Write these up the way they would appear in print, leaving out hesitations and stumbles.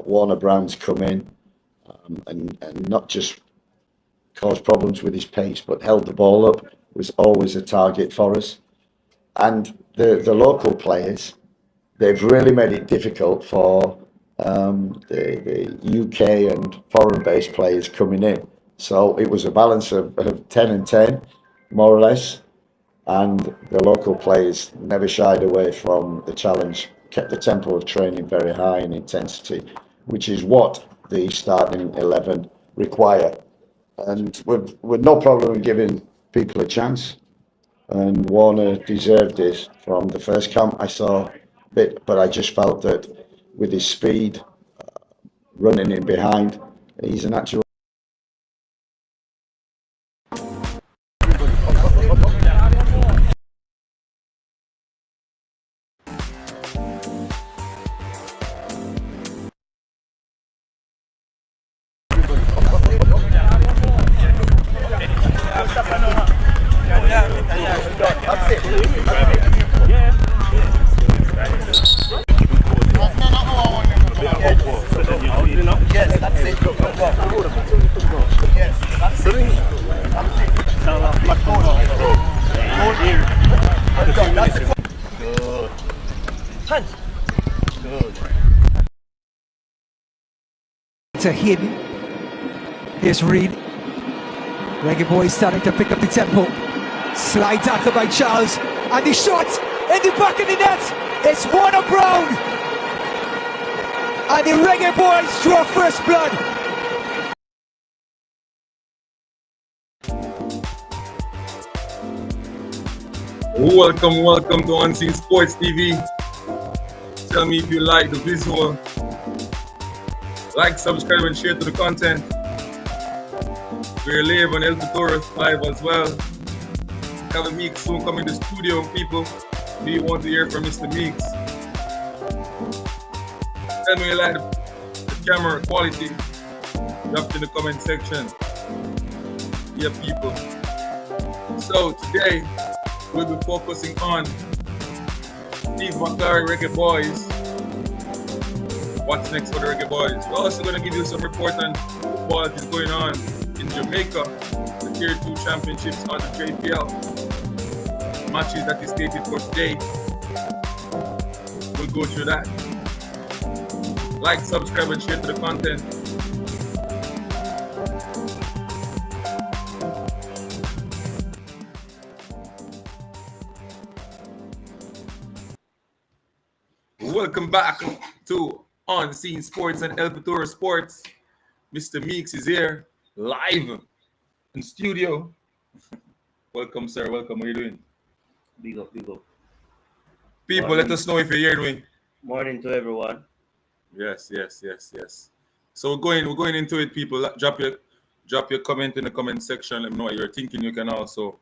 Warner Brown's come in and not just caused problems with his pace, but held the ball up, was always a target for us. And the local players, they've really made it difficult for the UK and foreign-based players coming in. So it was a balance of 10 and 10, more or less. And the local players never shied away from the challenge, kept the tempo of training very high in intensity, which is what the starting 11 require. And with no problem in giving people a chance. And Warner deserved it from the first camp. I saw a bit, but I just felt that with his speed, running in behind, he's an actual. To hidden. Here's Reed. Reggae Boyz starting to pick up the tempo. Slide tackle by Charles. And the shot in the back of the net. It's Warner Brown. And the Reggae Boyz draw first blood. Welcome to Unseen Sports TV. Tell me if you like the visual. Like, subscribe, and share to the content. We're live on El Futuro live as well. Have a Meeks soon coming to the studio, people. Do you want to hear from Mr. Meeks? Tell me you like the camera quality. Drop in the comment section. Yeah, people. So today we'll be focusing on Steve McClaren, Reggae Boyz. What's next for the Reggae Boyz? We're also going to give you some report on what is going on in Jamaica, the Tier 2 Championships on the JPL. Matches that is stated for today. We'll go through that. Like, subscribe, and share to the content. Welcome back to Unseen Sports and El Futuro Sports. Mr. Meeks is here, live in studio. Welcome, sir. Welcome. How are you doing? Big up. People, Morning. let us know if you're hearing me. Morning to everyone. Yes. So we're going into it, people. Drop your comment in the comment section. Let me know what you're thinking. You can also.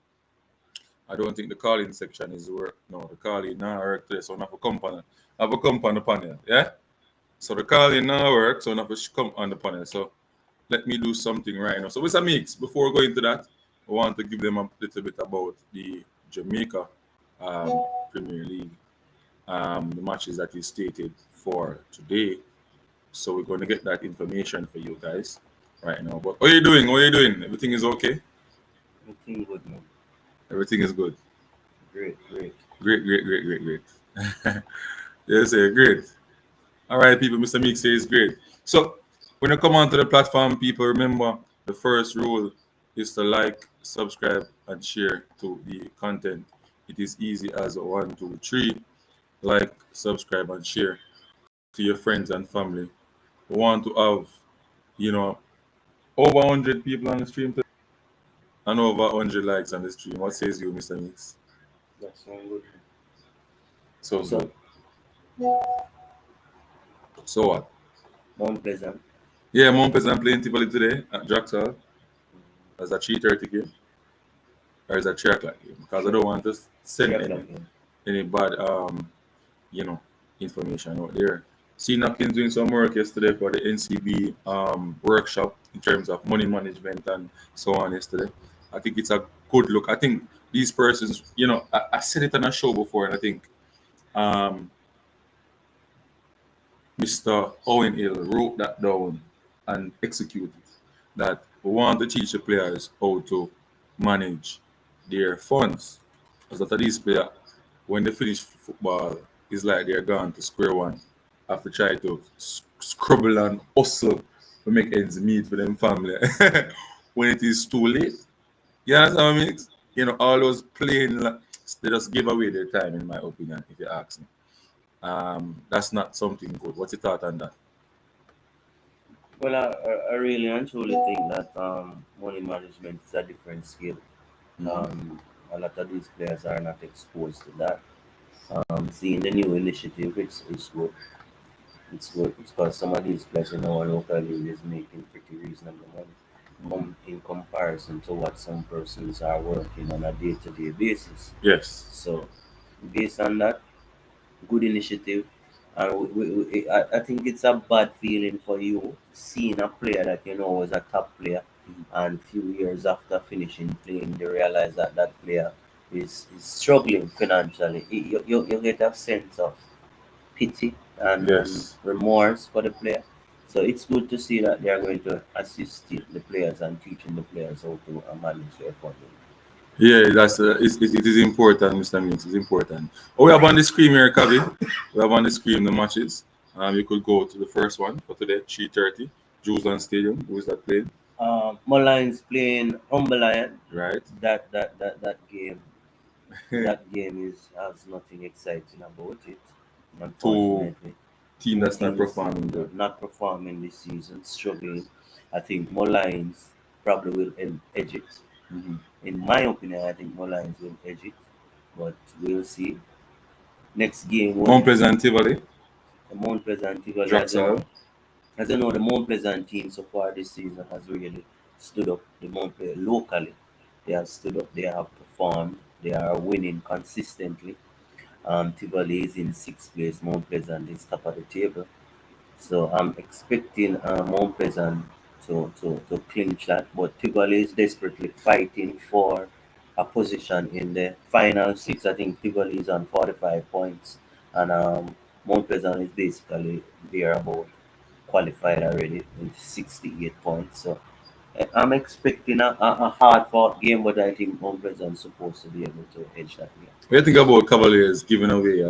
I don't think the calling section is work. No, the calling now work today, so I have a come on the panel. Yeah. So the calling now work, so I have to come on the panel. So let me do something right now. So with a mix, before we go into that, I want to give them a little bit about the Jamaica Premier League, the matches that is stated for today. So we're going to get that information for you guys right now. But how are you doing? Everything is okay? Everything good, man. Everything is good. Great. Great. Yes, great. All right, people. Mr. Meeks says great. So when you come onto the platform, people, remember the first rule is to like, subscribe, and share to the content. It is easy as a 1, 2, 3. Like, subscribe, and share to your friends and family. We want to have, over 100 people on the stream today and over 100 likes on the stream. What says you, Mr. Meeks? That's so good. So good. So what? Mount Pleasant. Yeah, Mount Pleasant playing Tivoli today at Jacksal. As a 3:30 game. Or is a 3 o'clock game? Because I don't want to send any bad information out there. See Napkins doing some work yesterday for the NCB workshop in terms of money management and so on yesterday. I think it's a good look. I think these persons, I said it on a show before, and I think Mr. Owen Hill wrote that down and executed it. That we want to teach the players how to manage their funds. Because after these players, when they finish football, it's like they're gone to square one. Have to try to scrabble and hustle to make ends meet for them family. When it is too late, you understand what I mean? You know, all those playing, they just give away their time, in my opinion, if you ask me. That's not something good. What's your thought on that? Well, I really and truly think that money management is a different skill. A lot of these players are not exposed to that. Seeing the new initiative, it's good. It's good because some of these players in our local league is making pretty reasonable money in comparison to what some persons are working on a day-to-day basis. Yes. So, based on that, good initiative. And I think it's a bad feeling for you seeing a player that you know was a top player, and few years after finishing playing, they realize that that player is struggling financially. You get a sense of pity and Yes. remorse for the player. So it's good to see that they are going to assist the players and teaching the players how to manage their funding. Yeah, it is important, Mr. Mix. It's important. Oh, we have on the screen here, Kavi. We have on the screen the matches. You could go to the first one for today, 3:30, Jules Stadium. Who is that playing? Mullines playing Humberline. Right. That game that game is has nothing exciting about it. Two Unfortunately, team two that's not teams performing good. not performing this season, struggling. I think Mullines probably will edge it. Mhm. In my opinion, I think Mullines will edge it, but we'll see. Next game Mount will Pleasant Tivoli, the Mount Pleasant Tivoli. Draxal. As you know, the Mount Pleasant team so far this season has really stood up. The Mount Pleasant locally, they have stood up. They have performed. They are winning consistently. Tivoli is in sixth place. Mount Pleasant is top of the table. So I'm expecting Mount Pleasant to clinch that. But Tivoli is desperately fighting for a position in the final six. I think Tivoli is on 45 points, and Mount Pleasant is basically there about qualified already with 68 points. So I'm expecting a hard fought game, but I think Mount Pleasant is supposed to be able to edge that game. What do you think about Cavaliers giving away?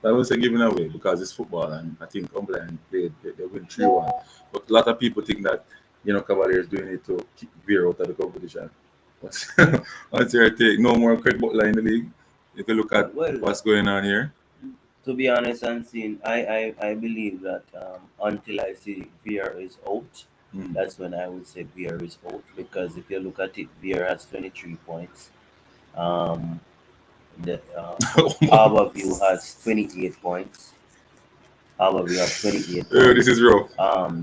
I would say giving away because it's football, and I think Cumberland played, they win 3-1. But a lot of people think that, Cavaliers doing it to keep Beer out of the competition. What's, what's your take? No more Craig Butler in the league. If you look at Well, what's going on here. to be honest and seen, I believe that until I see VR is out, Mm. that's when I would say VR is out. Because if you look at it, VR has 23 points. Um, the Harborview has 28 points. Harborview have 28 This points. is rough.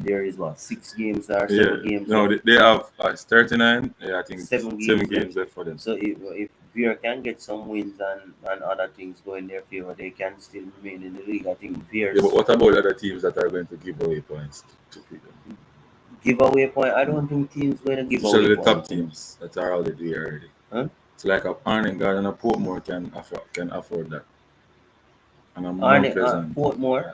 There is what 6 games or Yeah. 7 games No, left. they have it's 39. Yeah, I think 7 seven games games left. left for them. So if VR can get some wins and other things go in their favor, they can still remain in the league. I think Yeah, VR's but what about other teams that are going to give away points to people? giveaway point. I don't think teams going to give away Especially the top points. teams that are already there already. Huh? It's like a Arnhem and a Portmore can afford that. And a Mount Pleasant. Portmore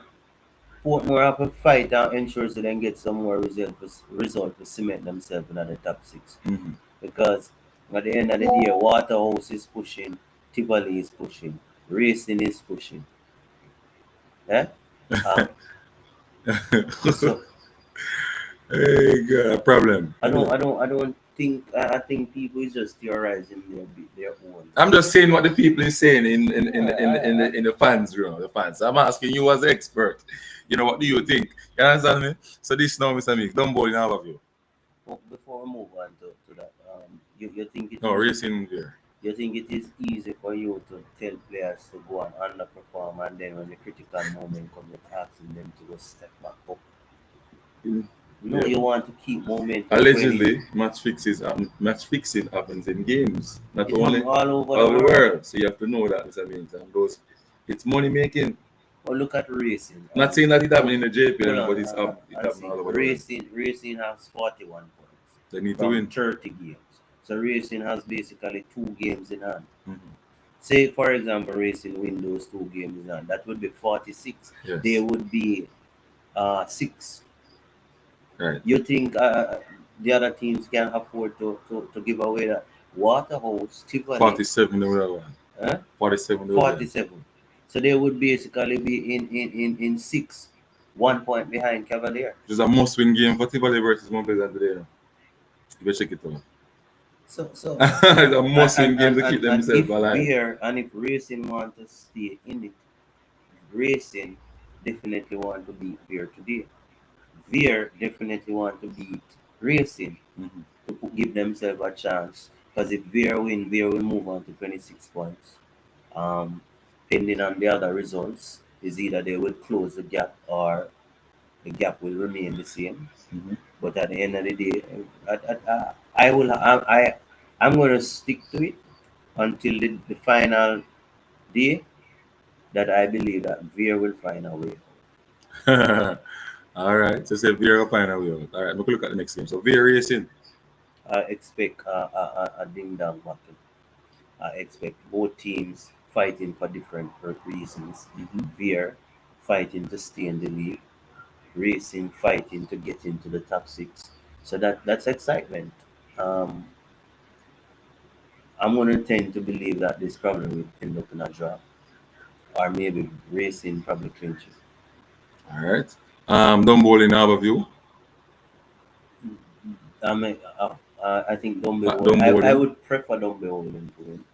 have a fight and ensures they then get some more result to cement themselves in the top six. Mhm. Because at the end of the day, Waterhouse is pushing, Tivoli is pushing, Racing is pushing. Yeah? Um, so Hey, God, problem. I don't think I think people is just theorizing their own. I'm just saying what the people is saying Yeah, in the fans, the fans. I'm asking you as an expert. What do you think? You understand me? So this now, Mr. Mix, don't bowl in all of you. Before we move on to that, you think it No, is racing there. you think it is easy for you to tell players to go and underperform, and then when the critical moment comes, you're asking them to go step back up? No, Yeah. you want to keep momentum. Allegedly, match fixing happens in games, not It only happens all over all the over the world. world. So you have to know that, Mr. Mix. And it's money making. Or look at Racing. Not saying that it happened in the Hold JPL, on, but it and happened see, all over the world. Racing has 41 points They need to from win. 30 games. So Racing has basically 2 games in hand. Mhm. Say, for example, Racing win those 2 games in hand. That would be 46. Yes. They would be 6. Right. You think the other teams can afford to give away that? Waterhouse, Tivoli, 47 the other one. huh? 47 the other one. 47. So they would basically be in 6, 1 point behind Cavalier. It's a must-win game for Tivoli versus Mount Pleasant today. You know. You better check it out. So It's a must-win game to keep and themselves if alive. Beer and if Racing want to stay in it, Racing definitely want to beat Beer today. Veer definitely want to beat Racing Mhm. to give themselves a chance. Because if Veer win, Veer will move on to 26 points. Um, Pending on the other results, is either they will close the gap or the gap will remain the same. Mhm. But at the end of the day, I'm going to stick to it until the final day that I believe that Veer will find a way. All right. So say Vera will find a way out. All right. Look at the next game. So Vera Racing. I expect a ding dong battle. I expect both teams fighting for different reasons. Mhm. Veer fighting to stay in the league, Racing fighting to get into the top 6. So that's excitement. Um, I'm going to tend to believe that this probably will end up in a draw, or maybe Racing probably clinch it. All right. Dumbo in Harborview. I mean, I think I Dumbo. would prefer Dumbe Holding to win.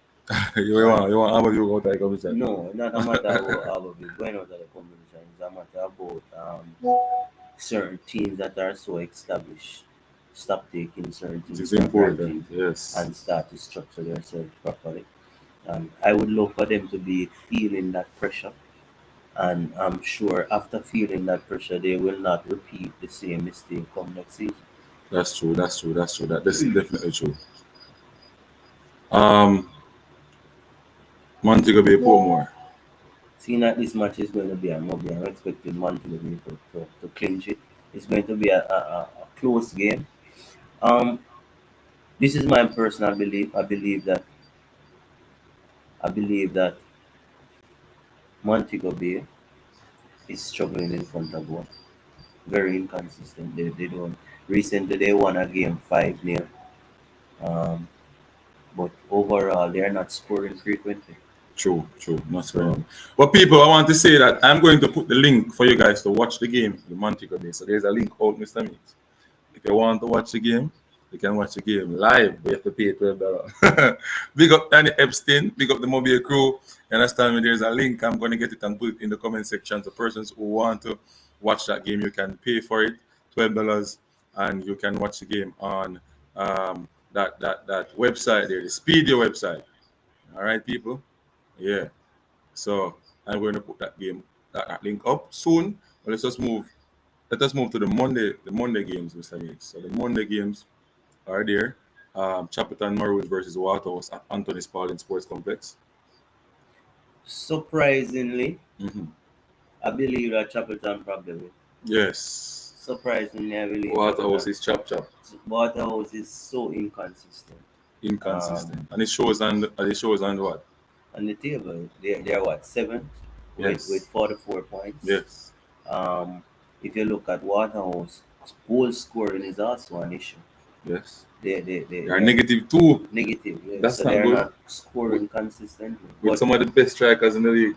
You want Harborview go take up No, not a matter about all of it going out of the competition. It's a matter about certain teams that are so established stop taking certain It things is for important. granted Yes. and start to structure themselves properly. And I would love for them to be feeling that pressure. And I'm sure after feeling that pressure, they will not repeat the same mistake come next season. That's true. That's true. That's true. That's definitely true. Um, Montego Bay Portmore. Seeing that this match is going to be a muggy, I'm expecting Montego Bay to clinch it. It's going to be a close game. Um, this is my personal belief. I believe that Montego Bay is struggling in front of goal. Very inconsistent. They don't. Recently, they won a game 5-0. Um, but overall, they are not scoring frequently. True, true. Not So, really. But people, I want to say that I'm going to put the link for you guys to watch the game, the Montego Bay. So there's a link out, Mr. Meeks. If you want to watch the game, you can watch the game live, but you have to pay $12. Big up Danny Epstein, big up the mobile crew. You understand me? There's a link. I'm going to get it and put it in the comment section. So persons who want to watch that game, you can pay for it, $12, and you can watch the game on that website there, the Speedio website. All right, people? Yeah. So I'm going to put that link up soon. But let us move to the Monday games, Mr. Meeks. So the Monday games are there. Chapelton Marwood versus Waterhouse at Anthony Spalding Sports Complex. surprisingly, Hmm. I believe that Chapelton probably will. Yes. Surprisingly, I believe Waterhouse Chapelton. is chop Waterhouse is so inconsistent. inconsistent. And it shows on what? On the table, they're what, seventh with Yes. 44 points. Yes. Um, if you look at Waterhouse, goal scoring is also an issue. Yes. They They are are -2. negative, yeah. That's So not they're good. not scoring consistently. With But some of the best strikers in the league.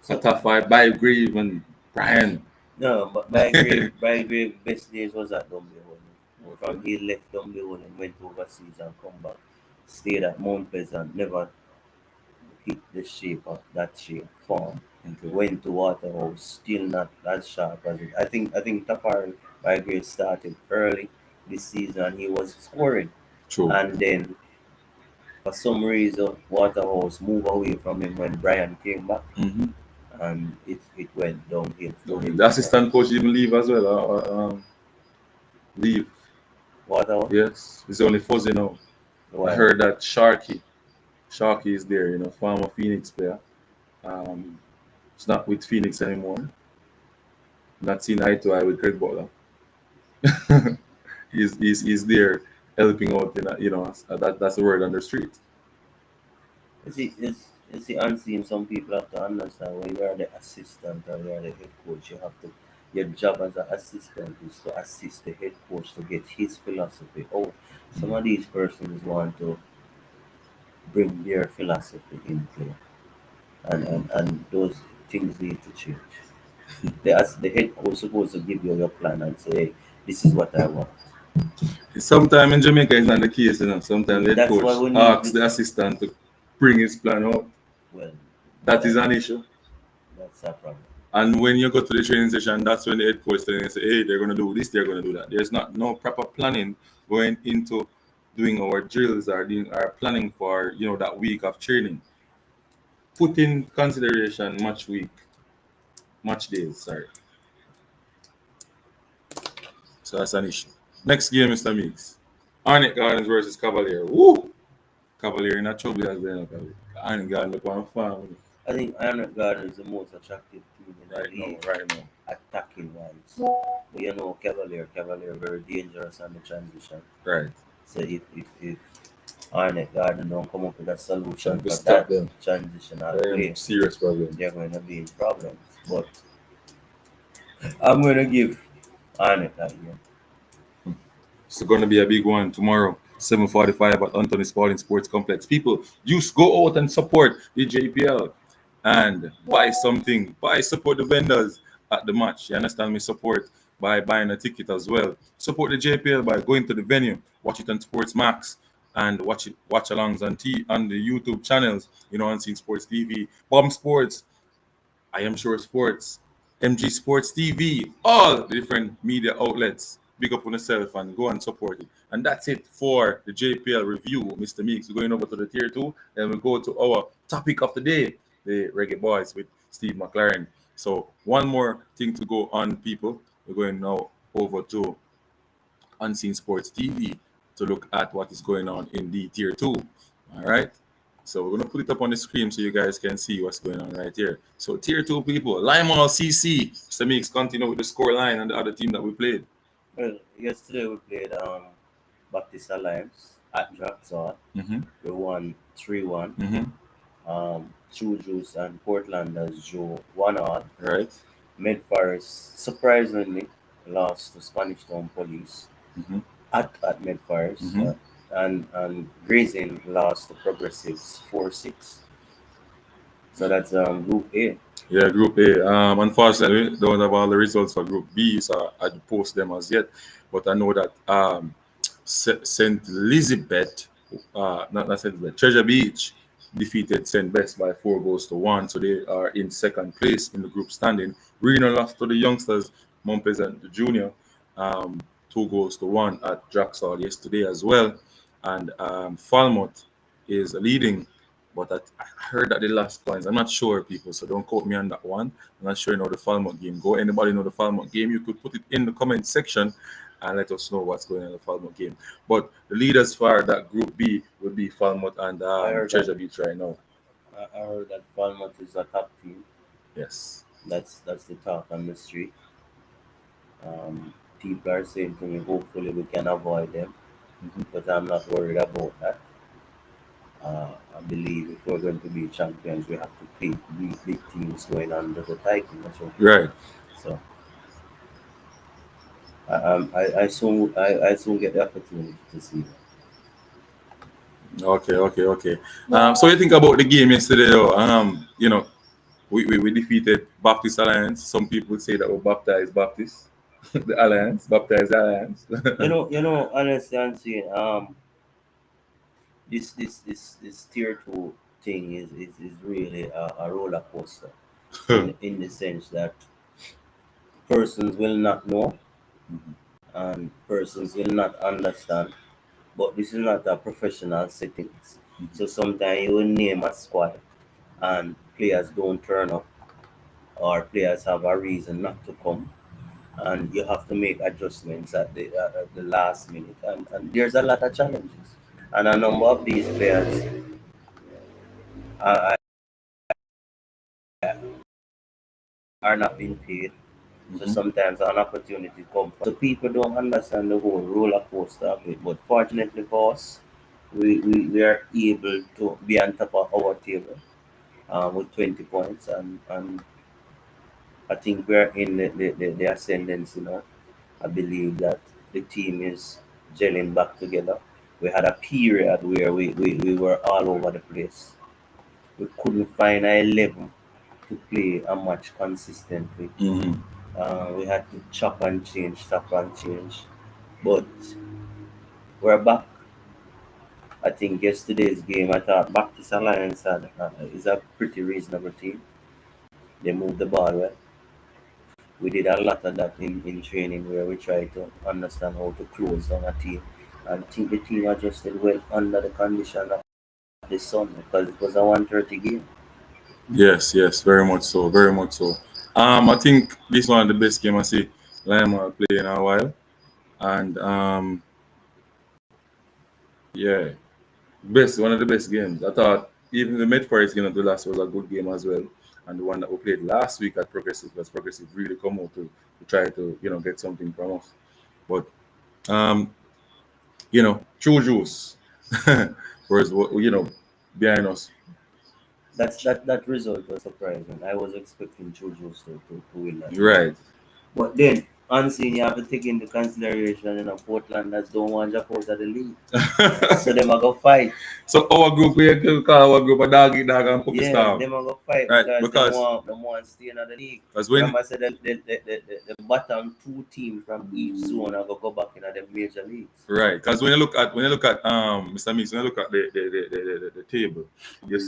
A so top five by Grieve and Brian. no, but Bygrave best days was at Dumblewood. Okay. From he left Dumblewood and went overseas and come back. Stayed at Mount Pleasant, never hit the shape form. Okay. Went to Waterhouse, still not as sharp as it. I think Tafari Bygrave started early this season. He was scoring, True. and then for some reason Waterhouse moved away from him when Brian came back, Mm-hmm. and it went downhill for him. The assistant coach even leave as well. Leave. Waterhouse, Yes. It's only fuzzy now. I why? heard that Sharky is there, former Phoenix player. Um, it's not with Phoenix anymore. Not seen eye to eye with Greg Butler. He's there helping out. That's the word on the street. You see, unseen, some people have to understand when you are the assistant or you are the head coach, you have to Your job as an assistant is to assist the head coach to get his philosophy out. Some of these persons want to bring their philosophy in play, and those things need to change. The head coach is supposed to give you your plan and say, hey, this is what I want. Sometimes in Jamaica it's not the case, you know. Sometimes the head That's why coach we need asks this. the assistant to bring his plan out. Well, That is an issue. that's a problem. And when you go to the training session, that's when the head coach telling you, say, hey, they're gonna do this, they're gonna do that. There's not no proper planning going into doing our drills or doing our planning for that week of training. Put in consideration match days, sorry. So that's an issue. Next game, Mr. Meeks. Arnett Gardens versus Cavalier. Woo! Cavalier in a trouble as well. Arnett Gardens look one farm I think Iron Garden is the most attractive team in the right now, league, right now. attacking wise. But Cavalier very dangerous on the transition. Right. So if Arnett Garden don't come up with a solution Trying to for stop that them. transitional Very play, serious problem. they're going to be in problems. But I'm going to give Arnett that game. It's going to be a big one tomorrow, 7:45 at Anthony Spalding Sports Complex. People, just go out and support the JPL and buy something. Support the vendors at the match. You understand me? Support by buying a ticket as well. Support the JPL by going to the venue. Watch it on Sports Max and watch alongs on the YouTube channels. Unseen Sports TV, Bomb Sports, I Am Sure Sports, MG Sports TV, all the different media outlets. Big up on yourself and go and support it. And that's it for the JPL review, Mr. Meeks. We're going over to the tier 2, and we'll go to our topic of the day, the Reggae Boys with Steve McClaren. So one more thing to go on, people. We're going now over to Unseen Sports TV to look at what is going on in the tier 2. All right. So we're gonna put it up on the screen so you guys can see what's going on right here. So tier 2 people, Limal CC. Mr. Meeks, continue with the score line and the other team that we played. Well, yesterday we played Baptist Alliance at Jackson. Mm-hmm. We won 3-1. Mm-hmm. True Juice and Portlanders drew 1-1. Right. Med Forest surprisingly lost to Spanish Town Police Mm-hmm. at Med Forest. Mhm. And Grazing lost to Progressives 4-6. So that's Group A. Yeah, Group A. Unfortunately, don't have all the results for Group B, so I don't post them as yet. But I know that St. Elizabeth, not St. Elizabeth, Treasure Beach defeated St. Best by 4-1. So they are in second place in the group standing. Reno lost to the youngsters, Mount Pleasant the Junior, 2-1 at Draxall yesterday as well. And Falmouth is leading, but I heard that they lost points. I'm not sure, people, so don't quote me on that one. I'm not sure the Falmouth game go. Anybody know the Falmouth game? You could put it in the comment section and let us know what's going on in the Falmouth game. But the leaders for that Group B would be Falmouth and Treasure Beach right now. I heard that Falmouth is a top team. Yes. That's the talk on the street. People are saying to me, hopefully we can avoid them, but I'm not worried about that. I believe if we're going to be champions, we have to beat these big teams going under the title. So, Right. so I soon get the opportunity to see that. Okay. So you think about the game yesterday, though? We defeated Baptist Alliance. Some people say that we baptized Baptist, the Alliance, baptized the Alliance. Honestly, I'm saying, this tier 2 thing is really a roller coaster in the sense that persons will not know and persons will not understand. But this is not a professional setting. So sometimes you will name a squad and players don't turn up or players have a reason not to come, and you have to make adjustments at the last minute, and there's a lot of challenges, and a number of these players are, are not being paid. So sometimes an opportunity comes. So people don't understand the whole roller coaster of it. But fortunately for us, we are able to be on top of our table with 20 points, and I think we're in the ascendancy now. I believe that the team is gelling back together. We had a period where we were all over the place. We couldn't find a 11 to play a match consistently. Mm-hmm. We had to chop and change. But we're back. I think yesterday's game, I thought Baptist Alliance is a pretty reasonable team. They moved the ball well. We did a lot of that in training where we tried to understand how to close down a team. And I think the team adjusted well under the condition of the sun because it was a 1:30 game. Yes, yes, very much so, very much so. I think this one of the best game I see Lima play in a while, and yeah, one of the best games. I thought even the Met Forest game of the last was a good game as well, and the one that we played last week at Progressive was Progressive really come out to try to get something from us, but true juice, whereas behind us, That result was surprising. I was expecting Chujus to win that. right. But then, unseen, you have to take into consideration, Portland that's don't want to out of the league. So them are going to fight. So our group, we can call our group a dog eat dog and puppy Yeah, star. them are going to fight Right, because because- they want to stay in the league. Because when Remember, I said the bottom two teams from each zone are going to go back into the major leagues. right, because when you look at Mr. Meeks, when you look at the table, you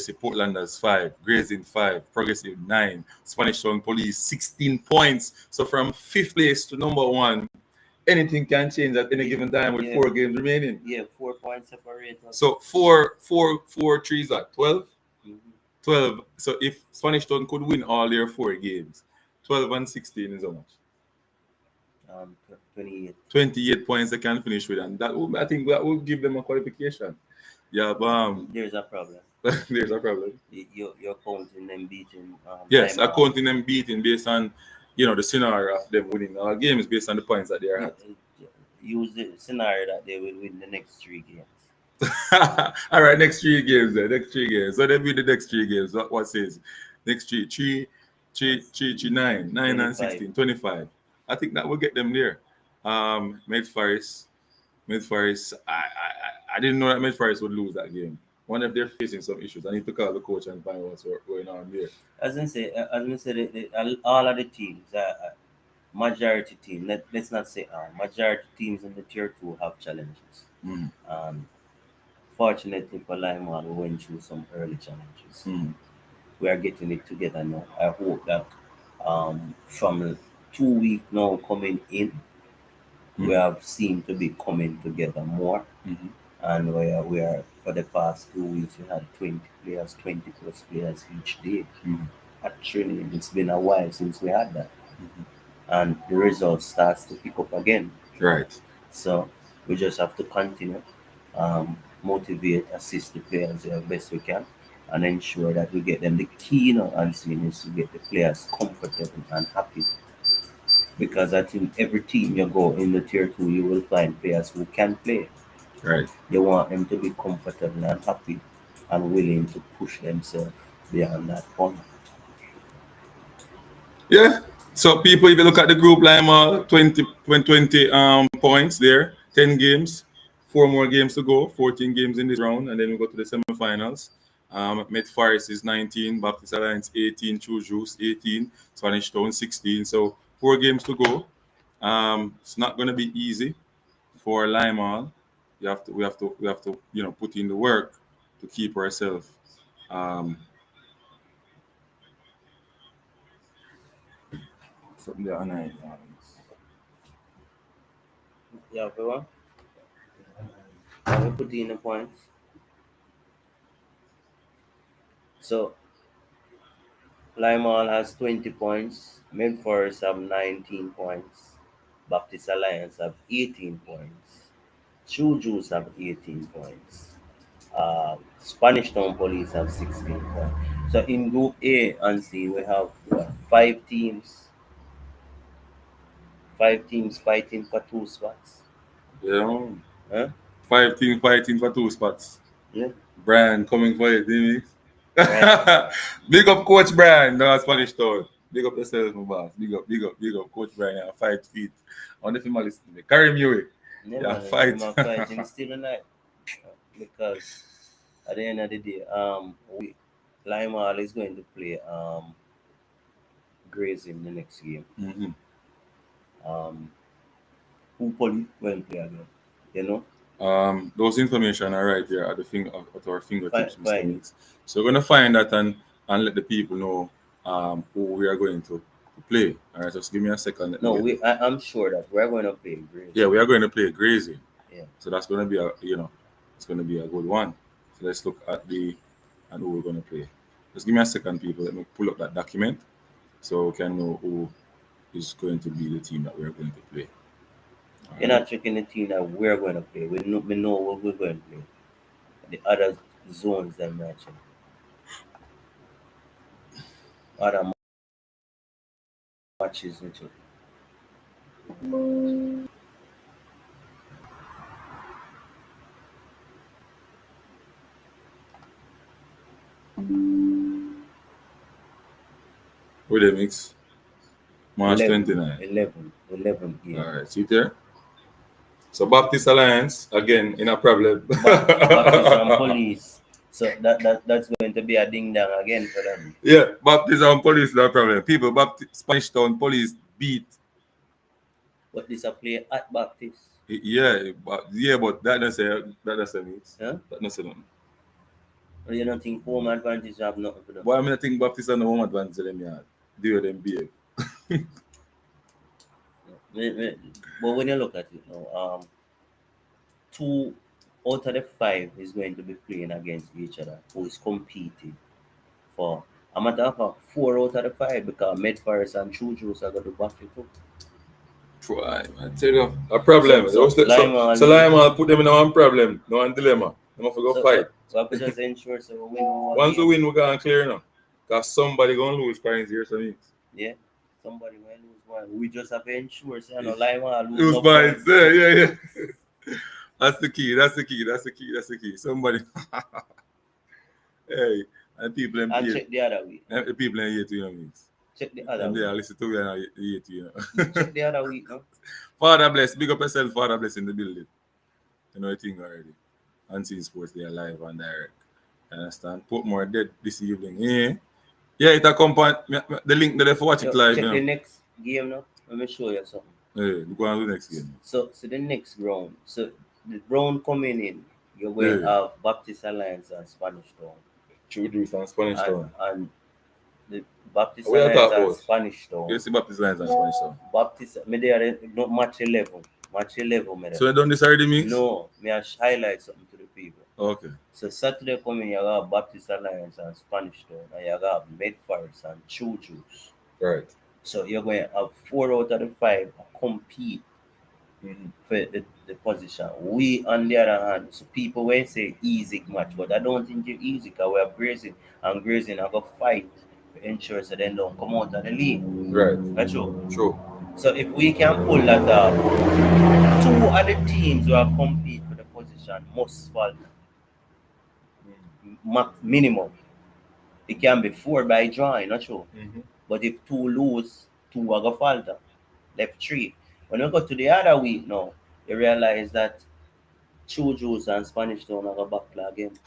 see Portlanders 5, Grazing 5, Progressive 9, Spanish Town Police 16 points. So from 5th place to number 1, anything can change at any given time with 4 games remaining. Yeah, 4 points separate us. So 4 3s are 12. Mhm. 12. So if Spanish Town could win all their 4 games, 12 and 16 is how much? 28. 28 points they can finish with, and I think that will give them a qualification. Yeah, but There's a problem. there's a problem. You're counting them beating. Yes, Lima. accounting them beating based on the scenario of them winning all games based on the points that they are at. Use the scenario that they will win the next 3 games. All right, next 3 games then. Next 3 games. So they win the next 3 games. What says? Next 3, 9 and 25. 16, 25. I think that will get them there. Med Forest. I didn't know that Med Forest would lose that game. Wonder if they're facing some issues. I need to call the coach and find out what's going on there. As I say, all of the teams, majority team. Let's not say all. Majority teams in the tier 2 have challenges. Mm. Fortunately for Lima, we went through some early challenges. Mm. We are getting it together now. I hope that from 2 weeks now coming in, we have seemed to be coming together more. Mhm. And we are for the past 2 weeks we had 20 players, 20 plus players each day Mhm. at training. It's been a while since we had that. Mhm. And the results starts to pick up again. Right. So we just have to continue, motivate, assist the players the best we can, and ensure that we get them. The key and seeing is to get the players comfortable and happy. Because I think every team you go in the tier 2, you will find players who can play. Right. You want them to be comfortable and happy and willing to push themselves beyond that point. Yeah. So people, if you look at the group, Lima 20 points there, 10 games, 4 more games to go, 14 games in this round, and then we go to the semifinals. Met Forest is 19, Baptist Alliance 18, True Juice 18, Spanish Town 16. So 4 games to go. It's not going to be easy for Lima. We have to put in the work to keep ourselves. Something there on it. Yeah, everyone. We put in the points. So Limal has 20 points, Medforest have 19 points, Baptist Alliance have 18 points, True Juice have 18 points, Spanish Town Police have 16 points. So in Group A and C, we have 5 teams fighting for 2 spots. Yeah. Huh? 5 teams fighting for 2 spots. Yeah. Brian coming for it, didn't he? Right. Big up Coach Brian, no Spanish Town. Big up yourself, my boss. Big up, Coach Brian. 5 feet. I wonder if you listen to me. Carry me away. Yeah, Yeah, man, fight. I'm fighting still tonight because at the end of the day, Limal is going to play Grays in the next game. Mm-hmm. Who Polly will play again? You know? Those information are right here at at our fingertips, Mr. Fine. Mix. So we're gonna find that and let the people know who we are going to play. All right, just give me a second. Let me No, get- I'm sure that we're going to play Grays. Yeah, we are going to play Grazing. Yeah. So that's gonna be it's gonna be a good one. So let's look at who we're gonna play. Just give me a second, people. Let me pull up that document so we can know who is going to be the team that we're going to play. All You're right. not checking the team that we're going to play. We know what we're going to play. The other zones that matching. Other matches which With the mix. March 11, 29. 11 game. All right, see there. So Baptist Alliance again in a problem. Baptist and Police. So that's going to be a ding dong again for them. Yeah, Baptist and Police no problem. People, Baptist Spanish Town Police beat. But this a play at Baptist. Yeah, but that doesn't mix. Huh? That doesn't nothing. You don't think home advantage have nothing for them? But I mean, I think Baptist and the home advantage of them yard. Do them behave. But when you look at it now, 2 out of the 5 is going to be playing against each other, who is competing for a matter of fact, 4 out of the 5 because Medforest and True Juice are going to back it up. Try, I tell you, a problem. So Lima put them in one problem, no one dilemma. They must go fight. So I could just ensure so we win one Once we game. win, we're going to clear now. Because somebody going to lose points here, so means. Yeah, somebody will lose one. We just have to ensure so Lima lose Lose no points. points. Yeah. That's the key. Somebody. Hey, and people in And here. check the other week. The people in here too, you know, means. Check the other And they week. are listening to you and here too, you know. Check the other week, no? Father bless, big up yourself, Father bless in the building. You know the thing already. Unseen Sports, they are live and direct. You understand? Put more dead this evening. Yeah, it accompany the link there for watch it live. Check You the know? next game now. Let me show you something. Yeah, go on to the next game. So the next round. So the round coming in, you're going to have Baptist Alliance and Spanish Town. True Juice and Spanish Town. And the Baptist We are Alliance talking and about. Spanish Town. You see Baptist Lions and Spanish Town. Baptist, me they are not match 11. Match 11, me there. So you done this already, mix? No, me I highlight something to the people. Okay. So Saturday coming, you got Baptist Alliance and Spanish Town, and you got Medforest and True Juice. Right. So you're going to have 4 out of the 5 compete for the position. We, on the other hand, so people will say easy match, but I don't think it's easy because we have Grazing, and Grazing have a fight to ensure so they don't come out of the league. Right. That's true. True. So if we can pull that off, 2 of the teams who are compete for the position must fall. Minimum. It can be 4 by drawing, not true. But if 2 lose, 2 are going to falter. Left 3. When you go to the other week now, you realize that True Juice and Spanish Town are going to back again.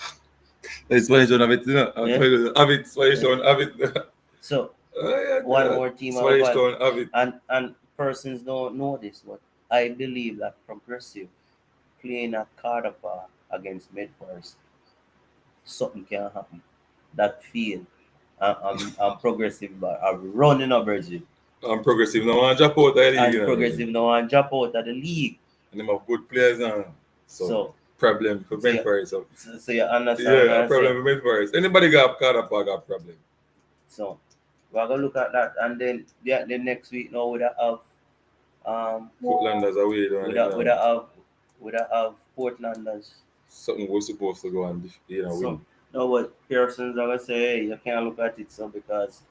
Spanish Town have it, you know. Yeah. Have it, Spanish Town have it. So, one more team Spanish are Town have it. and persons don't know this, but I believe that Progressive playing at Carter Park against Medforest, something can happen. That field, I'm Progressive, but I'm running a Brazil. I'm Progressive now and drop out of the league. And Progressive now and drop out of the league. And them have good players now. So problem for Medforest. So you understand? Yeah, problem for Medforest. Anybody got Carter Park got problem. So we're gonna look at that, and then the next week now we have Portlanders away. we have Portlanders. Something we're supposed to go and win. No, but Pearson's are gonna say, hey, you can't look at it so because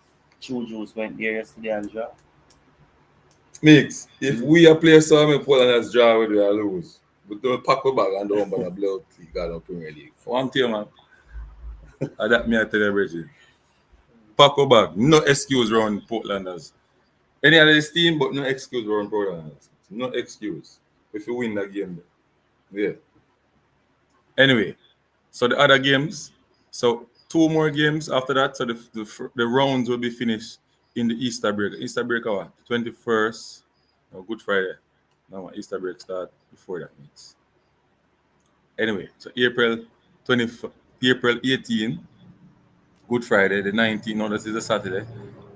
True Juice went there yesterday and draw. Mix, if we are players so in Portlanders draw with we are lose. But don't pack the bag and don't bother blow out the Premier League. One team, man. That me I tell you, Reggie. Pack a bag. No excuse around Portlanders. Any other team, but no excuse around Portlanders. No excuse. If you win that game. Yeah. Anyway, so the other games, so 2 more games after that, so the rounds will be finished in the Easter break. Easter break what? 21st, no, Good Friday. No, Easter break start before that means. Anyway, so April 18, Good Friday, the 19th, no, this is a Saturday.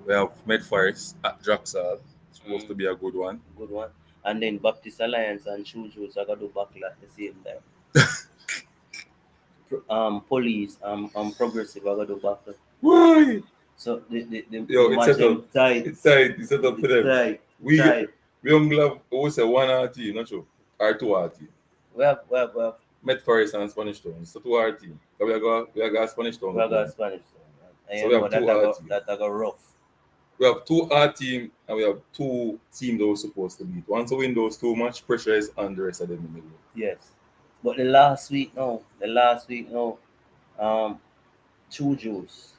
We have Med Forest at Jacksal. Supposed to be a good one. Good one. And then Baptist Alliance and Shujus are gonna do battle at the same time. Police Progressive are gonna do battle. Why? So the Yo, match it's set them up. tight. It's tight. It's set up for them. Tight. We tight. only have always a 1 team, not sure. Or 2 team. We have Met Forest and Spanish Town. So 2 team. We are got Spanish Town. Spanish. And So you we know have 2 that I got rough. We have 2 team and we have 2 teams that we're supposed to beat. Once we win those 2 much pressure is on the rest of them in the middle. Yes. But the last week, Two Juice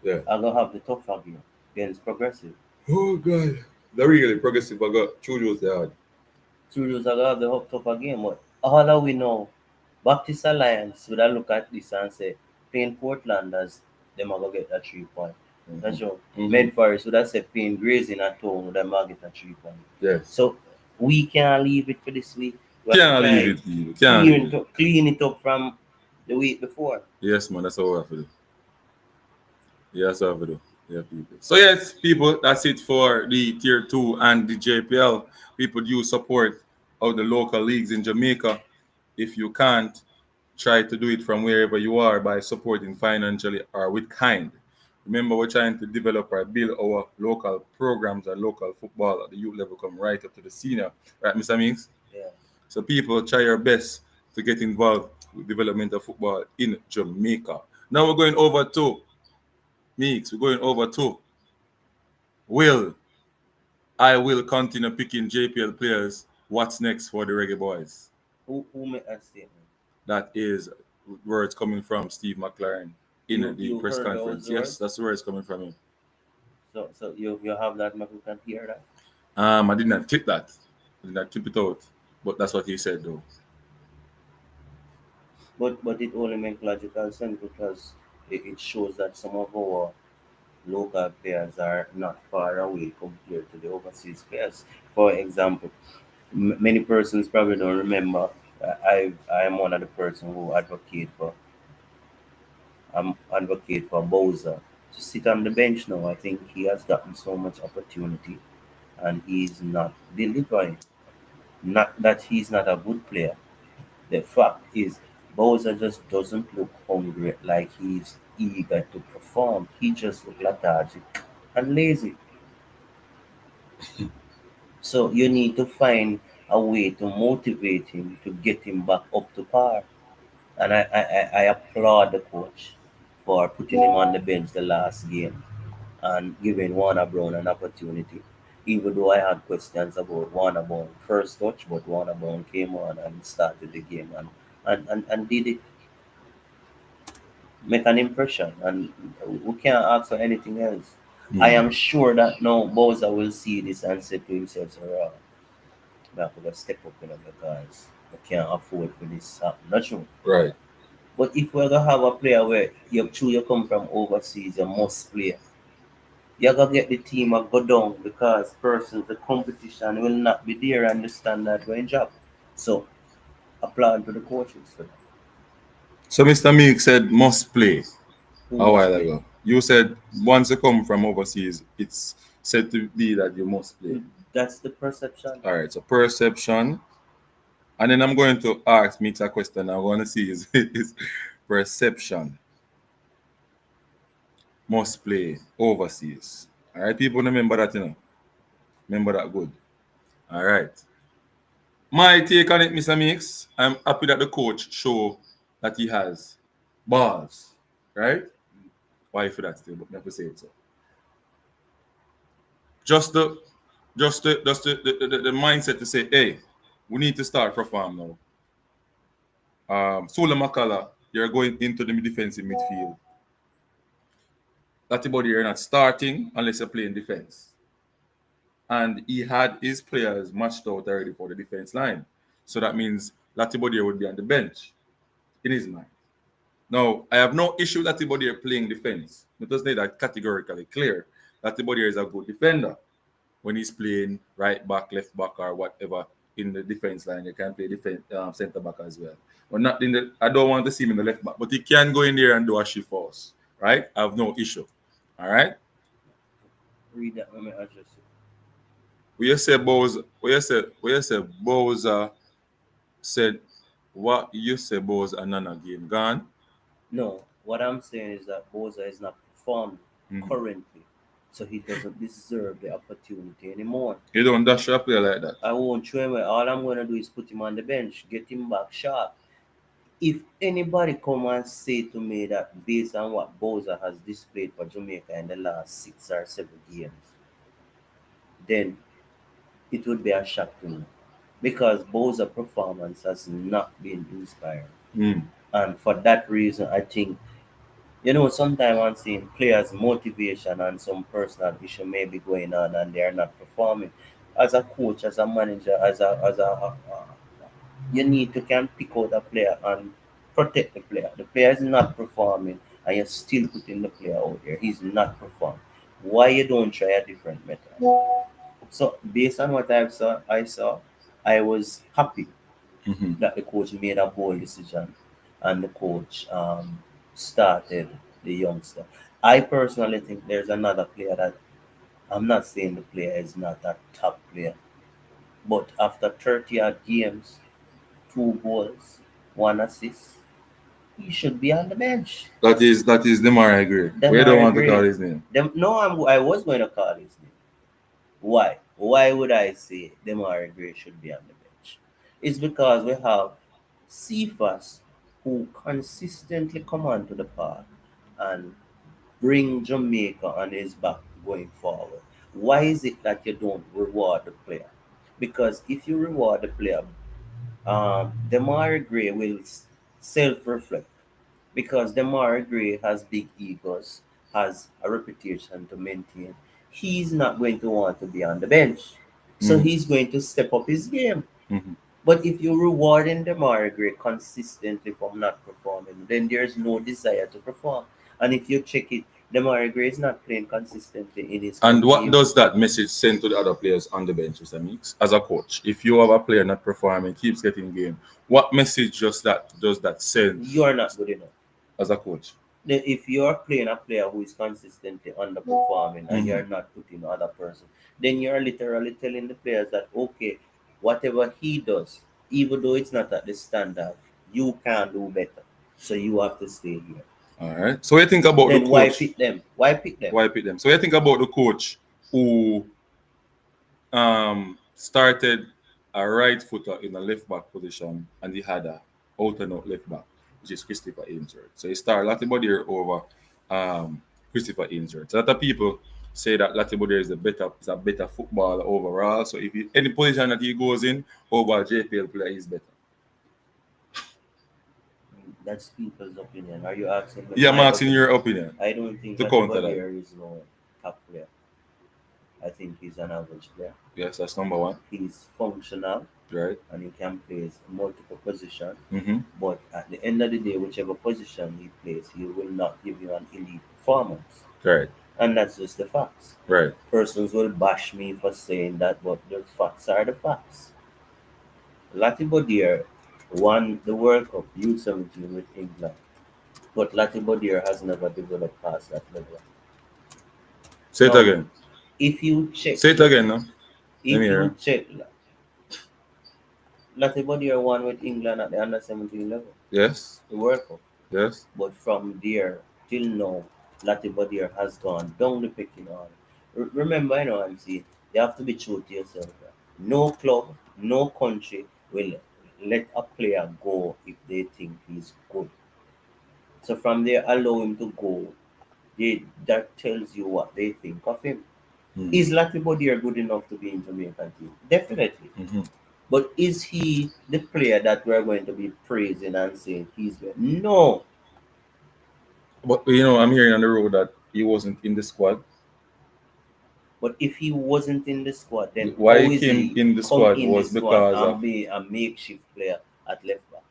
Yeah. are gonna have the tough game against Progressive. Oh God. The really progressive I got Chujos they had. Two Juice are gonna have the tougher game, but all that we know, Baptist Alliance would have look at this and say, playing Portland as them are gonna get that 3 point. That's true. Med Forest would have said playing Grazing at home would have get that 3 point. Yes. So we can't leave it for this week. Can't leave it. You can't. Clean it up from the week before. Yes, man, that's what we have to do. Yeah, that's what we have to do. Yeah, people. So yes, people, that's it for the Tier 2 and the JPL. People do support of the local leagues in Jamaica. If you can't, try to do it from wherever you are by supporting financially or with kind. Remember, we're trying to develop or build our local programs and local football at the youth level come right up to the senior. Right, Mr. Meeks? Yeah. So people try your best to get involved with development of football in Jamaica. Now we're going over to Meeks. We're going over to I will continue picking JPL players. What's next for the Reggae Boys? Who made that statement? That is words coming from Steve McClaren in the press conference. Yes, that's where it's coming from him. So you have that, you can hear that? I did not clip that. I did not clip it out. But that's what he said though. But it only makes logical sense because it shows that some of our local players are not far away compared to the overseas players. For example, many persons probably don't remember. I am one of the person who advocate for Bowser to sit on the bench now. I think he has gotten so much opportunity and he's not delivering. Not that he's not a good player. The fact is Bowser just doesn't look hungry like he's eager to perform. He just looks lethargic and lazy. So you need to find a way to motivate him to get him back up to par. And I applaud the coach for putting him on the bench the last game and giving Warner Brown an opportunity. Even though I had questions about Warner Brown first touch, but Warner Brown came on and started the game and did it make an impression. And we can't ask for anything else. I am sure that now Bowser will see this and say to himself, so, I have to step up because I can't afford for this. Not true. Right. But if we're gonna have a player where you come from overseas, you must play. You're gonna get the team to go down because the competition will not be there and the standard going up. So applaud to the coaches for that. So Mr. Meek said must play Who a must while play? ago. You said once you come from overseas, it's said to be that you must play. That's the perception. All right, so perception. And then I'm going to ask Meeks a question. I'm going to see his perception. Must play overseas. All right, people remember that, Remember that good. All right. My take on it, Mr. Meeks, I'm happy that the coach show that he has balls. Right? Why for that still, but never say it so. Just the mindset to say, hey, we need to start perform now. Sula Makala, you're going into the defensive midfield. Latte Body are not starting unless you're playing defense. And he had his players matched out already for the defense line. So that means Latte Body would be on the bench in his mind. Now, I have no issue that Latte playing defense. Let us make that categorically clear. Latte is a good defender. When he's playing right back, left back, or whatever in the defense line, you can play defense centre back as well. But not in the. I don't want to see him in the left back, but he can go in there and do a shift for us. Right? I have no issue. All right. Read that. Let me address it. When you say Bowser said what you say Bowser another game gone. No, what I'm saying is that Boza is not performing currently, so he doesn't deserve the opportunity anymore. You don't dash a player like that. I won't throw him away. All I'm going to do is put him on the bench, get him back sharp. If anybody come and say to me that based on what Boza has displayed for Jamaica in the last 6 or 7 games, then it would be a shock to me. Because Boza's performance has not been inspiring. And for that reason, I think, sometimes I'm seeing players' motivation and some personal issue may be going on and they are not performing. As a coach, as a manager, you need to can pick out a player and protect the player. The player is not performing and you're still putting the player out there. He's not performing. Why you don't try a different method? So based on what I was happy that the coach made a bold decision and the coach started the youngster. I personally think there's another player that I'm not saying the player is not a top player, but after 30 odd games, 2 goals, 1 assist, he should be on the bench. That is Demar Gray. We don't want to call his name. I was going to call his name. Why? Why would I say Demar Gray should be on the bench? It's because we have Cephas who consistently come onto the park and bring Jamaica on his back going forward. Why is it that you don't reward the player? Because if you reward the player, Demar Gray will self-reflect because Demar Gray has big egos, has a reputation to maintain. He's not going to want to be on the bench. So he's going to step up his game. But if you're rewarding Demar Gray consistently from not performing, then there's no desire to perform. And if you check it, Demar Gray is not playing consistently in his And what team. does that message send to the other players on the bench, Mr. Meeks, as a coach? If you have a player not performing, keeps getting game, what message does that send? You are not good enough as a coach. Then if you're playing a player who is consistently underperforming and you're not putting other person, then you're literally telling the players that okay, whatever he does, even though it's not at the standard, you can do better. So you have to stay here. All right. So you think about then the coach. Why pick them? Why pick them? Why pick them? So you think about the coach who started a right footer in a left back position and he had a out and out left back, which is Christopher Ainsworth. So he started Latibodier over Christopher Ainsworth. So a lot of people say that Latibodier is a better footballer overall. So if any position that he goes in over a JPL player, he's better. That's people's opinion. Are you asking? Yeah, I'm asking your opinion. I don't think Latibodier is no top player. I think he's an average player. Yes, that's number one. He's functional. Right. And he can play multiple positions. But at the end of the day, whichever position he plays, he will not give you an elite performance. Right. And that's just the facts. Right. Persons will bash me for saying that, but the facts are the facts. Latibodier won the World Cup U17 with England. But Latibodier has never developed past that level. Say it again. If you check... Say it again, no? If you check... Latibodier won with England at the under-17 level. Yes. The World Cup. Yes. But from there till now, Latibodier has gone down the pecking order. Remember, I'm saying, you have to be true to yourself. No club, no country will let a player go if they think he's good. So from there, allow him to go. That tells you what they think of him. Is Latibodier good enough to be in Jamaican team? Definitely. But is he the player that we're going to be praising and saying he's good? No. But I'm hearing on the road that he wasn't in the squad. But if he wasn't in the squad, then Why how he is came he in the come squad in was the squad because and of be a makeshift player at left back?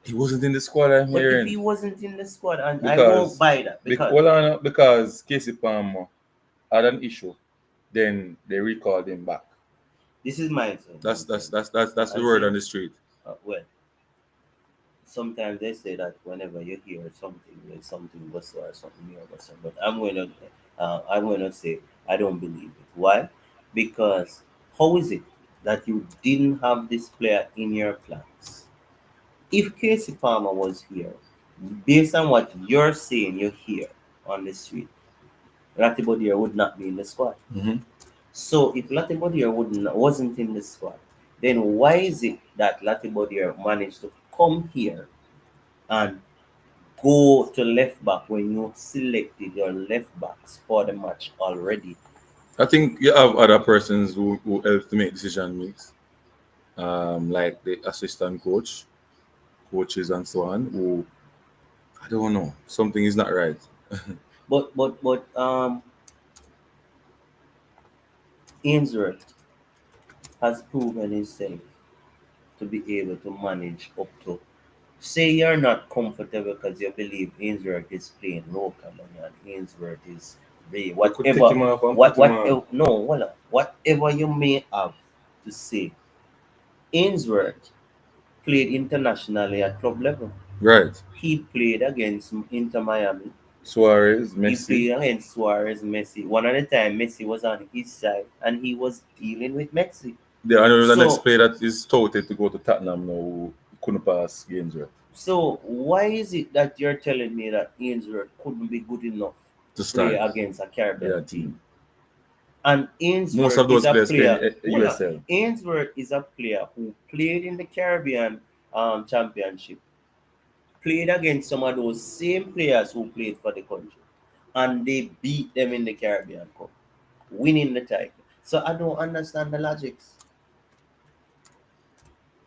he wasn't in the squad. I'm But if hearing he wasn't in the squad, and I won't because buy that because hold on, because Casey Palmer had an issue, then they recalled him back. this is my thing. That's the I word see. on the street. Well, sometimes they say that whenever you hear something, like something was or something near was, but I'm gonna say I don't believe it. Why? Because how is it that you didn't have this player in your plans? If Casey Palmer was here, based on what you're saying, you hear on the street, Ratibodier would not be in the squad. Mm-hmm. So if Latibodier wasn't in the squad, then why is it that Latibodier managed to come here and go to left back when you selected your left backs for the match already? I think you have other persons who help to make decision makes, like the assistant coaches and so on. Who I don't know, something is not right. But Ainsworth has proven himself to be able to manage up to. Say you're not comfortable because you believe Ainsworth is playing locally and Ainsworth is the We could take him off and put him on. no, hold on. Whatever you may have to say, Ainsworth played internationally at club level. Right. He played against Inter Miami. Suarez, He Messi. played against Suarez, Messi. One at a time, Messi was on his side and he was dealing with Messi. I know the next So, player that is touted to go to Tottenham now who couldn't pass games right so why is it that you're telling me that Ainsworth couldn't be good enough to to play start. against a Caribbean Yeah, team? team. And Most Ainsworth of is those a players play in player. the Hold on. USL. Ainsworth is a player who played in the Caribbean Championship, played against some of those same players who played for the country, and they beat them in the Caribbean Cup, winning the title. So I don't understand the logics.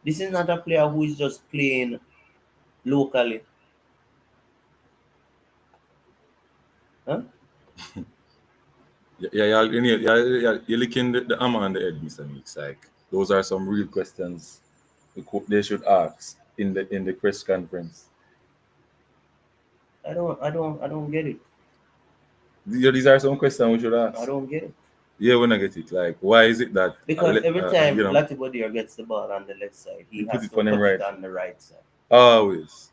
This is not a player who is just playing locally. Huh? You're licking the hammer on the head, Mr. Meeks. Like those are some real questions they should ask in the press conference. I don't get it. These are some questions we should I ask. don't get it. Yeah, when I get it, like why is it that Because every time you know, Latibodier gets the ball on the left side, he you put has it to on him put right? it on the right side. Always.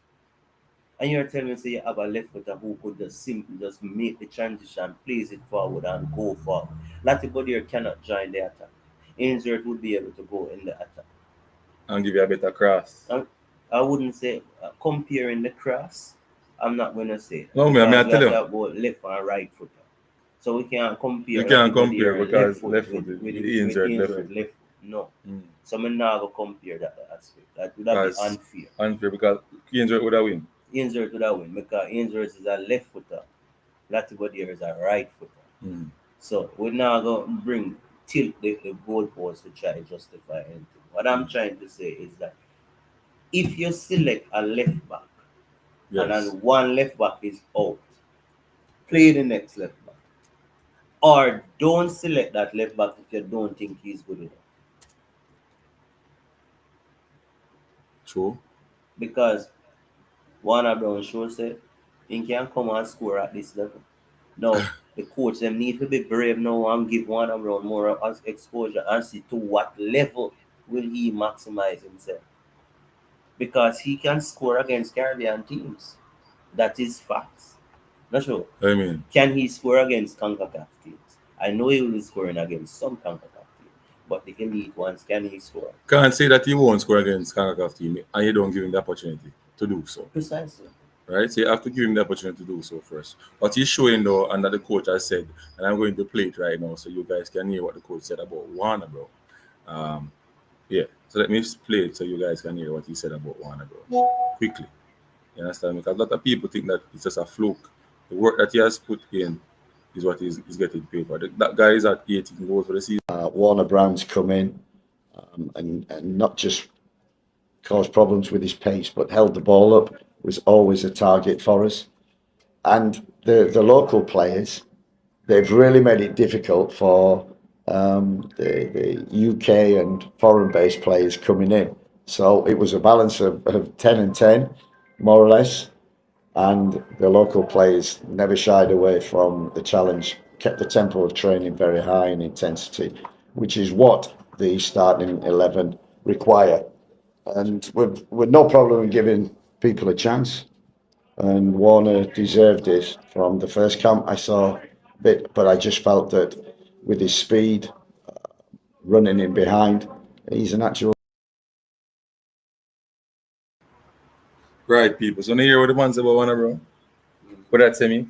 And you're telling me say you have a left footer who could just simply just make the transition, place it forward and go forward. Latibodier cannot join the attack. Ainsworth would be able to go in the attack. And give you a better cross. I wouldn't say comparing the cross. I'm not going to say that No, because I we tell have to you. have both left and right footer. So we can't compare You can't compare Latibodier left because foot left with, foot with, is with injured left Ainsworth foot. left foot. No. Mm. So I'm not going to compare that aspect. That would be That's unfair. unfair because injured would have win. Ainsworth would have win because Ainsworth is a left footer. Latibodier is a right footer. Mm. So we're not going to tilt the goalpost to try to justify anything. What I'm trying to say is that if you select a left back and Yes. then one left back is out, play the next left back. Or don't select that left back if you don't think he's good enough. True. Because Warner Brown show said he can come and score at this level. Now, the coach them need to be brave now and give Warner Brown more exposure and see to what level will he maximize himself. Because he can score against Caribbean teams. That is facts. Not sure. I mean, Can he score against CONCACAF teams? I know he will be scoring against some CONCACAF teams, but the elite ones, can he score? can't say that he won't score against CONCACAF team and you don't give him the opportunity to do so. Precisely. Right? So you have to give him the opportunity to do so first. What he's showing though, and that the coach has said, and I'm going to play it right now so you guys can hear what the coach said about Warner, bro. Yeah. So let me play it so you guys can hear what he said about Warner, bro. Quickly. You understand? Because a lot of people think that it's just a fluke. The work that he has put in is what he's getting paid for. That guy is at 18 goals for the season. Warner Brown's come in and not just caused problems with his pace, but held the ball up, was always a target for us. And the local players, they've really made it difficult for the UK and foreign-based players coming in. So it was a balance of 10 and 10, more or less. And the local players never shied away from the challenge, kept the tempo of training very high in intensity, which is what the starting 11 require. And with no problem in giving people a chance. And Warner deserved it from the first camp. I saw a bit, but I just felt that with his speed, running in behind, he's an actual. Right, people. So now hear what the man say about one, bro. What that say me?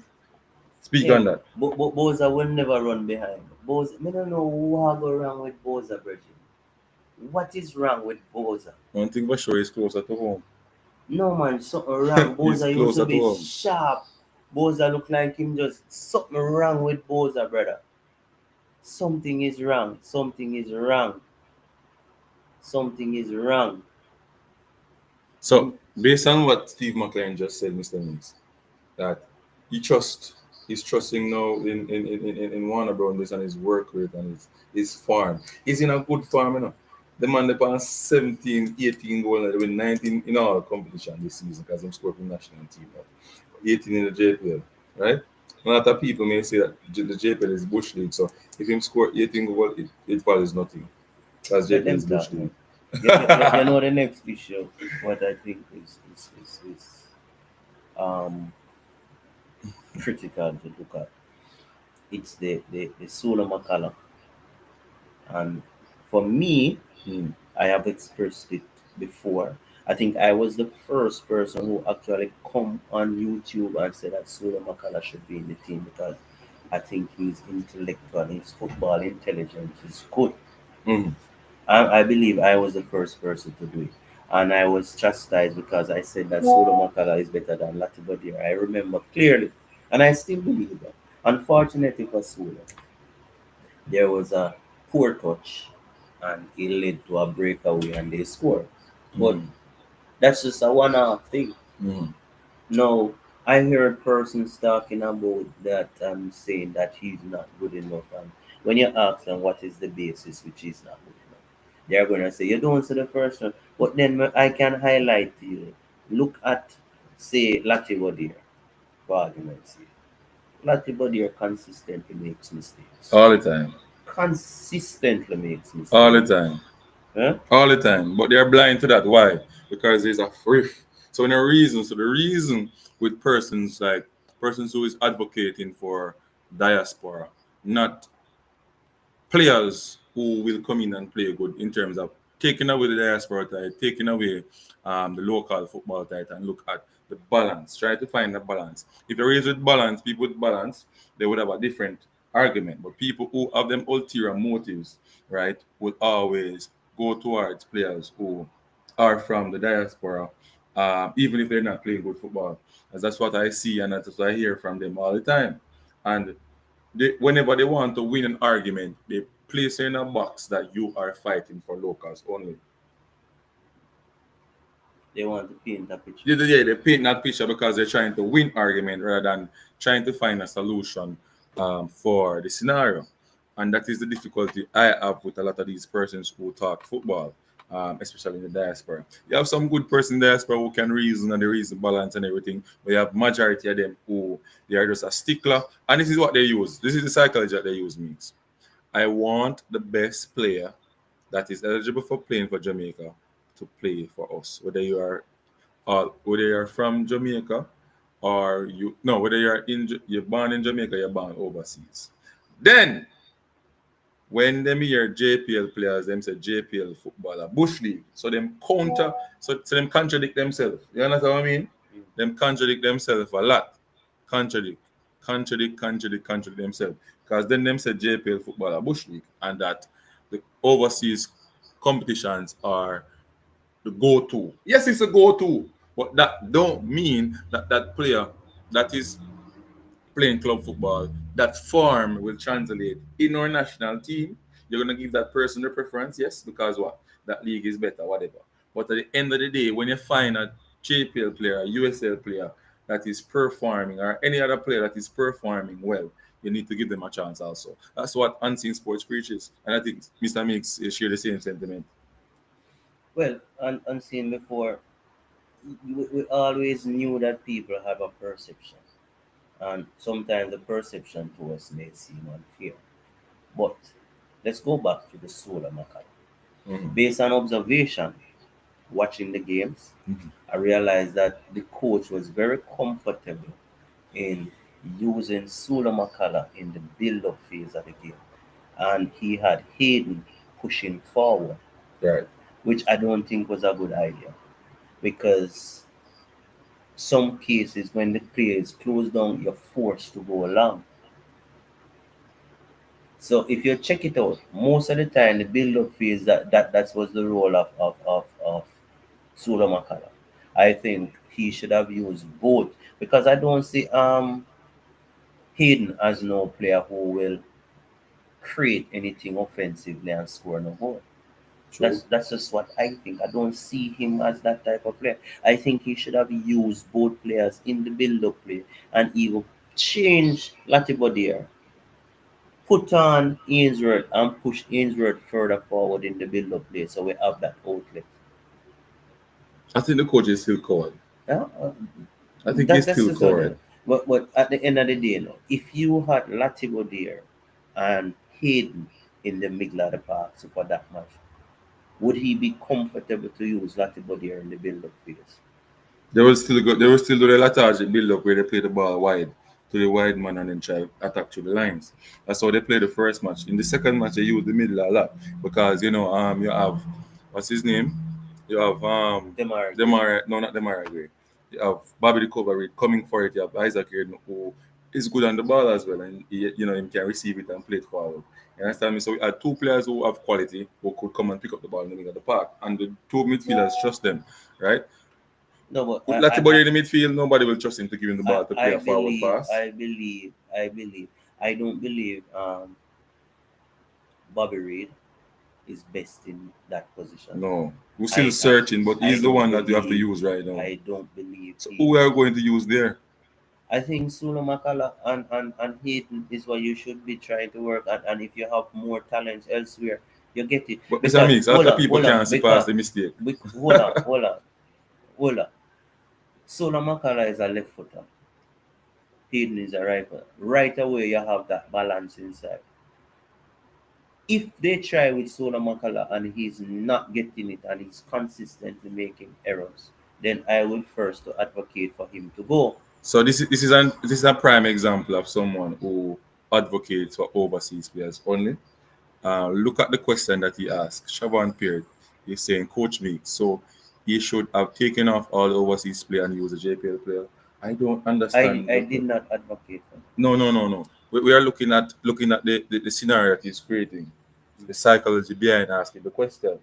Speak on that. Boza will never run behind. Boza, I don't know what go wrong with Boza, Bridget. What is wrong with Boza? One thing for sure is closer to home. No man, something wrong. He's Boza used closer to to be home. sharp. Boza look like him just something wrong with Boza, brother. Something is wrong. Something is wrong. Something is wrong. So based on what Steve McClaren just said, Mr. Mix, that he's trusting now in Warner Brown based on his work rate and his farm. He's in a good farm, you know. The man they on 17, 18 goals and win 19 in all competition this season because he scored for the national team. Right? 18 in the JPL, right? A lot of people may say that the JPL is Bush League, so if him score 18 goals, it values nothing. Because Let JPL them is Bush start, League. You know the next issue, what I think is critical to look at. It's the Sula McCallum. And for me, I have expressed it before. I think I was the first person who actually come on YouTube and said that Sula McCallum should be in the team because I think his intellectual, his football intelligence is good. Mhm. I believe I was the first person to do it. And I was chastised because I said that Sula Makala is better than Latibadir. I remember clearly. And I still believe that. Unfortunately for Sula, there was a poor touch and it led to a breakaway and they scored. But that's just a one off thing. Mhm. No, I heard persons talking about that and saying that he's not good enough. And when you ask them what is the basis which he's not good enough, they're going to say, you don't see the first one. But then I can highlight to you. Look at, say, Latibodir, for argument's sake. Latibodir consistently makes mistakes. All the time. Consistently makes mistakes. All the time. Huh? All the time. But they're blind to that. Why? Because there's a rift. So the reason with persons who is advocating for diaspora, not players who will come in and play good in terms of taking away the diaspora title, taking away the local football title, and look at the balance. Try to find the balance. If you raise with balance, people with balance, they would have a different argument. But people who have them ulterior motives, right, will always go towards players who are from the diaspora, even if they're not playing good football. As that's what I see and that's what I hear from them all the time. And whenever they want to win an argument, they place you in a box that you are fighting for locals only. They want to paint a picture. They paint that picture because they're trying to win argument rather than trying to find a solution for the scenario. And that is the difficulty I have with a lot of these persons who talk football, especially in the diaspora. You have some good person in the diaspora who can reason and they reason balance and everything, but you have majority of them who they are just a stickler. And this is what they use. This is the psychology that they use means. I want the best player that is eligible for playing for Jamaica to play for us. Whether you're from Jamaica or whether you're born in Jamaica, you're born overseas. Then when them hear JPL players, them say JPL footballer, Bush League. So them them contradict themselves. You understand what I mean? Them contradict themselves a lot. Contradict themselves. Because then them say JPL footballer, Bush League, and that the overseas competitions are the go-to. Yes, it's a go-to, but that don't mean that that player that is playing club football, that form will translate in our national team. You're gonna give that person the preference, yes, because what? That league is better, whatever. But at the end of the day, when you find a JPL player, a USL player, that is performing, or any other player that is performing well, you need to give them a chance also. That's what Unseen Sports preaches. And I think Mr. Mix share the same sentiment. Well, unseen before, we always knew that people have a perception, and sometimes the perception to us may seem unfair. But let's go back to the Solar Makai. Mhm. Based on observation, watching the games, Mhm. I realized that the coach was very comfortable in using Sula Makala in the build-up phase of the game. And he had Hayden pushing forward, Right. which I don't think was a good idea because some cases when the player is closed down, you're forced to go along. So if you check it out, most of the time the build-up phase that was the role of Sula Makala. I think he should have used both because I don't see Hayden as no player who will create anything offensively and score no goal. True. That's just what I think. I don't see him as that type of player. I think he should have used both players in the build-up play and even change Latibodier, put on Ainsworth and push Ainsworth further forward in the build-up play so we have that outlet. I think the coach is still coward. Yeah? I think he's That's still just what. coward. But at the end of the day, no, if you had Latibodier and Hayden in the middle of the park so for that match, would he be comfortable to use Latibodier in the build-up phase? They will still go. They will still do the lethargic build up where they play the ball wide to the wide man and then try to attack through the lines. That's how they play the first match. In the second match, they use the middle a lot because you have what's his name? You have Demar Gray. Demar. No, not Demar Gray. You have Bobby the Cover coming for it. You have Isaac here who is good on the ball as well, and he can receive it and play it forward. You understand me? So we had two players who have quality who could come and pick up the ball in the middle of the park, and the two midfielders trust them, right? No, but Put Latibody in the midfield, nobody will trust him to give him the ball to play I a forward believe, pass. I don't believe Bobby Reid is best in that position. No, we're still I searching, but I he's the don't one that you have to believe use right now. I don't believe So he. who are we going to use there? I think Sula Makala and Hayden is what you should be trying to work at. And if you have more talents elsewhere, you get it. But Mr. Because Mix, a lot of people hold on, can't see past the mistake. hold on. Sula Makala is a left footer. Hayden is a right footer. Right away, you have that balance inside. If they try with Sula Makala and he's not getting it and he's consistently making errors, then I will first to advocate for him to go. So this is a prime example of someone who advocates for overseas players only. Look at the question that he asked. Siobhan Peart is saying, Coach Mix, so he should have taken off all the overseas player and use a JPL player. I don't understand. I did not advocate for him. No. We are looking at the scenario that he's creating, the psychology behind asking the question.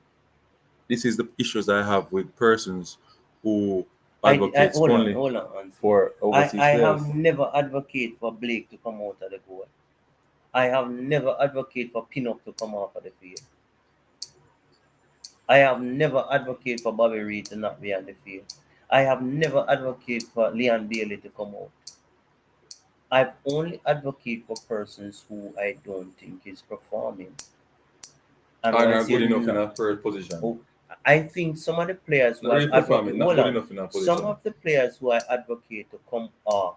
This is the issues I have with persons who I advocates only hold on, Ansi. for overseas I players. have never advocated for Blake to come out of the goal. I have never advocated for Pinnock to come off of the field. I have never advocated for Bobby Reid to not be on the field. I have never advocated for Leon Bailey to come out. I've only advocated for persons who I don't think is performing. And And are once good you enough in know, a third position. oh, I think some of the players who Not really have advocated, performing, not hold good on, enough in a some position. of the players who I advocate to come off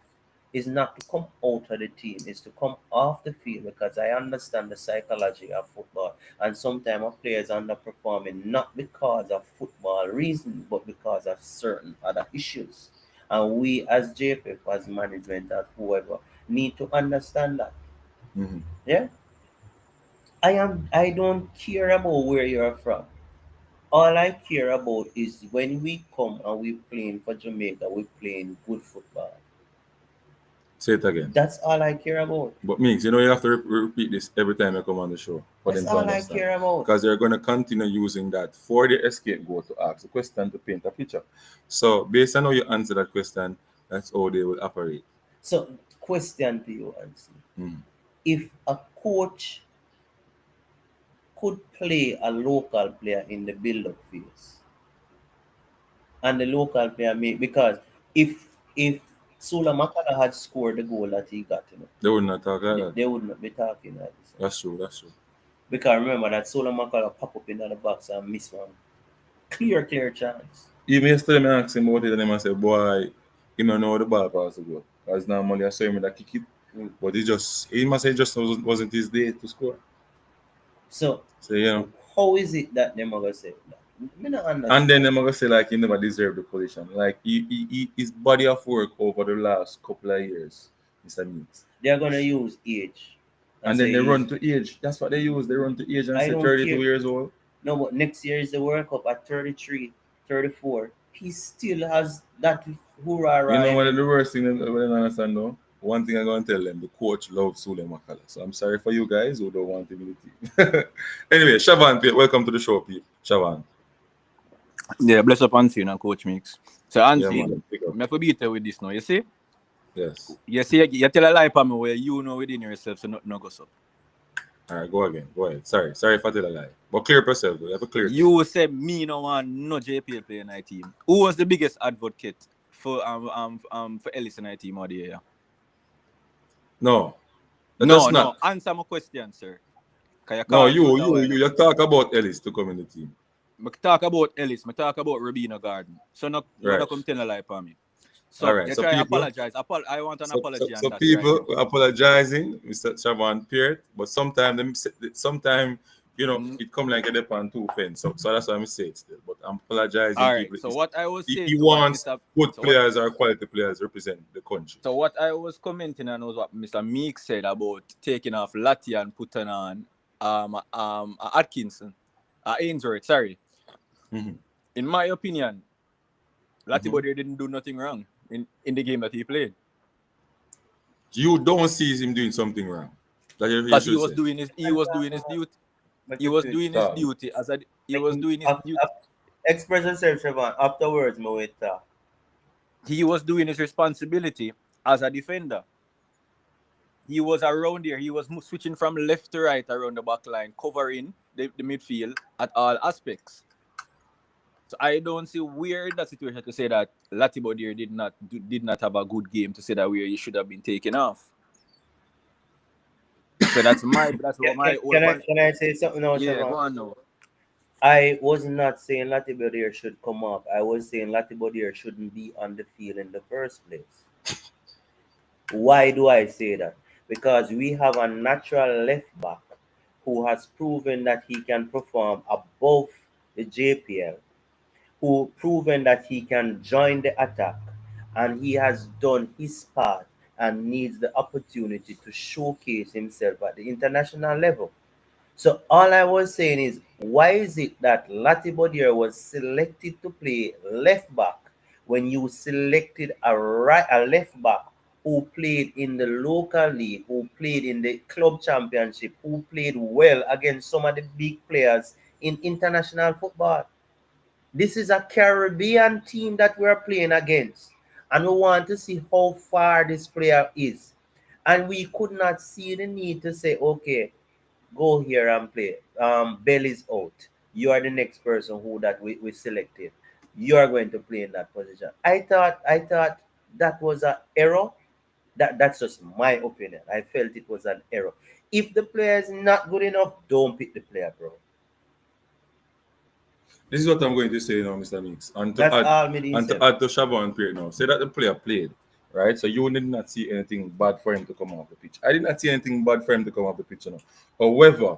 is not to come out of the team, is to come off the field because I understand the psychology of football. And sometimes our players are underperforming not because of football reasons, but because of certain other issues. And we as JFF, as management, as whoever, need to understand that. Mhm. Yeah. I don't care about where you're from. All I care about is when we come and we playing for Jamaica, we playing good football. Say it again. That's all I care about. But Mix, you have to repeat this every time you come on the show for That's them to all I understand. care about. Because they're going to continue using that for the escape goal to ask a question to paint a picture. So, based on how you answer that question, that's how they will operate. So, question to you, Ansi. Mm. If a coach could play a local player in the build-up phase, and the local player may because if Sula Makala had scored the goal that he got, They would not talk like that. they would not be talking like this. That's true. That's true. Because remember that Sula Makala pop up in the box and miss one clear chance. Even yesterday, I asked him about it, and him I said, "Boy, he don't know how the ball pass to go. Because normally I saw him that kick it, but he must say, just wasn't his day to score. So So you know, how is it that them are gonna say that? Me not understand. and then they're gonna say like he never deserved the position. Like his body of work over the last couple of years, Mr. Meeks. They're gonna use age. And then they run to age. That's what they use. They run to age and I say don't 32 care. years old. No, but next year is the World Cup at 33, 34. He still has that hoorah. You know what the worst thing that I don't understand though? One thing I'm going to tell them, the coach loves Sule Makala. So I'm sorry for you guys who don't want him in the team. Anyway, Shavan, welcome to the show, Pete. Shavan. Yeah, bless up Ansi and Coach Mix. So Ansi, man, pick up. I have to beat her with this now, you see? Yes. You see, you tell a lie for me where you know within yourself, so nothing goes up. All right, go again. Go ahead. Sorry if I tell a lie. But clear up yourself, though. You have to clear it. You said me no want no JPL player in our team. Who was the biggest advocate for Ellis in our team or the year? No. No. Answer my question, sir. You talk about Ellis to come in the team. I talk about Ellis. I talk about Robina Garden. So no, you Right. don't come tell a lie for me. So All right, you so try to people- apologize. I want an apology. So on that people right now. apologizing, Mr. Shavan Peart, but sometimes it come like a dip on two fence. So that's why I'm saying it still. But I'm apologizing. All right. People. So what I was saying, He to what wants Mr. good so players or quality players represent the country. So what I was commenting on was what Mr. Meek said about taking off Lati and putting on Atkinson, Ainsworth, sorry. Mhm. In my opinion, Lati Mhm. Bodier didn't do nothing wrong in the game that he played. You don't see him doing something wrong. Because he was doing his duty. He was doing his duty as he was doing his duty. Express yourself, Siobhan. Afterwards, me wait. He was doing his responsibility as a defender. He was around there. He was switching from left to right around the back line, covering the midfield at all aspects. So I don't see where that situation to say that Lati Bodier did not have a good game to say that where he should have been taken off. So that's what my old Can I say something now, yeah, Siobhan? go on now. I was not saying Lati Bodier should come off. I was saying Lati Bodier shouldn't be on the field in the first place. Why do I say that? Because we have a natural left back who has proven that he can perform above the JPL, who proven that he can join the attack, and he has done his part and needs the opportunity to showcase himself at the international level. So all I was saying is, why is it that Lati Bodier was selected to play left back when you selected a left back who played in the local league, who played in the club championship, who played well against some of the big players in international football? This is a Caribbean team that we're playing against, and we want to see how far this player is. And we could not see the need to say, okay, go here and play. Belly's out. You are the next person who that we selected. You are going to play in that position. I thought that was an error. That's just my opinion. I felt it was an error. If the player is not good enough, don't pick the player, bro. This is what I'm going to say now, Mr. Meeks. And to That's add, all me and say. to add to Shaban Peart now, say that the player played, right? So you did not see anything bad for him to come off the pitch. I did not see anything bad for him to come off the pitch, you know. However,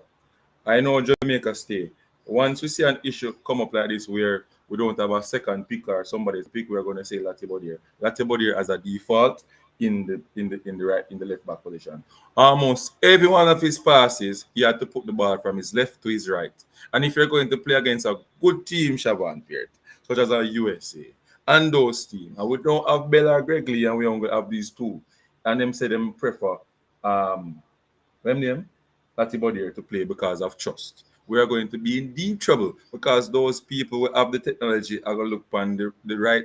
I know Jamaica stay. Once we see an issue come up like this where we don't have a second pick or somebody's pick, we're going to say Lati Bodier. Lati Bodier as a default in the left back position. Almost every one of his passes, he had to put the ball from his left to his right. And if you're going to play against a good team, Shaban Peart, such as a USA, and those teams, and we don't have Bella Gregley and we only have these two, and them say them prefer Lati Bodier to play because of trust. We are going to be in deep trouble because those people who have the technology are going to look on the right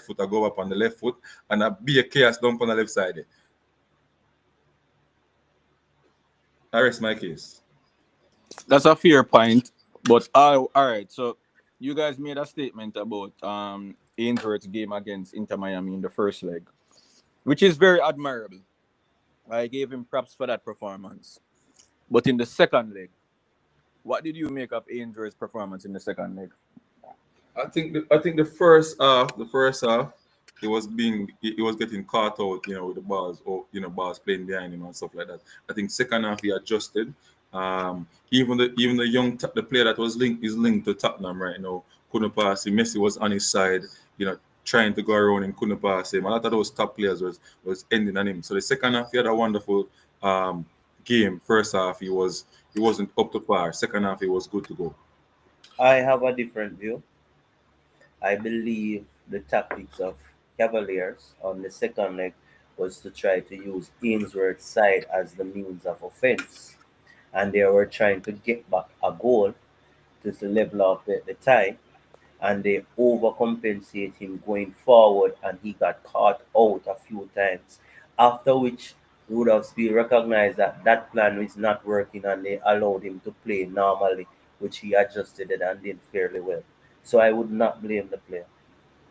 foot are go up on the left foot and be a chaos dump on the left side. I rest my case. That's a fair point. But all right, so you guys made a statement about Ainsworth's game against Inter Miami in the first leg. which is very admirable. I gave him props for that performance. But in the second leg, what did you make of Ainsworth's performance in the second leg? I think the first half, he was getting caught out, with the balls, or balls playing behind him and stuff like that. I think second half he adjusted. Even the player that is linked to Tottenham right now couldn't pass him. Messi was on his side, trying to go around and couldn't pass him. A lot of those top players was ending on him. So the second half he had a wonderful game. First half he wasn't up to par. Second half he was good to go. I have a different view. I believe the tactics of Cavaliers on the second leg was to try to use Ainsworth's side as the means of offense. And they were trying to get back a goal to the level of the tie. And they overcompensate him going forward, and he got caught out a few times. After which, we would have still recognized that that plan is not working, and they allowed him to play normally, which he adjusted it and did fairly well. So I would not blame the player.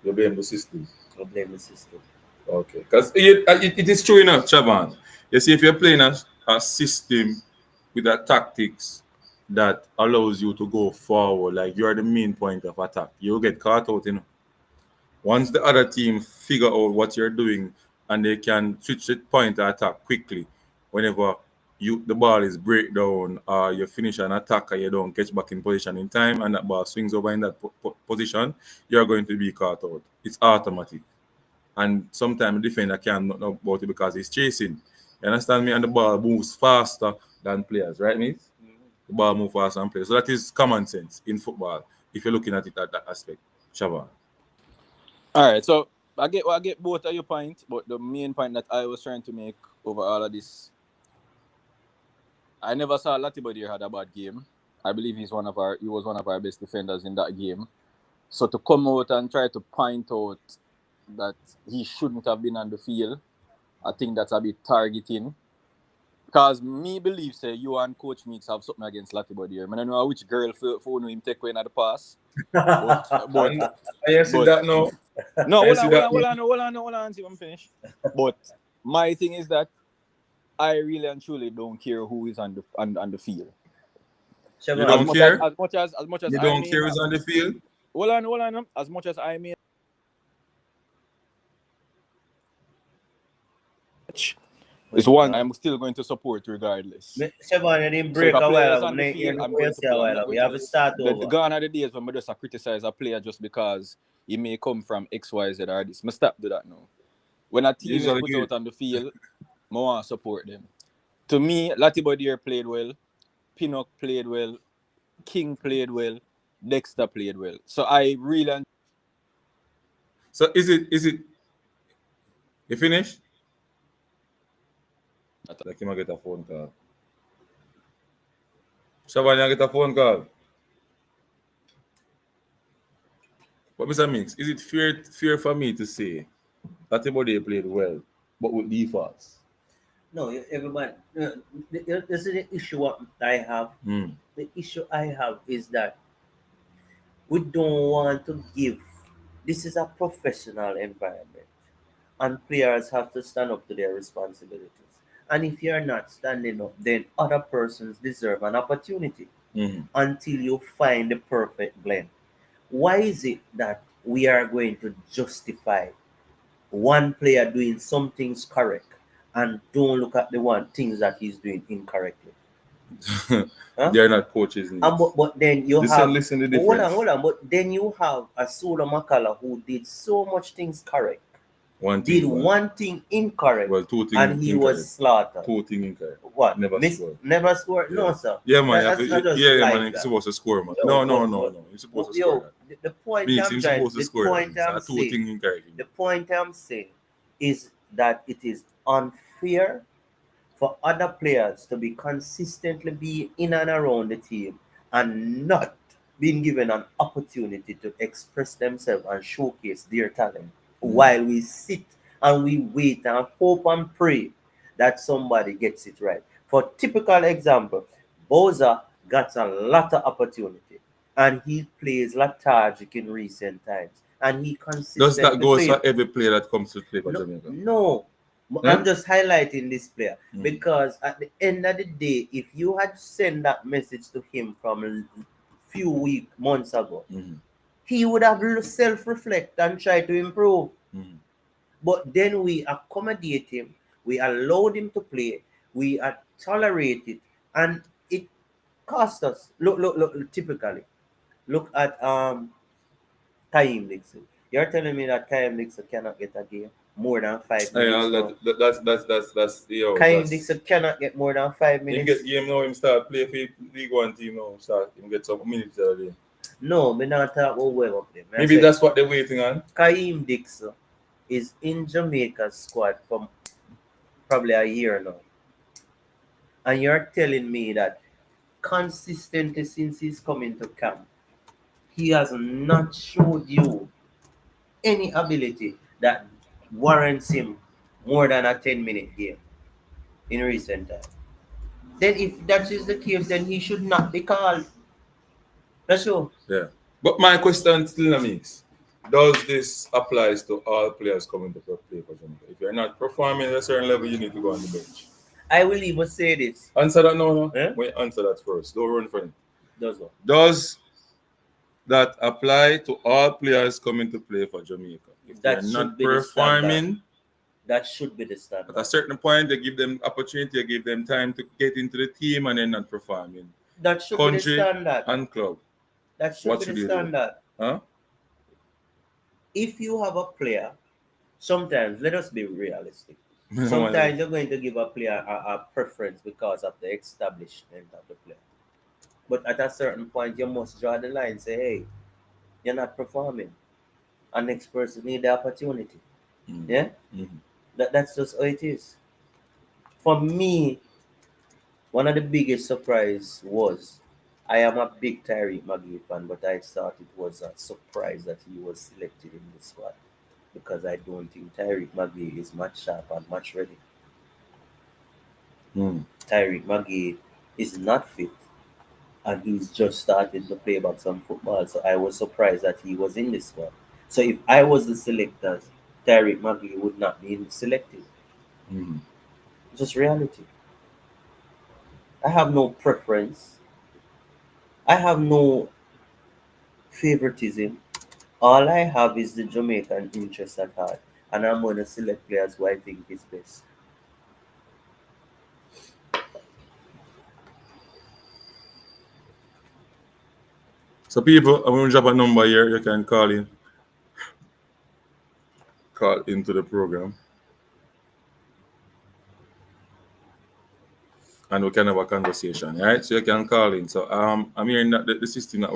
You blame the system. I blame the system. Okay, because it is true enough, Chavan. You see, if you're playing a system with a tactics that allows you to go forward, like you're the main point of attack, you'll get caught out, Once the other team figure out what you're doing and they can switch the point of attack quickly, whenever the ball is breakdown or you finish an attack and you don't catch back in position in time and that ball swings over in that position, you're going to be caught out. It's automatic. And sometimes the defender can't not know about it because he's chasing. You understand me? And the ball moves faster than players, right, mate? The ball moves faster than players. So that is common sense in football if you're looking at it at that aspect. Shaban. All right, so I get both of your points, but the main point that I was trying to make over all of this, I never saw Latibody had a bad game. I believe he was one of our best defenders in that game. So to come out and try to point out that he shouldn't have been on the field, I think that's a bit targeting. Because me believe, say, you and Coach Meeks have something against Latibody. I don't know which girl phone him take away in the pass. But I see that now. No, hold on, see I'm finished. But my thing is that I really and truly don't care who is on the field. You don't care? As much as you don't care who's on the field? Hold on. As much as I may is one I'm still going to support regardless. Shaban, you didn't break a while. We have to start over. Gone are the days when we just criticize a player just because he may come from XYZ or this. I stop do that now. When a team is put out on the field, I want to support them. To me, Latibody played well, Pinnock played well, King played well, Dexter played well. So I really. So is it? You finished? Like you might get a phone call. Shaban, you get a phone call. But Mr. Mix, is it fair for me to say that everybody played well, but with defaults? No, everybody. This is the issue what I have. The issue I have is that we don't want to give. This is a professional environment, and players have to stand up to their responsibilities. And if you're not standing up, then other persons deserve an opportunity until you find the perfect blend. Why is it that we are going to justify one player doing some things correct and don't look at the things that he's doing incorrectly? They're not coaches. But then you have listen to the difference. Hold on. But then you have a Sula Makala who did so much things correct. One thing incorrect. Well, two things and he incorrect. Was slaughtered. Two things incorrect. What? Never scored? Yeah. No, sir. Yeah, man. Man, you're supposed to score, man. No. You're supposed to score. The point I'm saying is that it is unfair for other players to be consistently be in and around the team and not being given an opportunity to express themselves and showcase their talent while we sit and we wait and hope and pray that somebody gets it right. For typical example, Boza got a lot of opportunity and he plays lethargic in recent times and he consistently does that go for every player that comes to play for Jamaica? No. I'm just highlighting this player because at the end of the day, if you had sent that message to him from a few months ago, he would have self-reflect and try to improve. But then we accommodate him, we allowed him to play, we tolerate it, and it cost us. Look, typically. Look at Kaim Dixon. You're telling me that Kaim Dixon cannot get a game more than 5 minutes? That's Kaim Dixon cannot get more than 5 minutes. Him get game now, him start play for League One team now, him get some minutes already. No, me not talk about where up there. Maybe that's what they're waiting on. Kaim Dixon is in Jamaica's squad for probably a year now. And you're telling me that consistently since he's coming to camp, he has not showed you any ability that warrants him more than a 10-minute game in recent time. Then if that is the case, then he should not be called. That's all. Yeah. But my question still remains, does this apply to all players coming to play for Jamaica? If you're not performing at a certain level, you need to go on the bench. I will even say this. Answer that no. Eh? Wait, answer that first. Don't run for it. Does what? Does that apply to all players coming to play for Jamaica? If they're not performing, that should be the standard. At a certain point, they give them opportunity, they give them time to get into the team and then not performing. That should be the standard. And club. That should be the standard. Huh? If you have a player, sometimes, let us be realistic. Sometimes you're going to give a player a preference because of the establishment of the player. But at a certain point, you must draw the line and say, hey, you're not performing. And next person need the opportunity. Yeah? That's just how it is. For me, one of the biggest surprise was, I am a big Tyreek Magee fan, but I thought it was a surprise that he was selected in the squad. Because I don't think Tyreek Magee is much sharp and much ready. Tyreek Magee is not fit. And he's just started to play back some football. So I was surprised that he was in this squad. So if I was the selectors, Tyreek Magee would not be selected. Just reality. I have no preference. I have no favoritism. All I have is the Jamaican interest at heart. And I'm going to select players who I think is best. So people, I'm going to drop a number here. You can call into the program. And we can have a conversation, right? So you can call in. So I'm hearing that the system not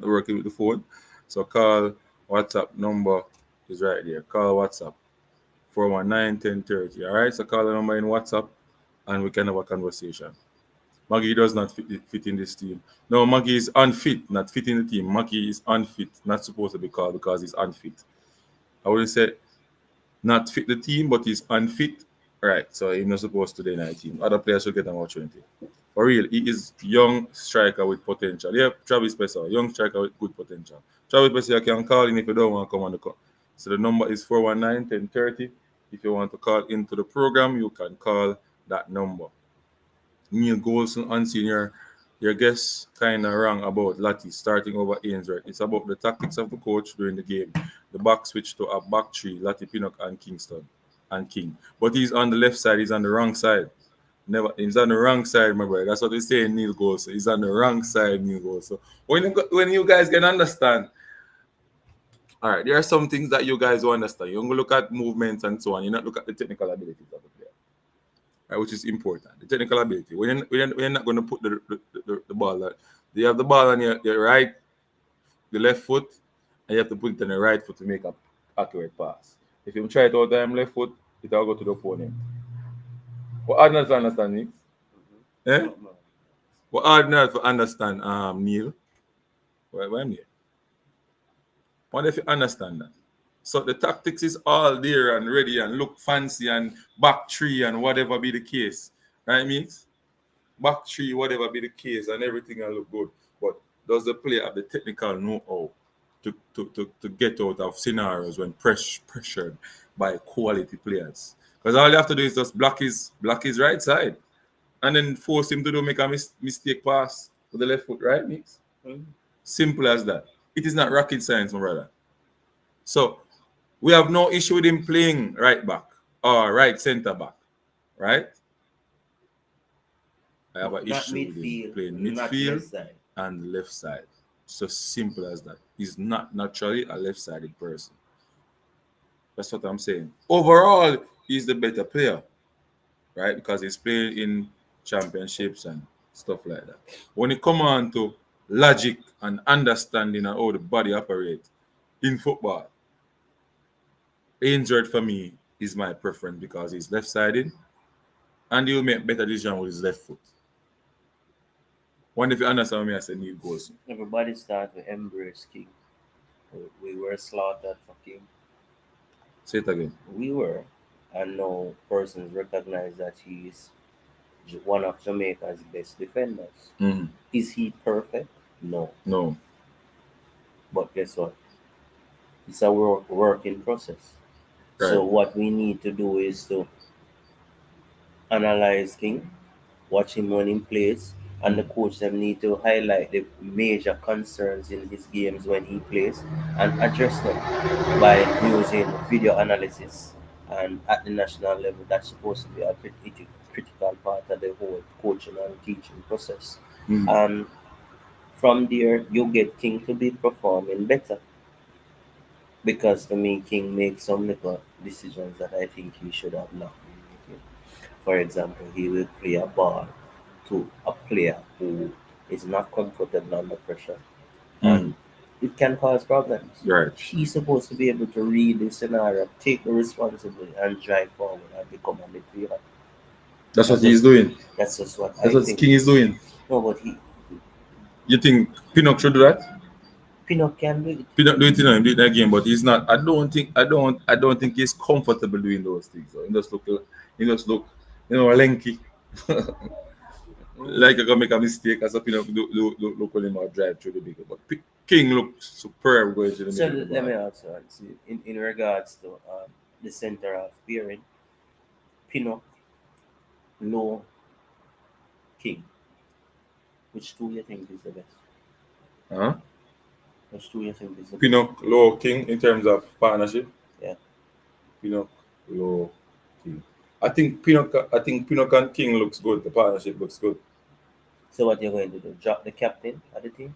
working with the phone. So call WhatsApp number is right there. Call WhatsApp 419-1030. All right. So call the number in WhatsApp and we can have a conversation. Magee does not fit in this team. No, Magee is unfit, not fit in the team. Magee is unfit, not supposed to be called because he's unfit. I wouldn't say not fit the team, but he's unfit. Right, so he's not supposed to be in the team. Other players should get an opportunity. For real, he is young striker with potential. Yeah, Travis Pesser, young striker with good potential. Travis Pesser, you can call in if you don't want to come on the call. So the number is 419-1030. If you want to call into the program, you can call that number. Neil Golson unseen your guess kind of wrong about Lati starting over Ainsworth. It's about the tactics of the coach during the game. The back switch to a back three, Lati Pinnock and Kingston and King. But he's on the left side, he's on the wrong side. He's on the wrong side, my brother. That's what they say in Neil Golson. He's on the wrong side, Neil Golson. When you guys can understand, all right, there are some things that you guys will understand. You're going to look at movements and so on. You not look at the technical abilities of the player. Right, which is important. The technical ability. When you're not going to put the ball, you have the ball on your right, the left foot, and you have to put it on the right foot to make an accurate pass. If you try it out on left foot, it will go to the opponent. What hard not to understand, Nick? Eh? What hard not to understand, Neil? Why I'm here? What if you understand that? So the tactics is all there and ready and look fancy and back three and whatever be the case. Right, Mix? Back three, whatever be the case, and everything will look good. But does the player have the technical know-how to get out of scenarios when pressured by quality players? Because all you have to do is just block his right side. And then force him to make a mistake pass with the left foot, right, Mix? Simple as that. It is not rocket science, my brother. So we have no issue with him playing right back or right centre back, right? I have an Not issue with him midfield, playing not midfield left side. and left side. So simple as that. He's not naturally a left-sided person. That's what I'm saying. Overall, he's the better player, right? Because he's playing in championships and stuff like that. When it comes on to logic and understanding of how the body operates in football, Ainsworth for me is my preference because he's left-sided and he'll make better decision with his left foot. Wonder if you understand me, I said Neil goes. Everybody started to embrace King. We were slaughtered for King. Say it again. We were, and now persons recognize that he is one of Jamaica's best defenders. Mhm. Is he perfect? No. No. But guess what? It's a working process. So Right. what we need to do is to analyze King, watch him when he plays, and the coach them need to highlight the major concerns in his games when he plays and address them by using video analysis. And at the national level, that's supposed to be a critical part of the whole coaching and teaching process. Mhm. And from there, you get King to be performing better. Because to me, King makes some little decisions that I think he should have not been making. For example, he will play a ball to a player who is not comfortable under pressure, and it can cause problems. Right. He's supposed to be able to read the scenario, take the responsibility, and drive forward and become a midfielder. That's what he's doing. That's just what That's I what think. King is doing. No, but You think Pinnock should do that? Pinnock can do it. Pinnock do it, he did that game, but he's not. I don't think he's comfortable doing those things. Though. He just look, lanky. Like I can make a mistake as a Pinnock look on him or drive through the big. But King looks superb going to the So middle of the let me ball. ask you, in regards to the center of pairing, Pinnock, Low, King. Which two you think is the best? Huh? Which two you think is the best? Pinnock, Low, King in terms of partnership. Yeah. Pinnock, Low, King. I think Pinnock and King looks good. The partnership looks good. So what you're going to do? Drop the captain of the team?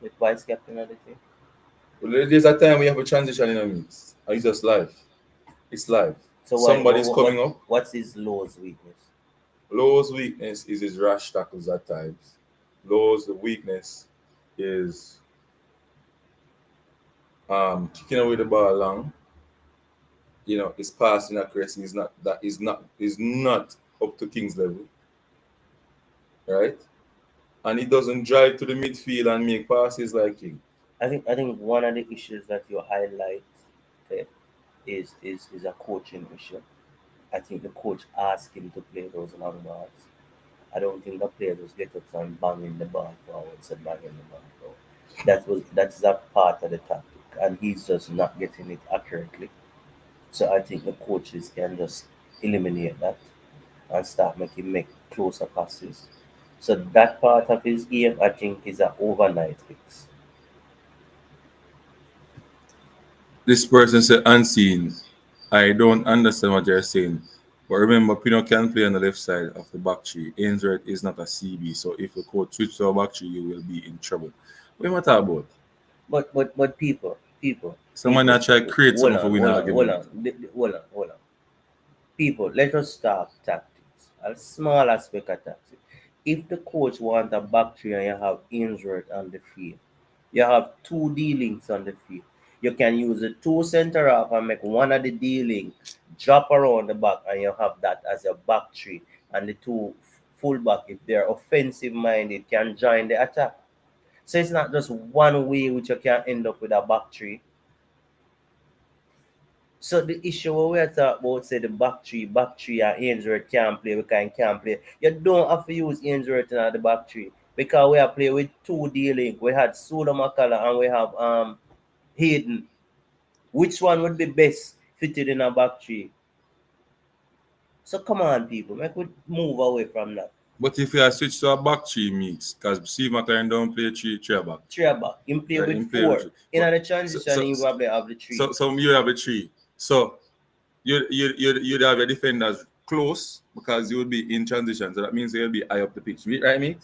The vice captain of the team? Well, there's a time we have a transition in a mix. It's just live. It's live. So Somebody's coming up. What's his Low's weakness? Low's weakness is his rash tackles at times. Low's weakness is kicking away the ball long. His passing accuracy is not up to King's level. Right? And he doesn't drive to the midfield and make passes like King. I think one of the issues that you highlight is a coaching issue. I think the coach asked him to play those long balls. I don't think the player just get up and banging the ball forwards and banging the ball forward. That's that part of the tactic, and he's just not getting it accurately. So I think the coaches can just eliminate that and start make closer passes. So that part of his game, I think, is an overnight fix. This person said unseen. I don't understand what you're saying. But remember, Pino can play on the left side of the back tree. Ainsworth is not a CB, so if the coach switch to a back tree, you will be in trouble. What am I talking about? But people. Someone people, that try to create something for winning hold argument. on. People, let us talk tactics. A small aspect of tactics. If the coach wants a back three and you have Ainsworth on the field, you have two D-links on the field. You can use the two center half and make one of the D-link drop around the back, and you have that as a back three. And the two fullback, if they're offensive minded, can join the attack. So it's not just one way which you can end up with a back three. So the issue we're talking about, say the back three and Ainsworth can't play because he can't play. You don't have to use Ainsworth in the back three because we are playing with two D-link. We had Suda McClaren and we have Hayden. Which one would be best fitted in a back three? So come on, people, make we move away from that. But if you switch to a back three mix, because Steve McClaren don't play three back. Three back. Him play Right, with him play four. with three. In But- the transition, he probably have the three. So you have a three. So you'd have your defenders close because you would be in transition. So that means you'll be high up the pitch. Right, mate?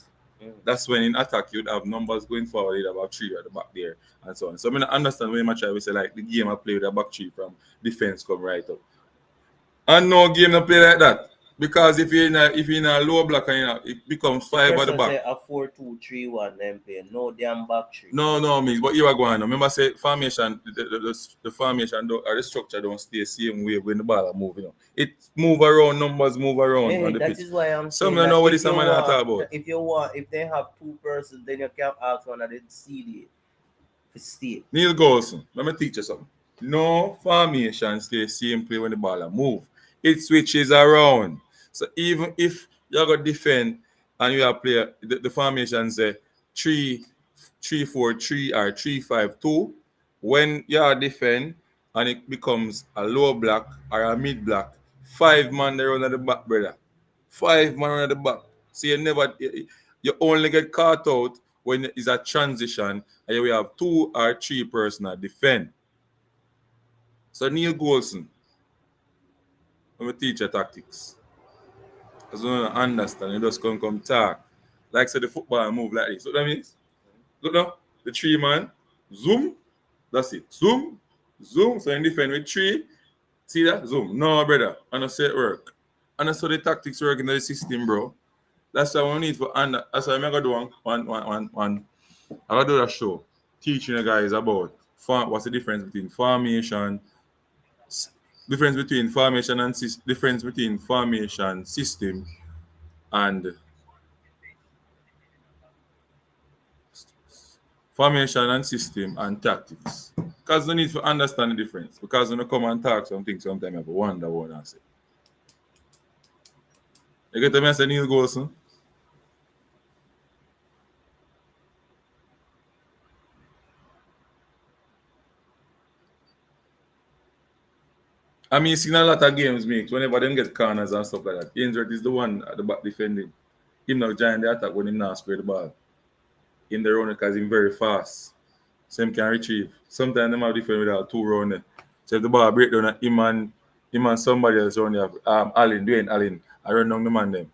That's when in attack you'd have numbers going forward, you'd have a three at the back there and so on. So I mean, I understand when much I will say like the game I play with a back three from defense come right up. And no game to play like that. Because if you're in a low block and it becomes five at the back. Say a 4-2-3-1 then play. No damn back three. No, means but you are going on. Remember, say formation, the formation or the structure don't stay same way when the ball are moving. It move around, numbers move around. Yeah, on the that pitch. is why I'm Some saying don't that know what if this man talk about. if they have two persons, then you can't ask one of the CD to stay. Neil Golson, let me teach you something. No formation stay same play when the ball are move. It switches around. So even if you're going to defend and you have player, the formation say 3-4-3 or 3-5-2, when you are defend and it becomes a low block or a mid block, 5 man around at the back, brother. 5 man around at the back. So you only get caught out when it's a transition and we have 2 or 3 person at defend. So Neil Golson, I'm a teacher tactics. Because you don't understand, you just come talk. Like say the football move like this. So that means, look now, the 3 man, zoom, that's it. Zoom. So in defend with 3, see that? Zoom. No, brother, I don't say it work. And that's how the tactics work in the system, bro. That's why we need for that's why I'm gonna do one. I gotta do that show. Teaching the guys about what's the difference between formation, difference between formation system and formation and system and tactics. Because you need to understand the difference. Because when you come and talk something, sometimes you have to wonder what I say. You get the message, Neil Golson? I mean, seen a lot of games, mate. Whenever them get corners and stuff like that, Ainsworth is the one at the back defending. Him now join the attack when him now square the ball. In the run because he's very fast. So him can retrieve. Sometimes them have defend without 2 round there. So if the ball break down, him and somebody else around there, Dwayne Allen, I run down the man them.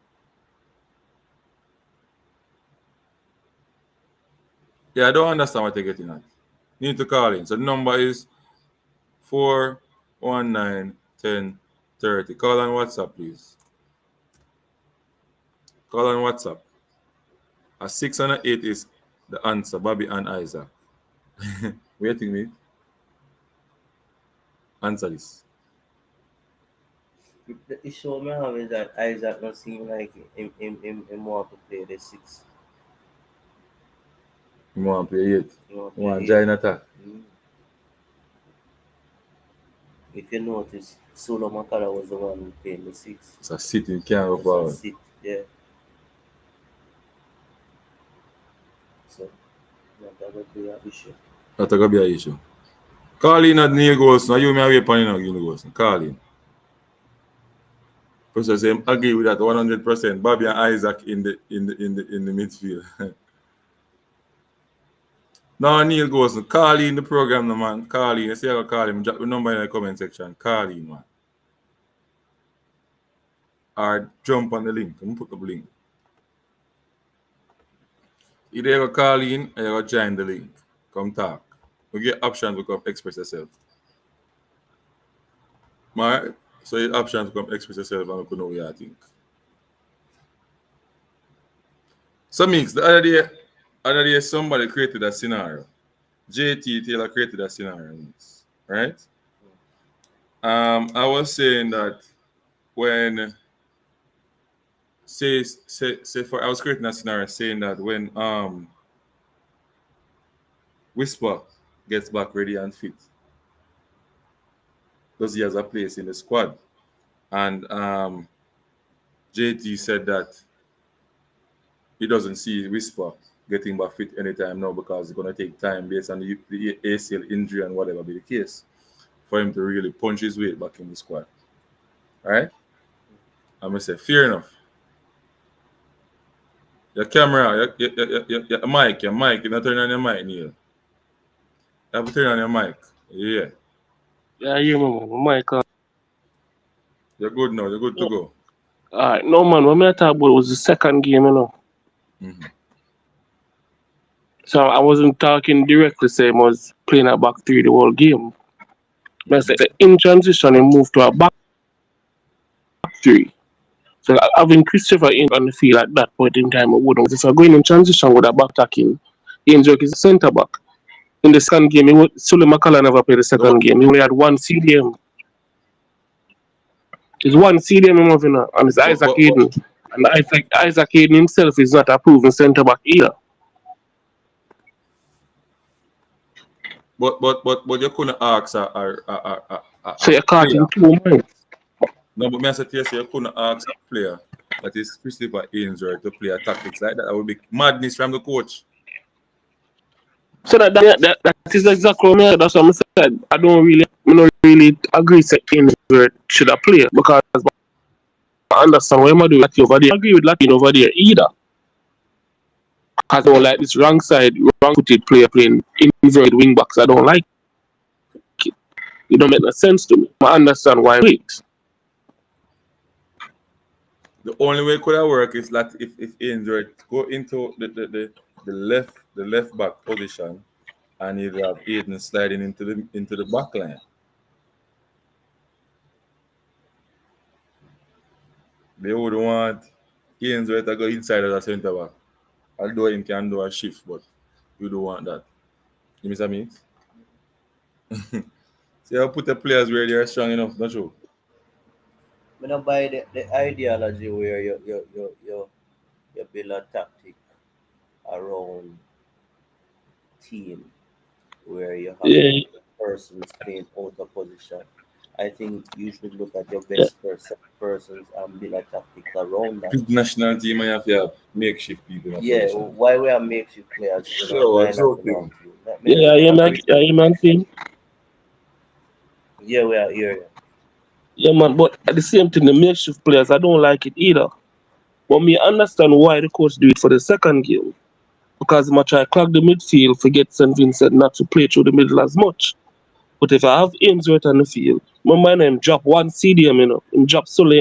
Yeah, I don't understand what they're getting at. Need to call in. So the number is 419-10-30. Call on WhatsApp, please. Call on WhatsApp. A 6 and a 8 is the answer, Bobby and Isaac. Waiting me. Answer this. The issue I have is that Isaac not seem like him want to play the 6. You want to play 8? You You want to join attack? If you notice, Solo Makala was the one who played the 6. It's a sit, you can't go It's a forward. sit, yeah. So, that would be an issue. That's going to be an issue. Call in at Neil Golson. You may have a pan in Neil Golson. Call in. Professor say agree with that 100%. Bobby and Isaac in the midfield. No, Neil Golson. Call in the program, no, man. Call in. You see, I go call him. Drop the number in the comment section. Call in, man. Or jump on the link. I'm put up the link. Either you go call in or you go join the link. Come talk. We get options to come express yourself. Alright? So you have options to come express yourself and we can know what you think. So Mix, the other day somebody created a scenario. JT Taylor created a scenario, Mix, right? I was saying that when I was creating a scenario saying that when Whisper gets back ready and fit, because he has a place in the squad. And JT said that he doesn't see Whisper getting back fit anytime now because it's going to take time based on the ACL injury and whatever be the case for him to really punch his weight back in the squad. All right? I'm gonna say fair enough. Your camera, your mic, you're not turning on your mic, Neil. You have to turn on your mic. Yeah. Yeah, you remember Michael. You're good now, you're good to go. Alright, no man, what I talk about was the second game, you know. Mm-hmm. So I wasn't talking directly, saying I was playing a back three the whole game. But I said in transition, he moved to a back three. So having Christopher in on the field at that point in time, I wouldn't. If I going in transition with a back attacking, Angel is a centre back. In the second game, Sully McClaren never played the second game. He only had one CDM. There's one CDM moving on, and it's Isaac Hayden. And Isaac Hayden himself is not a proven centre back either. But you couldn't ask So you're caught in two minds. No, but me I said yes, you couldn't ask a player that is Christopher Ainsworth to play a tactics like that. That would be madness from the coach. So that is exactly what I said. That's what I said. I don't really agree that Ainsworth should have played because I understand what I'm doing over there. I agree with Latin over there either. Because I don't like this wrong footed player playing inverted wing backs. I don't like it. It don't make no sense to me. I understand why it. The only way it could have worked is that if Ainsworth go into the left back position and you have Aiden sliding into the back line. They would want Ainsworth to go inside as a centre back. Although him can do a shift, but you don't want that. You miss what I mean? So you put the players where they are strong enough, not true? I don't buy the ideology where you build a tactic around team where you have persons playing out of position. I think you should look at your best persons and build a tactic around that. Big national team, and you have makeshift people. Yeah, why we are makeshift players? Sure, belong to you. Man, team. Yeah, we are here. Yeah, man, but at the same time, the makeshift players, I don't like it either. But me understand why the coach do it for the second game. Because I try to clog the midfield, forget St. Vincent not to play through the middle as much. But if I have Ainsworth on the field, my mind him drop one CDM, him drop Sully,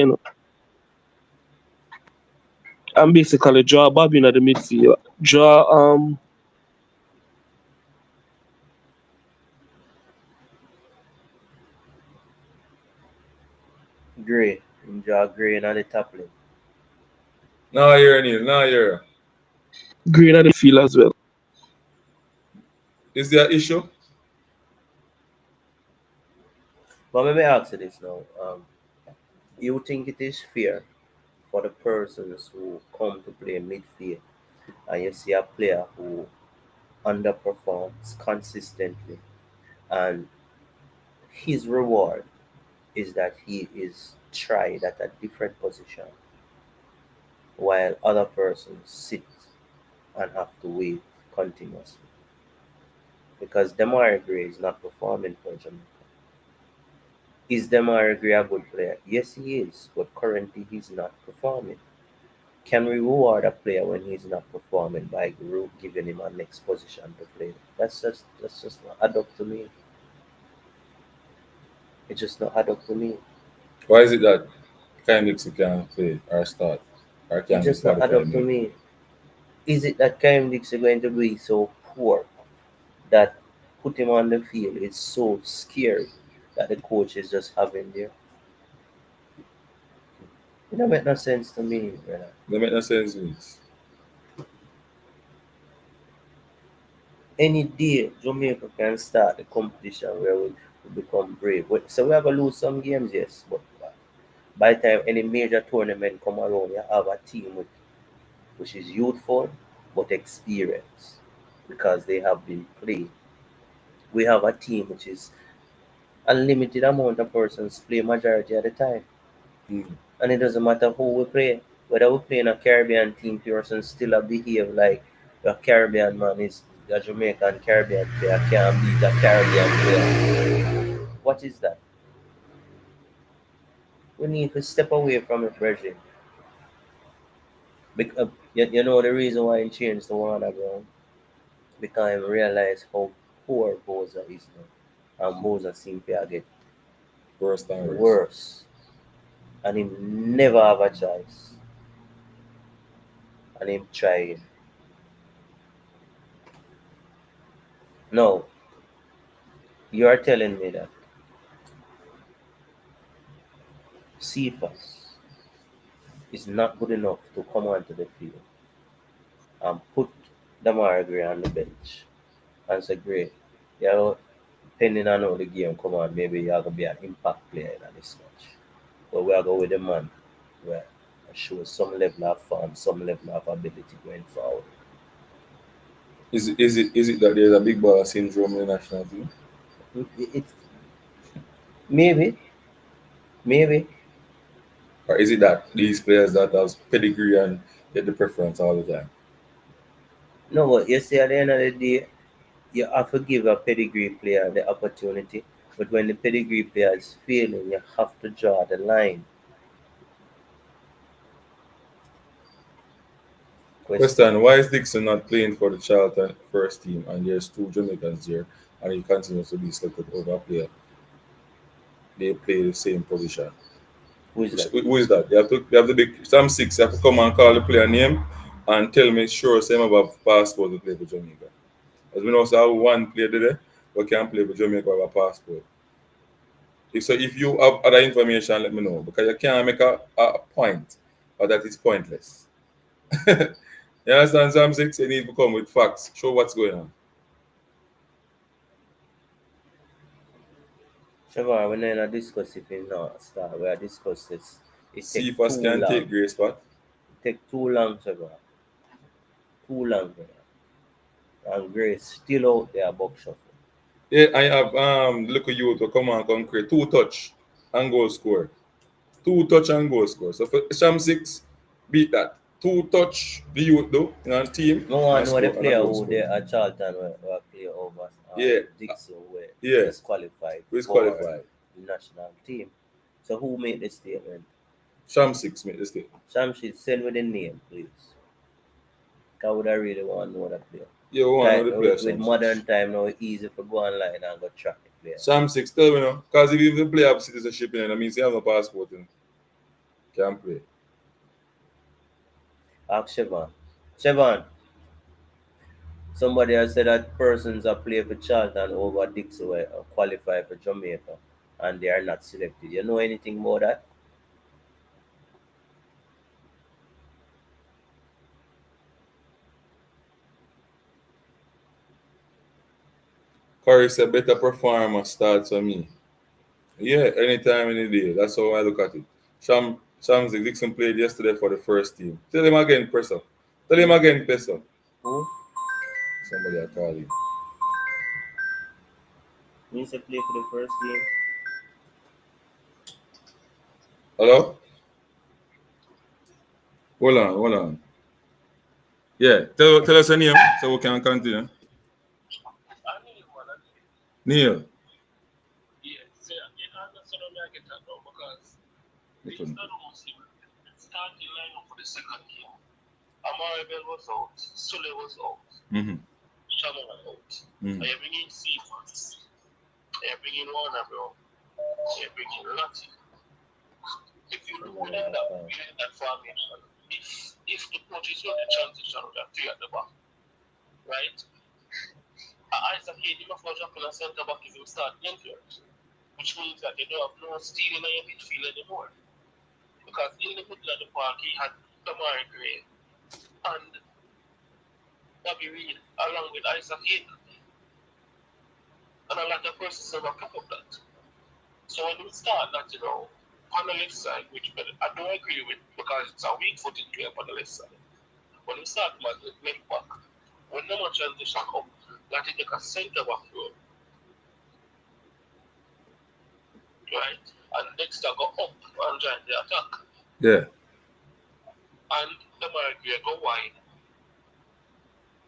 and basically draw Bobby in the midfield. Draw Gray. Draw Gray in the top lane. No, you're Neil. No, you're. Green at the field as well. Is there an issue? But let me ask you this now. You think it is fair for the persons who come to play midfield and you see a player who underperforms consistently and his reward is that he is tried at a different position while other persons sit and have to wait continuously because Demar Gray is not performing for Jamaica. Is Demar Gray a good player? Yes, he is, but currently he's not performing. Can we reward a player when he's not performing by giving him a next position to play? That's just not add up to me. It just not add up to me. Why is it that Kindix can play or start? Or can It just not add up to me. Is it that Kyle Dix is going to be so poor that put him on the field is so scary that the coach is just having there? It don't make no sense to me, brother. That make no sense, means. Any day Jamaica can start the competition where we become brave. So we have to lose some games, yes, but by the time any major tournament come around, you have a team which is youthful but experienced because they have been played. We have a team which is unlimited amount of persons play majority of the time. And it doesn't matter who we play. Whether we play in a Caribbean team, persons still behave like a Caribbean man is a Jamaican Caribbean player can't beat a Caribbean player. What is that? We need to step away from it, Bridget. Because, you know the reason why he changed to Warner Brown? Because he realized how poor Boza is now. And Boza seems to get Worse than worse. worse. And he never have a choice. And him trying. No, you are telling me that Cephas is not good enough to come onto the field and put Damari Gray on the bench and say, great, you know, depending on how the game come on, maybe you're going to be an impact player in this match. But we are going with the man where show some level of form, some level of ability going forward. Is it that there's a big baller syndrome in the national team? It's maybe, Or is it that these players that have pedigree and get the preference all the time? no. But you see, at the end of the day, you have to give a pedigree player the opportunity. But when the pedigree player is failing, you have to draw the line. Question: why is Dixon not playing for the Charlton first team and there's two Jamaicans there and he continues to be selected over a player? They play the same position. Who is that? Who is that? You have to be some six. You have to come and call the player name and tell me sure same about passport to play for Jamaica. As we know, so have one player there, we can play for Jamaica with a passport. If you have other information, let me know because you can't make a point, or that is pointless. You understand? Some six, you need to come with facts. Show what's going on. Trevor, we're not discuss if you not start. We are discuss this. It See take if us too can long. take Grace spot. It take too long, Trevor. Too long, brother. And Grace still out there box shuffle. Yeah, I have look at you to come and come create 2 touch and goal score. 2 touch and goal score. So for Sham 6, beat that. 2 touch the youth though in our team. No one and know the score and a player goal who score. they at Charlton were play over Yeah. Dixon where Yeah. disqualified Who is for qualified? the national team. So who made the statement? Sham 6 make the statement. Shamshid, send me the name, please. I would I really want to know the player. Yeah, we want to know the player. With modern time now, it's easy for go online and go track the player. Sham 6, tell me now. Because if you even play up citizenship in it, that means you have no passport and can't play. Ask Siobhan. Siobhan, somebody has said that persons are play for Charlton over Dixon were qualified for Jamaica and they are not selected. You know anything about that? Corey said better performer starts for me. Yeah, anytime, any day. That's how I look at it. Shams Dixon played yesterday for the first team. Tell him again, Presser. Tell him again, Presser. Who? Somebody are calling. He used to play for the first team. Hello? Hold on. Yeah, tell us a name so we can continue. Neil. Yeah, so I understand where I get that now because it's not almost him starting lineup for the second game. Amarabel was out, Sule was out, Shamon was out. And you bring in Cephas, you bring in Warner Brown, you bring in Lottie. If you look within that formation, if the coach is on the transition with that three at the back, right? Isaac Hayden of jump in a centre back if you start injured, which means that they don't have no steal in your midfield anymore. Because in the middle of the park, he had Damari Gray and Bobby Reed along with Isaac Hayden. And a lot of persons never pick up that. So when we start that, on the left side, which I don't agree with because it's a weak footed player on the left side. When we start with the left back, when no more transition up, like to take a centre back role. Right? And next I go up and join the attack. Yeah. And the Margaret go wide.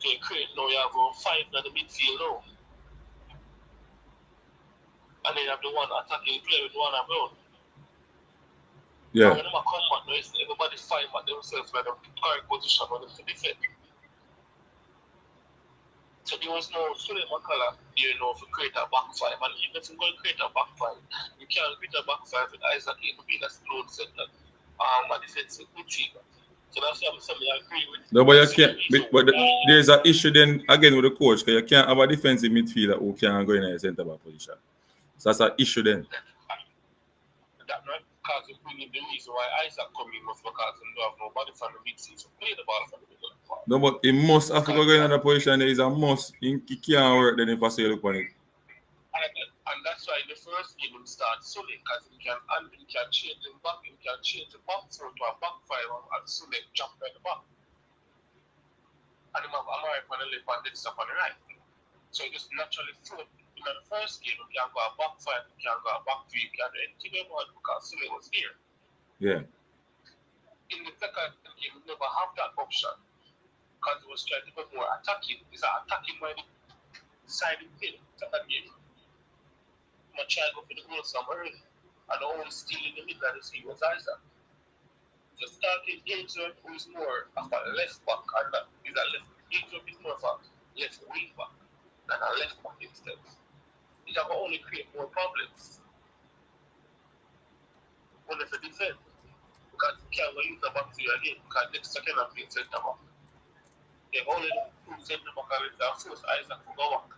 To create now you have 5 in the midfield now. And then you have the one attacking play with one around. Yeah. when they come back, everybody fight for themselves by the current position on the defend. So there was no Suleiman McClaren, to create a back five. And even if you're going to create a back five, you can't create a back five with Isaac even being a slow center, a defensive midfielder. So that's something I agree with. No, but you can't. But there's an issue then again with the coach because you can't have a defensive midfielder who can go in a centre back position. So that's an issue then. That not because you bring in the reason why Isaac come in was because he don't have nobody from the midfield to play the ball from the middle. No, but he must have to go in another position. There is a must. He can't work then if I say look on it. And that's why the first game he starts Sule because he can change him back, he can change the back four to a back five and Sule jump at the back. And he have Amari on the left and Dexter on the right. So he just naturally float. In the first game, he can go a back five, he can go a back three, he can do anything about it because Sule was here. Yeah. In the second game, we never have that option because he was trying to be more attacking. He's attacking by the side of the second game. I'm trying to go for the goal somewhere early. And the only steal in the middle of the sea was Isaac. The starting Ainsworth who is more of a left back and that is a left. Ainsworth is more of a left wing back than a left back instead. It can only create more problems. Only for defense. Because you can't use the back to you again because next second I'm being centre back. They've only two centre back and they've forced Isaac to go back.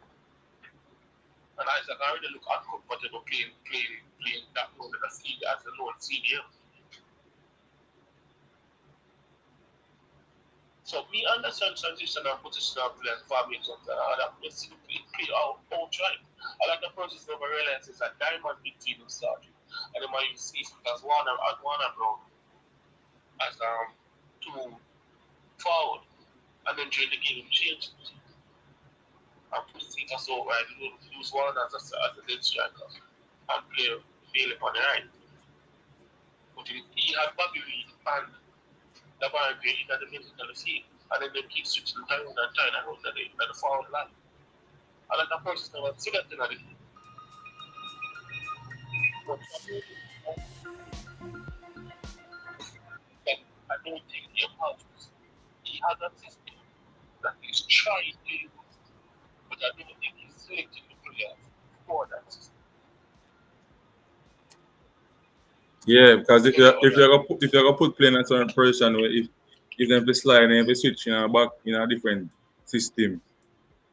And Isaac already look uncomfortable playing that role as a lone CDM. So we understand transition and positional play and formations and all that. We see play out right. A lot of persons never realize it's a diamond big team starting. And then when you see it as Warner Brown as two forward. And then during the game change it. And put it as over and use one as a dead striker and play Bailey on the right. But he had Bobby Reed and the bar grade in the middle of the field. And then they keep switching time and time around the forward line. And like a person never see that in the game. But I don't think he apologizes. He has a system that he's trying to use. But I don't think he's selecting the players for that system. Yeah, because if you're gonna put play in a certain position where if them be slide and if they switch back in a different system,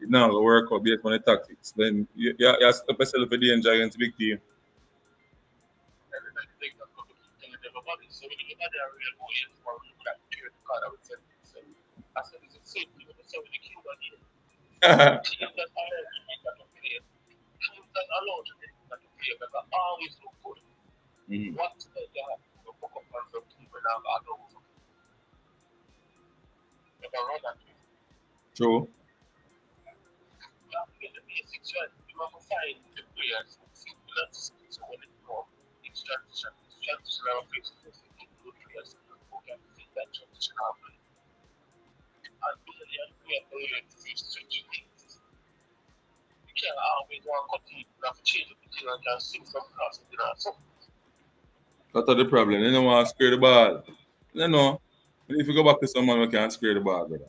it now will work out based on the tactics. Then you step yourself for danger against big team. So when you get a real boy or you can cheer the card, I would say I said it's a safety with the Cuban here. Teams that are that to play, teams that are allowed to play, but are always look good. What they have to focus on the team and have adults. They can run that way. True. You have to get the basics right. You have to find the players who fit the landscape. So when it's more, it's transition our face to face. Good players who can fit that transition happen. And really, we are going to face changing things. You can't always want to cut it, you have to change the thing and can sing from class and so. That's the problem. They don't want to square the ball. You know, if you go back to someone who can't square the ball, brother.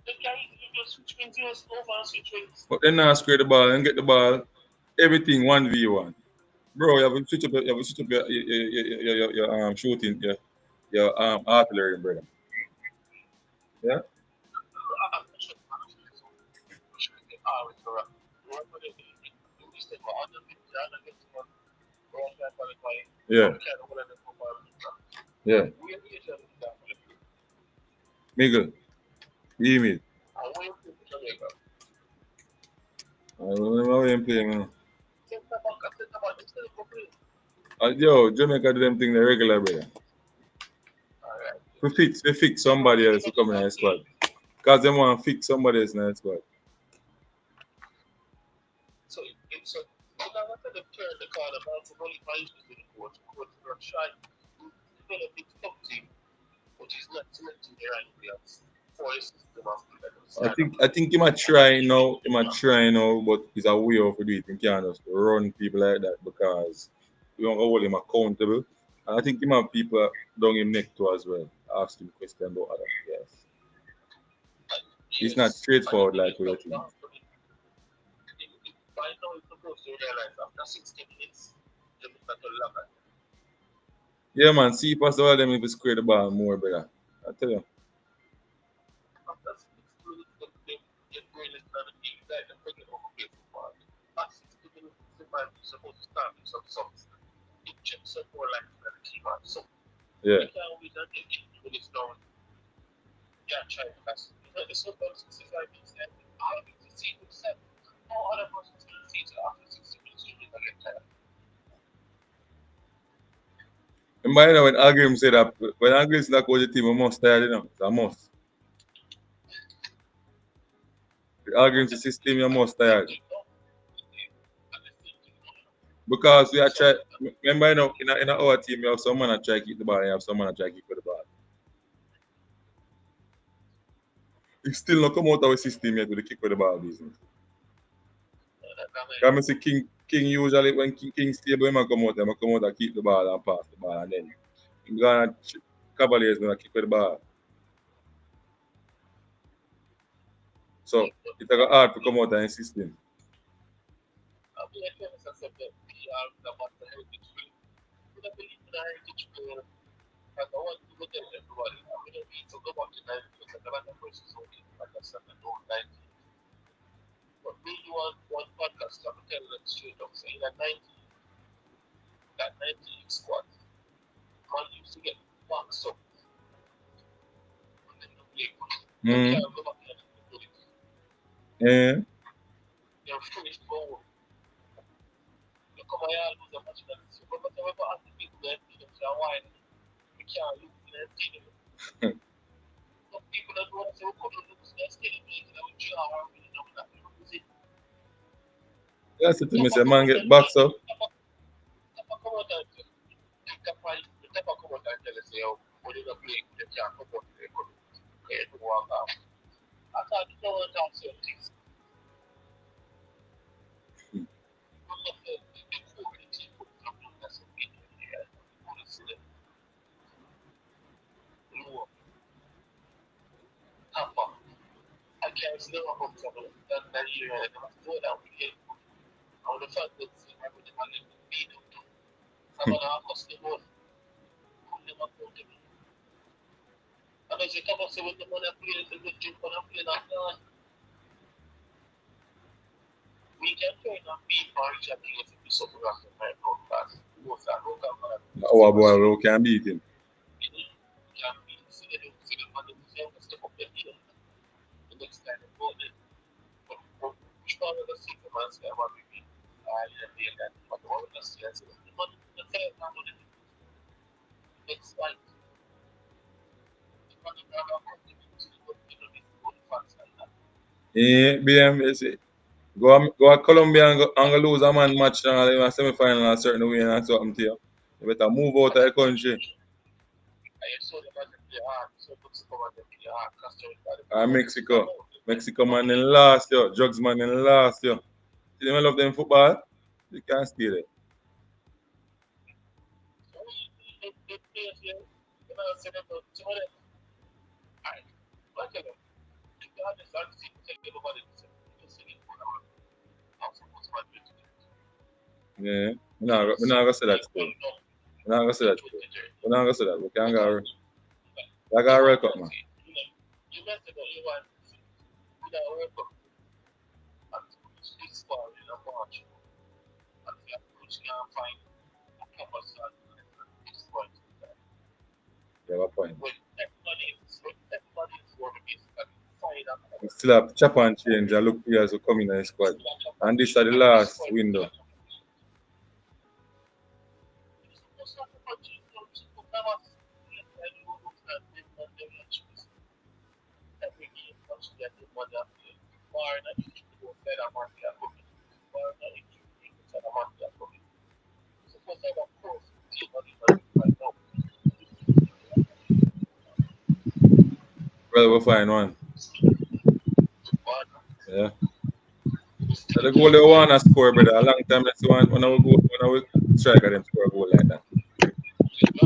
They can just switch wings, over and switch wings. But they not square the ball and get the ball. Everything 1v1. Bro, you have to switch up your shooting, your artillery, brother. Yeah? Yeah. Yeah. Miguel, give me. I remember how you play, man. Yo, Jamaica do them thing the regular, brother. We fix somebody else to come in the squad. Because they want to fix somebody else in the squad. So I wanted to turn the card about to only find the coach not try to develop a top team, but he's not selecting the right players for his system. I think he might try now, but he's a way of do it. He can't just run people like that because want to hold him accountable. And I think him have people down him neck too as well, asking questions about other players. It's not straightforward like what you think. By now, it's supposed to realize after 60 minutes, they look at the lava. Yeah, man, see if all of them if square the ball more, brother. I tell you. After 60 minutes, they really start to think that they're bringing over play football. At 60 minutes, the man is supposed to start with some substance. It checks up more like the keeper. So, Yeah. you can't wait until 80 minutes down. Yeah, try to pass. It's so about 65 minutes then. I need to see himself. How other persons will see it after 60 minutes, you will get tired. And by now, when Agrim said that, when Agrim said that coach the team, we must tired, you know. It's a must. The Agrim system, you must tired. Because we are trying, remember, you know, in our team, you have someone that try to keep the ball, and you have someone that try to keep the ball. He still not come out of our system yet with the kick with the ball business. Because I see King usually, when King stable, he might come out and keep the ball and pass the ball, and then he's going to Cavaliers going to kick with the ball. So, it's like hard to come out of the system. But me, you want one podcast, I'm telling them straight up, saying that 90 squad, man used to get boxed up. And then you play good. You can't go back and do it. Yeah. You're finished goal. You come here and lose a match like this. But whatever ask the people that beat them, say, why? We can't lose in that team. But people that want to say, we couldn't lose, they're still in it, and we draw, and we know that we lose it. That's the thing, I say, man get boxed up. I can't see no one that year, and I thought that we hit. I would have felt that I would have wanted to beat them. I'm going to ask the one. Who never told me. And as you come and say, when the money plays, the good job when I'm playing that gun. We can play and beat Paris and things if we suffer after my broadcast. Both are local man. Our boy, we can beat him. We can beat him. See the money, we step up their heel. The next time they go there. But which one of the single man say, I want to be that, but all of us yes, the money, the fair now on it. It's like the money now on Yeah, BM, you see. Go to Colombia and go lose a man match in a semi-final a certain way and something to you. You better move out of the country. Mexico. Mexico man in last year. Drugs man in last year. You don't love them football? You can't stay there. Yeah, we're not going to say that still. We're not going to say that still. We're not going to say that. We can't go. I got a record, man. You messed about you want you got a record. And it's far in a march. And the approach can't find a proper start. It's going to that. You have a point. When everybody is working, find a We still have chop and change and look players who come in the squad. And this is the last window. Well, we'll find one. Yeah. So the goal they want to score, brother. A long time that's one when I will striker them score a goal like that. Just go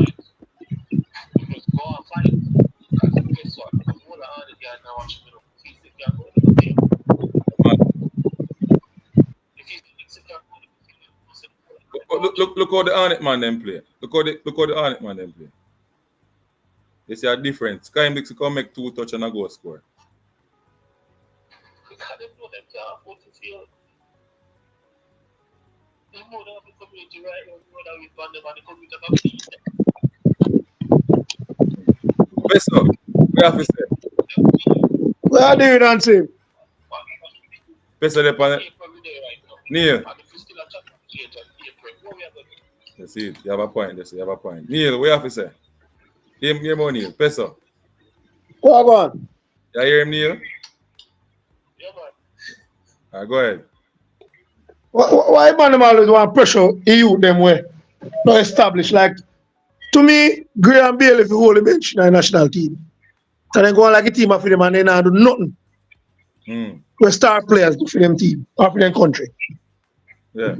and fight. Because guess what? The whole of the guy now watching me. If he can go to the game. If he can go to the game. Look how the Arnett man them play. Look how the Arnett man them play. They see a difference. Sky Mix can make 2 touch and a goal score. Because they know them can't go to the field. They know that the community right now, they know that we ban them and the community can beat them. Best up. We have to say. What are you doing, Nancy? Best up the Neil. And if you still a chat later, April, what we are going to do? You see it. You have a point. You have a point. Neil, we have to say. Hear more, Neil. Best up. What on? You hear him, Neil? Yeah, man. All right, go ahead. Why man always want pressure you them way? Not established. Like, to me, Graham Bale if you hold the bench in the national team. So they go on like a team for them and they not do nothing. We star players do for them team or for them country. Yeah.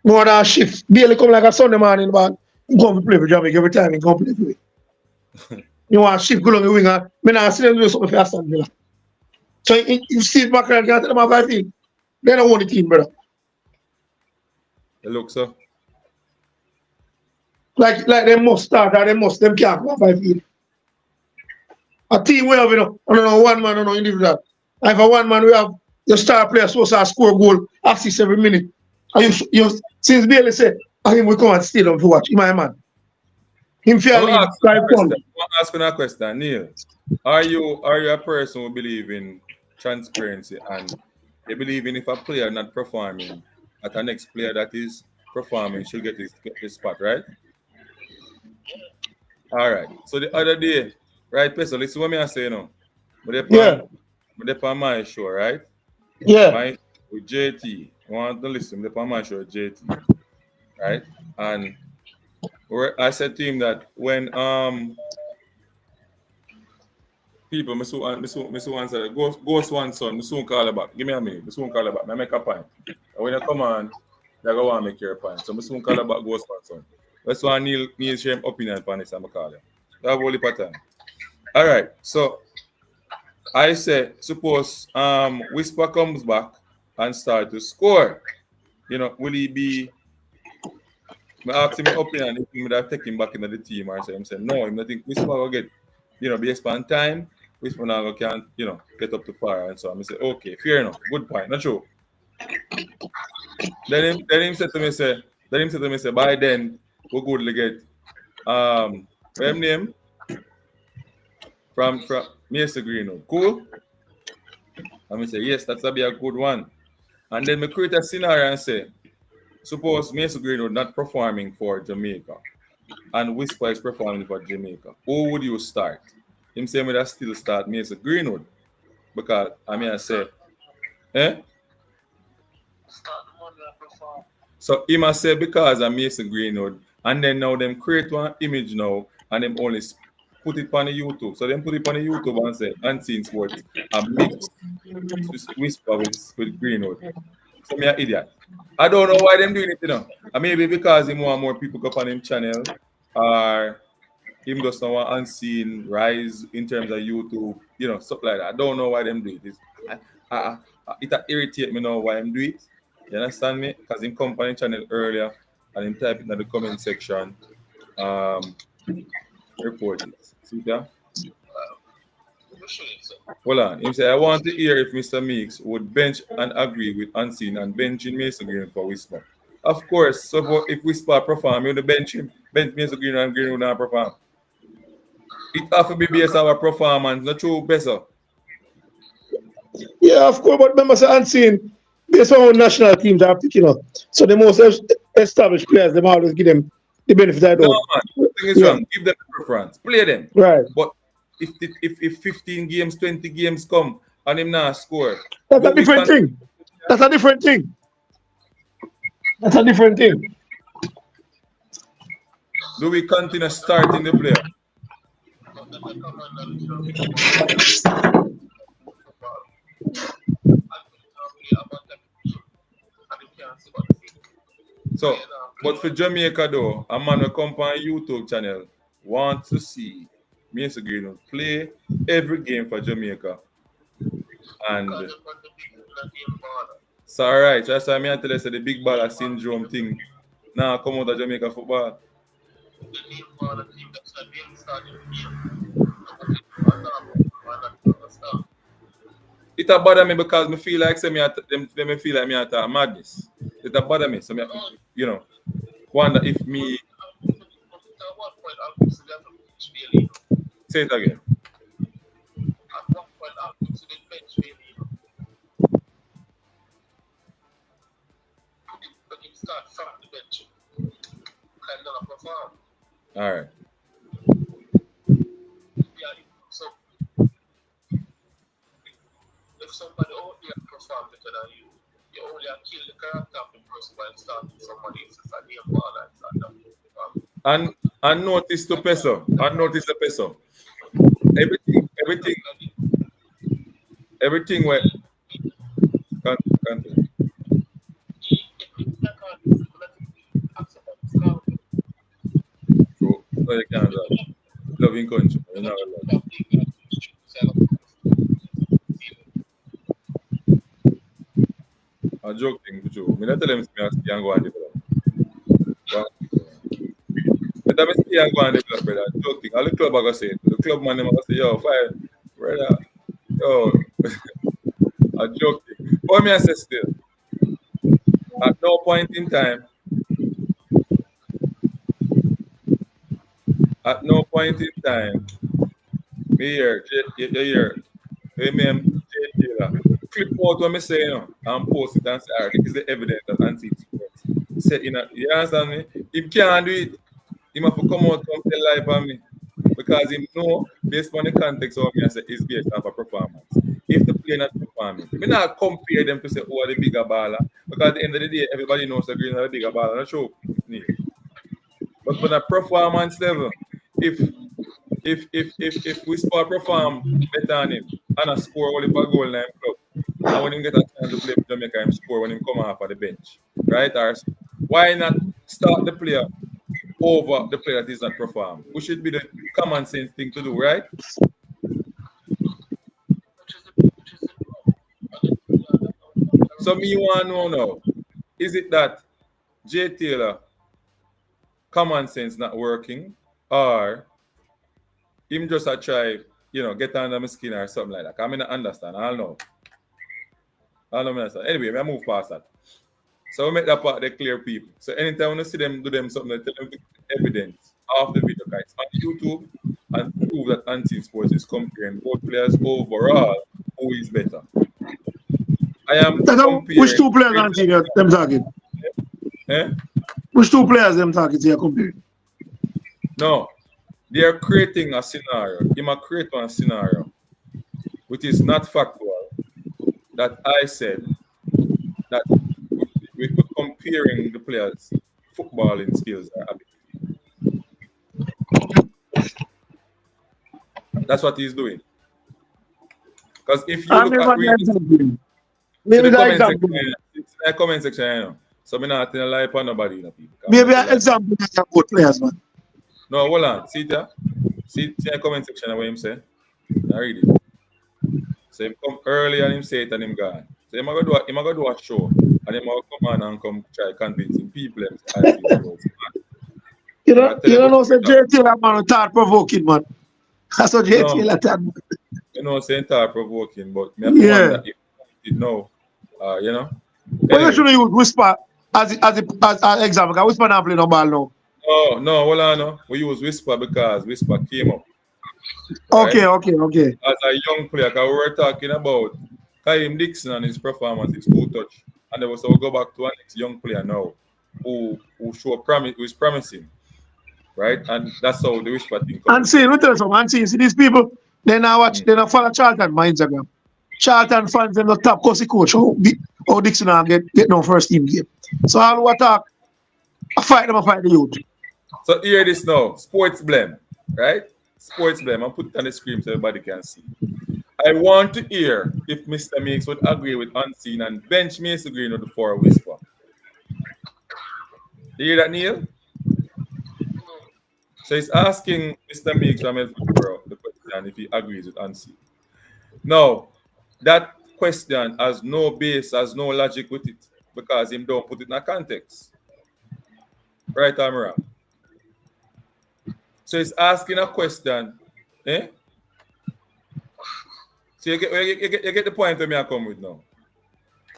More than a shift. Bale come like a Sunday morning, but he come to play for Jamaica every time he come play for it. You want a shift go along the winger. I not see them do something for Aston Villa. So you see McClaren can't tell them how 5 feet. They don't want the team, brother. It looks so. Like they must start or them can't go 5 feet. A team we have, I don't know, one man, I don't know, individual. And for one man, we have your star player supposed to score goal, assist every minute. And you since Bailey said, I think we come and stay down to watch. Him my man. Him feel I'm like asking a question, Neil. Are you a person who believe in transparency and you believe in if a player not performing at the next player that is performing should get his spot, right? All right. So the other day, right, Peso, listen what I say now. But they're on my show, right? Yeah. With JT. I want to listen. They're on my show with JT. Right? And I said to him that when people, Miss One said, Ghost One son, Miss One call her back. Give me a minute. Miss One call her back. I make a point. And when you come on, they go on make your point. So Miss One call her back, Ghost One son. That's why Neil share opinion on this. I'm call him. That whole pattern. All right. So I said, suppose Whisper comes back and start to score. You know, will he be? I asked him opinion if he would have taken him back into the team or something. He said, no, I think Whisper will get, based on time, Whisper now can't, get up to par and so on. I said, okay, fair enough, good point, not true. Then him said to me, say, by then, we're good to get what name? From Mr. Greenwood. Cool? And I say, yes, that'll be a good one. And then I create a scenario and say, suppose Mason Greenwood not performing for Jamaica and Whisper is performing for Jamaica. Who would you start? Him saying that still start Mason Greenwood. Because I say, so he must say because I'm Mason Greenwood, and then now them create one image now and them only put it on the YouTube. So them put it on the YouTube and say Unseen Sports and mix Whisper with Greenwood. So me an idiot. I don't know why them doing it, And maybe because him want more people go on him channel, or him just don't want Unseen rise in terms of YouTube, stuff like that. I don't know why them do it. It irritate me now why them do it. You understand me? Because him come on him channel earlier and him type it in the comment section. Report it. See that? Hold on. He said, I want to hear if Mr. Meeks would bench and agree with Unseen and benching Mason Green for Whisper. Of course, so if Whisper perform, you would bench Mason Green and Green would not perform. It has to be based on our performance, not true, better. Yeah, of course, but remember, Unseen, based on how national teams are picking up. So the most established players, they always give them the benefit I don't. No, man. The thing is wrong. Give them the preference. Play them. Right. But if 15 games, 20 games come and him not score. That's a different thing. That's a different thing. That's a different thing. Do we continue starting the player? But for Jamaica though, a man will come on YouTube channel want to see Mason Greenwood play every game for Jamaica. And it's alright. That's why I tell you the big baller syndrome thing. Now come out of Jamaica football. It a bother me because me feel like me feel like me at a madness. It a bother me. So me, you know, wonder if me say it again. All right. So if somebody out there perform better than you, you only kill the character of the person by starting somebody else's and name ball and notice the peso. And notice the peso. Everything where so you can't loving country. You know, I'm joking with you. I tell them to stay and go and develop. But I'm stay and go and develop, brother. I'm joking. All the club are going to say, the club man are going to say, yo, fire, brother. Yo, I'm joking. But me I say still, at no point in time, me hear, JPL, clip out what me say, you know, and post it and say, all right, this is the evidence that anti-sports. Say, you understand me? If can't do it, he must come out and tell life on me. Because he know, based on the context of me, I say, it's based off a performance. If the player not performing, me not compare them to say, who are the bigger baller. Because at the end of the day, everybody knows the Green are the bigger baller. Not true. But for the performance level, if we spot perform better than him and a score only for goal in club, and when him get a chance to play for Jamaica, him score when him come off of the bench, right? Or why not start the player over the player that is not perform? Which should be the common sense thing to do, right? So me want to know now, is it that J. Taylor common sense not working, or him just a try, get under my skin or something like that? I mean, I understand. I don't know. Understand. Anyway, I move past that. So we make that part they clear people. So anytime when you see them do them something, tell them evidence of the video guys on YouTube and prove that anti-sports is comparing both players overall who is better. I am comparing. Which two players anti them talking? Eh? Which two players them talking to you comparing? No. They are creating a scenario. He might create one scenario which is not factual, that I said that we're comparing the players' footballing skills or ability. That's what he's doing. Because if you look at reading the comment section, I know. So I'm not in a lie for nobody. People. Maybe an example of both players, man. No, hold on. See there? See the comment section what him say? I read it. So him come early and him say it and him gone. So him go do a show and him go come on and come try convincing people. You don't know, say J. Taylor man thought provoking, man. That's what J. Taylor thought. You know, saying thought provoking, but me have to wonder if you know, you know. But you shouldn't use whisper as an example. Because whisper not play no ball now. No, hold on. No. We use whisper because whisper came up. Okay. As a young player, because we were talking about Kaim Dixon and his performance, his full touch. And then we'll go back to our next young player now who is promising. Right? And that's how the whisper thing comes. And see, we tell you something, see these people, they now watch, they now follow Charlton on Instagram. Charlton fans them the top coach how Dixon get no first team game. So all who attack, I fight the youth. So hear this now, sports blame, right? Sports blame. I'll put it on the screen so everybody can see. I want to hear if Mr. Meeks would agree with Unseen and bench Mason Green with the 4 whisper. You hear that, Neil? So he's asking Mr. Meeks from Elfborough the question if he agrees with Ansi. Now, that question has no base, has no logic with it because him don't put it in a context. Right or wrong? So he's asking a question. Eh? So you get the point where me I come with now.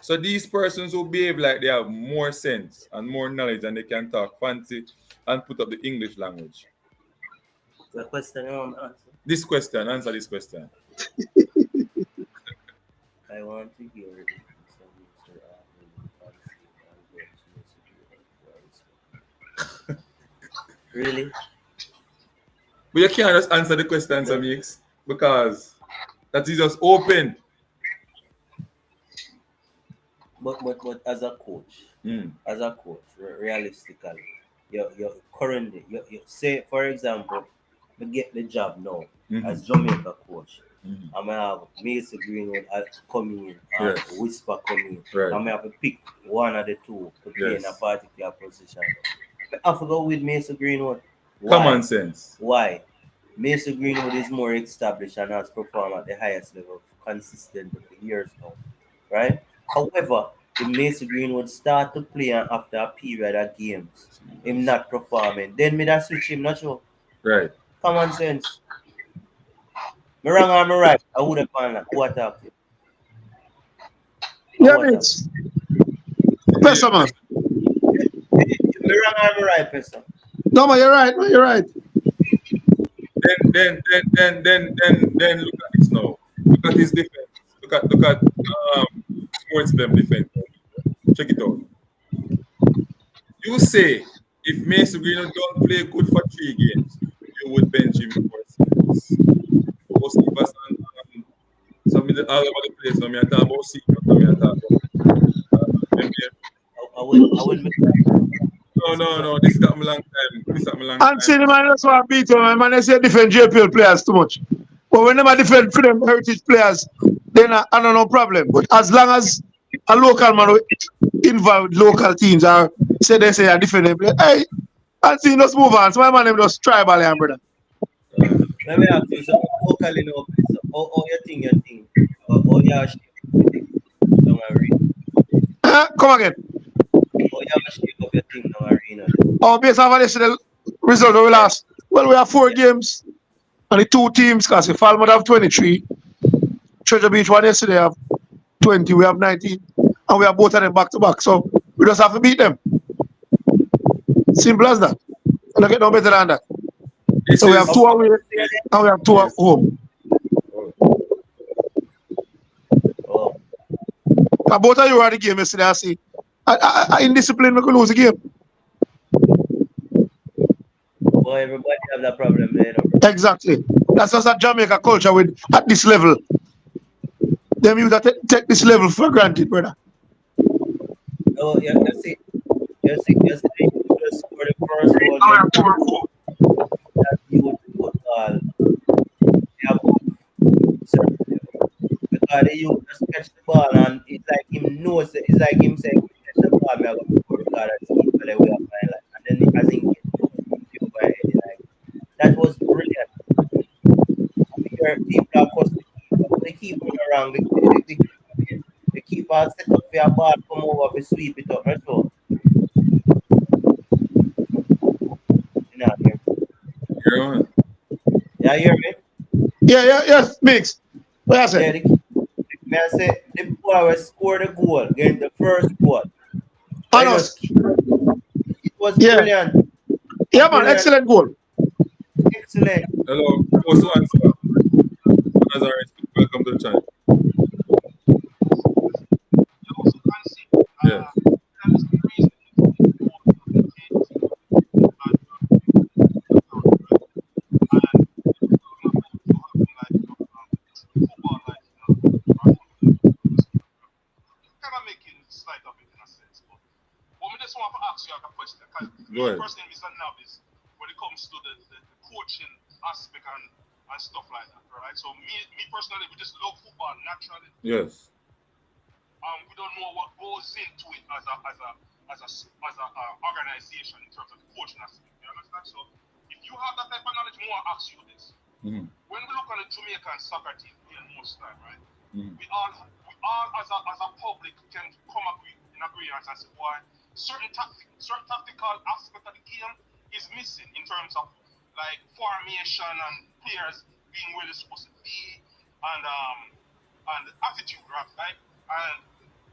So these persons who behave like they have more sense and more knowledge and they can talk fancy and put up the English language. The question you want to answer. This question, answer this question. I want to hear it. Really? But you can't just answer the question, Samix, because that is just open. But as a coach, realistically, you're currently you say, for example, you get the job now as Jamaica coach. I may have Mason Greenwood coming in or Yes. Whisper coming in. Right. I may have to pick one of the two to play in a Yes. particular position. But I have to go with Mason Greenwood. Why? Common sense. Why? Mason Greenwood is more established and has performed at the highest level consistently for years now. Right? However, if Mason Greenwood start to play and after a period of games, him not performing, then me that switch him, not sure. Right. Common sense. Me wrong or me right? I would have found that. Who attacked him? Yeah, it's Pesa, man. Me wrong or me right, Pesa? No, man, you're right, man, you're right. Then look at this now. Look at his defense. Look at Sports Them defense. Check it out. You say if Mason Greenwood don't play good for 3 games, you would bench him for 6. Some all over the place. No, me talk about secret. No, me talk about. I will make No. This got me long time. And see, the man that's what beat him, man. They say defend JPL players too much. But when they defend for them heritage players, then I don't know problem. But as long as a local man involved local teams are say they say I defend them, hey, and see, just move on. So my man them just tribal, yeah, brother. Let me ask you something. Locally, no. So, all your thing. All your shit. Don't worry. Come again. All your shit up your thing, no arena. Oh, based on this, the result we lost. Well, we have 4 games and the 2 teams, because the Falmouth have 23. Treasure Beach one yesterday have 20, we have 19. And we have both of them back to back. So we just have to beat them. Simple as that. And I get no better than that. So we have 2 away and we have 2 at home. Oh. And both of you are the game yesterday, I see. Indiscipline, we could lose the game. Boy, everybody have that problem there, you know. Exactly. That's just a Jamaica culture with at this level. Them you that take this level for granted, brother. Oh, yeah, you see, you just score the first goal. That you would put all. Because you just catch the ball and it's like him knows it. It's like him saying, catch the ball, I'm going to score because that's it. But we are fine. Like, and then as in like that was brilliant. I mean, your people are costing they keep on around. They keep on set up for your ball, come over to sweep it up. Right? So, you know, yeah, you hear me? Yes, mix. What I say? Yeah, I say the boy will score the goal, getting the first goal. It was brilliant. Yeah, man, excellent goal. Excellent. Hello, what's the answer? Welcome to the channel. Yeah. Go ahead. Personally, Mr. Navis, when it comes to the coaching aspect and stuff like that, right? So me personally, we just love football naturally. Yes. We don't know what goes into it as organization in terms of the coaching aspect. You understand? So if you have that type of knowledge, more I ask you this. Mm-hmm. When we look at the Jamaican soccer team here most time, right? Mm-hmm. We all as a public can come in agreement and say, why certain tactical aspect of the game is missing in terms of like formation and players being where they're supposed to be and attitude, right? And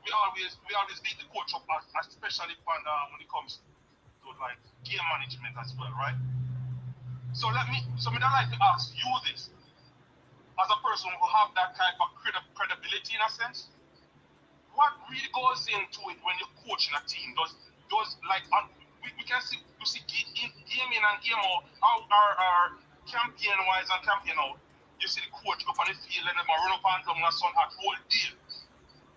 we always beat the coach up, especially when it comes to like game management as well, right? So I'd like to ask you this, as a person who have that type of credibility in a sense, what really goes into it when you're coaching a team? Does like we can see game in and game out how our campaign wise and campaign out. You see the coach up on the field and them run up and down and son at whole deal.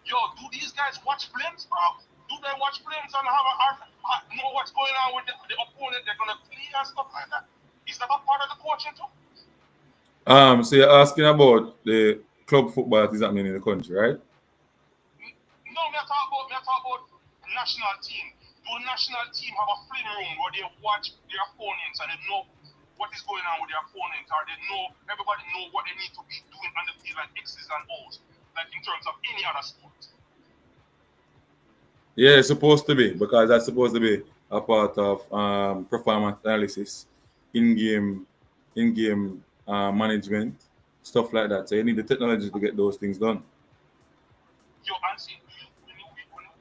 Yo, do these guys watch films, bro? Do they watch films and know what's going on with the opponent they're gonna play and stuff like that? Is that a part of the coaching too? So you're asking about the club football that is happening in the country, right? No, me talk about national team. Do a national team have a film room where they watch their opponents and they know what is going on with their opponents, or everybody know what they need to be doing on the field, like X's and O's, like in terms of any other sport? Yeah, it's supposed to be, because that's supposed to be a part of performance analysis, in-game management, stuff like that. So you need the technology to get those things done. Yo, Ansi, when you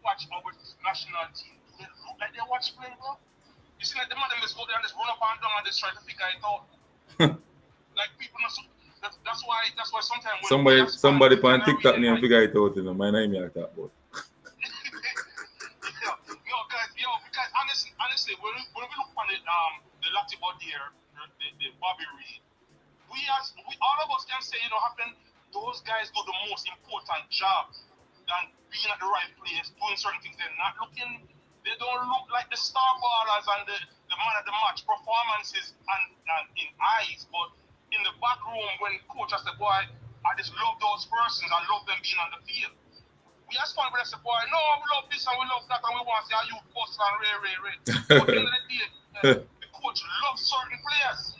watch our national team, do they look like they watch playing, bro? You see, like the man just go there and just run up and down and just try to figure it out. Like people not so. That's why sometimes when somebody on TikTok name figure it out, you know. My name I talk about. Because honestly, when we look on the Lati Bodier, the Bobby Reed, we all of us can say, those guys do the most important job than being at the right place, doing certain things. They don't look like the star ballers and the man of the match performances and in eyes, but in the back room when coach has said, boy, I just love those persons, I love them being on the field. We ask fun, but I say, boy, no, we love this and we love that and we want to see how you post and ray. But in the day, the coach loves certain players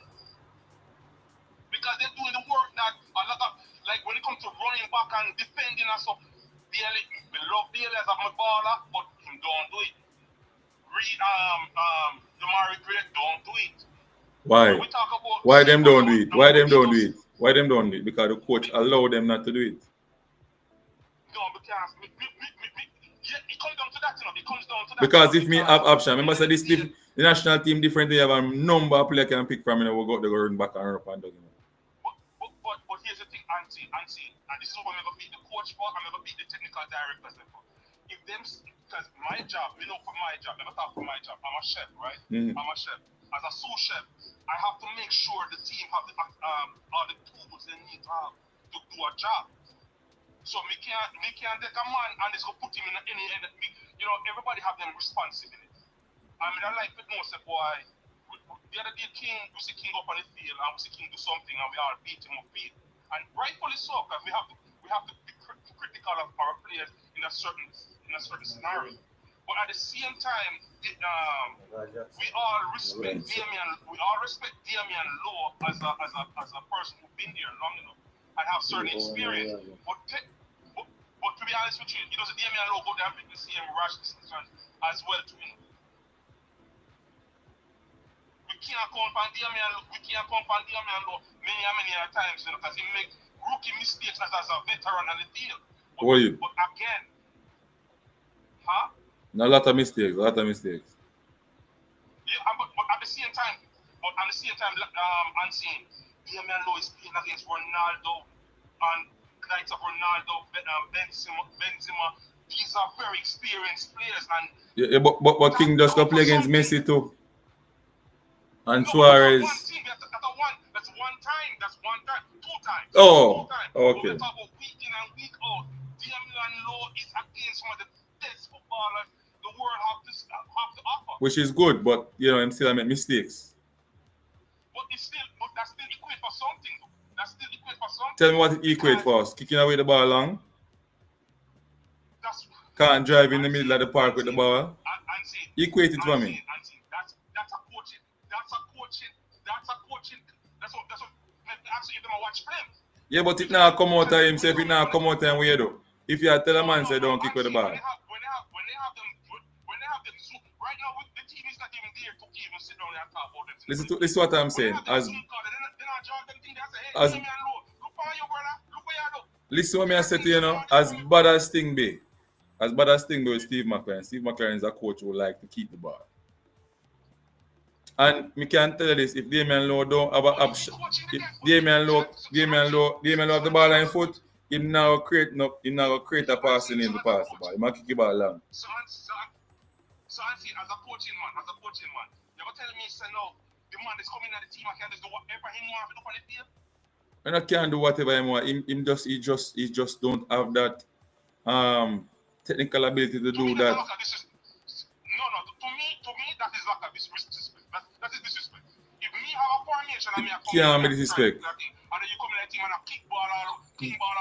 because they're doing the work that a lot of, like when it comes to running back and defending and stuff, we love Bailey as a baller, but him don't do it. Reed, Jamari Great don't do it. Why? Why them don't do it? Why them don't do it? Why them don't do it? Because the coach allow them not to do it. No, because it comes down to that, It comes down to that. Because if me have option, remember say this the national team different. They have a number of players can pick from. We go to run back and run up and down. But here's the thing, Auntie, and this is what I'm gonna beat the coach for. I'm gonna beat the technical directors for. If them, because my job, for my job, never talk for my job. I'm a chef, right? Mm-hmm. I'm a chef. As a sous chef, I have to make sure the team have all the tools they need to have to do a job. So me can't take a man and just go put him in any. Everybody have them responsibility. I like to know, say, boy, the other day we see King up on the field and we see King do something and we all beat him up. And rightfully so, because we have to be critical of our players in a certain scenario. But at the same time, we all respect Damian. We all respect Damian Lowe as a person who's been there long enough and have certain experience. But to be honest with you, Damian Lowe go down and pick the same rash decisions as well to him. We can't count on Damian Lowe many times, because he make rookie mistakes as a veteran on the deal. But again, A lot of mistakes. Yeah, but at the same time, I'm seeing Damian Lowe is playing against Ronaldo and likes of Ronaldo, Benzema. These are very experienced players, and but King just go play against Messi too, and Suarez. That's one time, 2 times. Oh, 2 times. okay. We talk about week in and week out. Damian Lowe is against one of the best footballers the world have to offer. Which is good, but him still make mistakes. But that's still equate for something. Tell me what it equate for us. Kicking away the ball long. Can't drive in the middle of the park with the ball. And Equate it for me. That's a coaching. That's what actually them watch film. Yeah, but it now come out of himself, it now come out of where though. If you tell a man say don't kick with the ball. When they have them zoom, right now the team is not even there to even sit down and talk about them. This is what I'm saying. Listen what me I say to you know, as bad as thing be with Steve McClaren. Steve McClaren is a coach who like to keep the ball. And me can tell you this, if Damian Lowe don't have an option, if Damian Lowe have the ball in foot, he now create a passing in to pass the ball. He might kick the ball long. So I see as a coaching man, you're telling me say no, the man is coming at the team, I can just do whatever he wants to do on the field. And I can't do whatever he want. He just don't have that technical ability to do that. To me, that is like a disrespect. That is disrespect. If me have a formation and me a can't be disrespect. And then you come in the team and a kick ball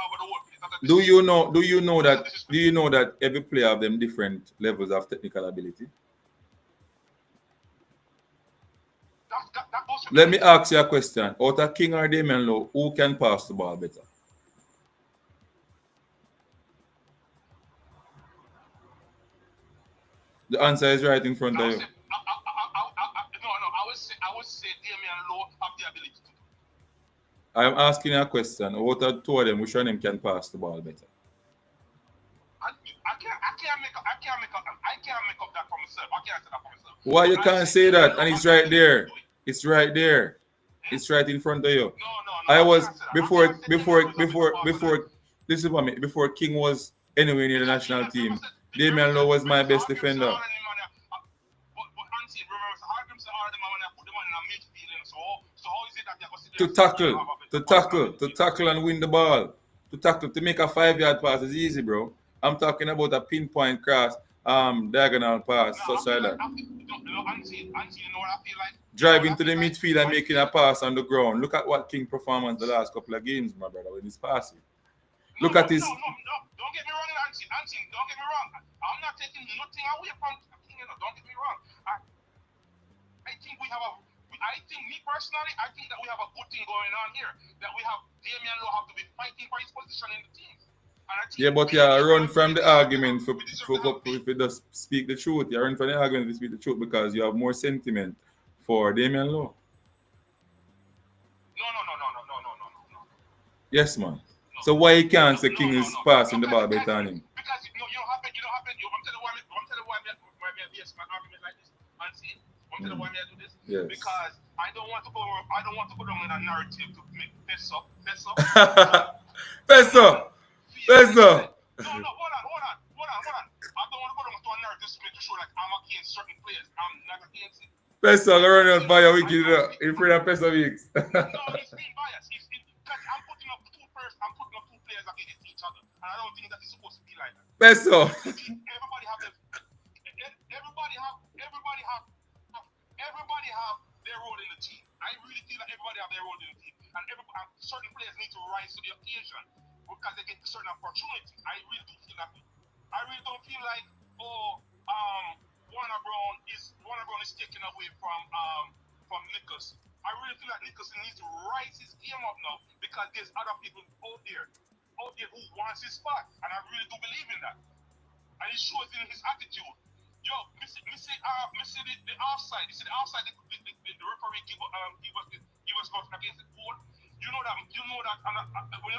over the whole place. Do you know that every player have them different levels of technical ability? Let me ask you a question. Out of King or Damian Lowe, who can pass the ball better? The answer is right in front of you. I would say Damian Lowe have the ability to do. I'm asking you a question. Out of two of them, which one of them can pass the ball better? I can't make up that for myself. I can't say that for myself. Why you can't say that? And it's right there. It's right there. It's right in front of you. No. I was before this is what me before King was anywhere near the national team. Damian Lowe was my best defender. To tackle and win the ball. To make a 5-yard pass is easy, bro. I'm talking about a pinpoint cross, diagonal pass, such like that. Drive into the midfield and making a pass on the ground. Look at what King performance the last couple of games, my brother, when he's passing. Look at his. No. Don't get me wrong, Auntie. Don't get me wrong. I'm not taking nothing away from King. Don't get me wrong. I think me personally, I think that we have a good thing going on here. That we have Damian Lowe have to be fighting for his position in the team. Yeah, but run from the argument if you just speak the truth. You run from the argument to speak the truth because you have more sentiment for Damian Lowe. No. Yes, man. So why you can't say King is passing the ball better than him? Because you don't happen. I'm telling why I BS my argument like this. And see, I'm telling why I do this. Yes. Because I don't want to go down in a narrative to make Peso. Peso. No, hold on. I don't want to go down to a narrative to show like I'm against certain players. I'm not against it. Peso, run out by your wicked in front of Peso Weeks. No, it's being biased. Because I'm putting up two players against each other. And I don't think that it's supposed to be like that. Peso. Everybody have their role in the team. I really feel that everybody have their role in the team. And certain players need to rise to the occasion because they get certain opportunity. I really do feel that. I really don't feel like, Warner Brown is taken away from Nicholas. I really feel like Nicholson needs to rise his game up now because there's other people out there who wants his spot, and I really do believe in that. And it shows in his attitude. Yo, me see the offside. You see the offside. The referee give us goals against the goal. You know that when you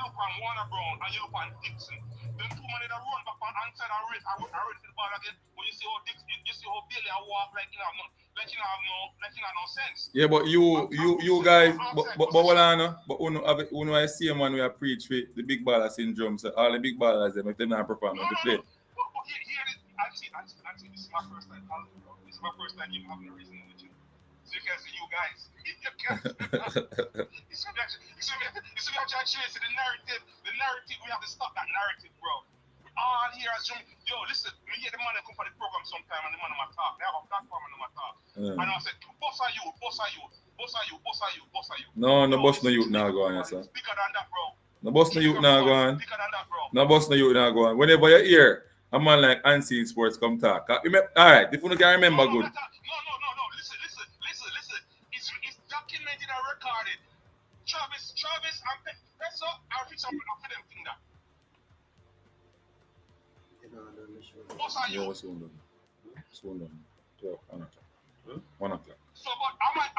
look on Warner Brown and you look on Dixon, them two men that run back on onside and race for the ball again. But you see how Bailey walk like you have no sense. Yeah, but you guys, but hold on, but when I see a man we preach with the big baller syndrome, so all the big ballers them if they not perform on the play. But here it is. Actually, this is my first time. This is my first time even having a reason with you. So you can see you guys. You see the narrative. The narrative, we have to stop that narrative, bro. All here as yo, listen, me hear the man that come for the program sometime and the man on my talk. They have a platform on my talk. And I said, boss are you. No boss no youth now go on, sir. Bigger than that, bro. No boss no youth now go on. Bigger than that, bro. No boss no youth now go on. Whenever you're here, a man like Unseen Sports come talk. All right, if you can remember No, good. no. Listen. It's documented and recorded. Travis, and that's all. I'll fix up for them thing that. What's are you? Yeah, soon done. 12, 1 o'clock. 1 o'clock. So, but I might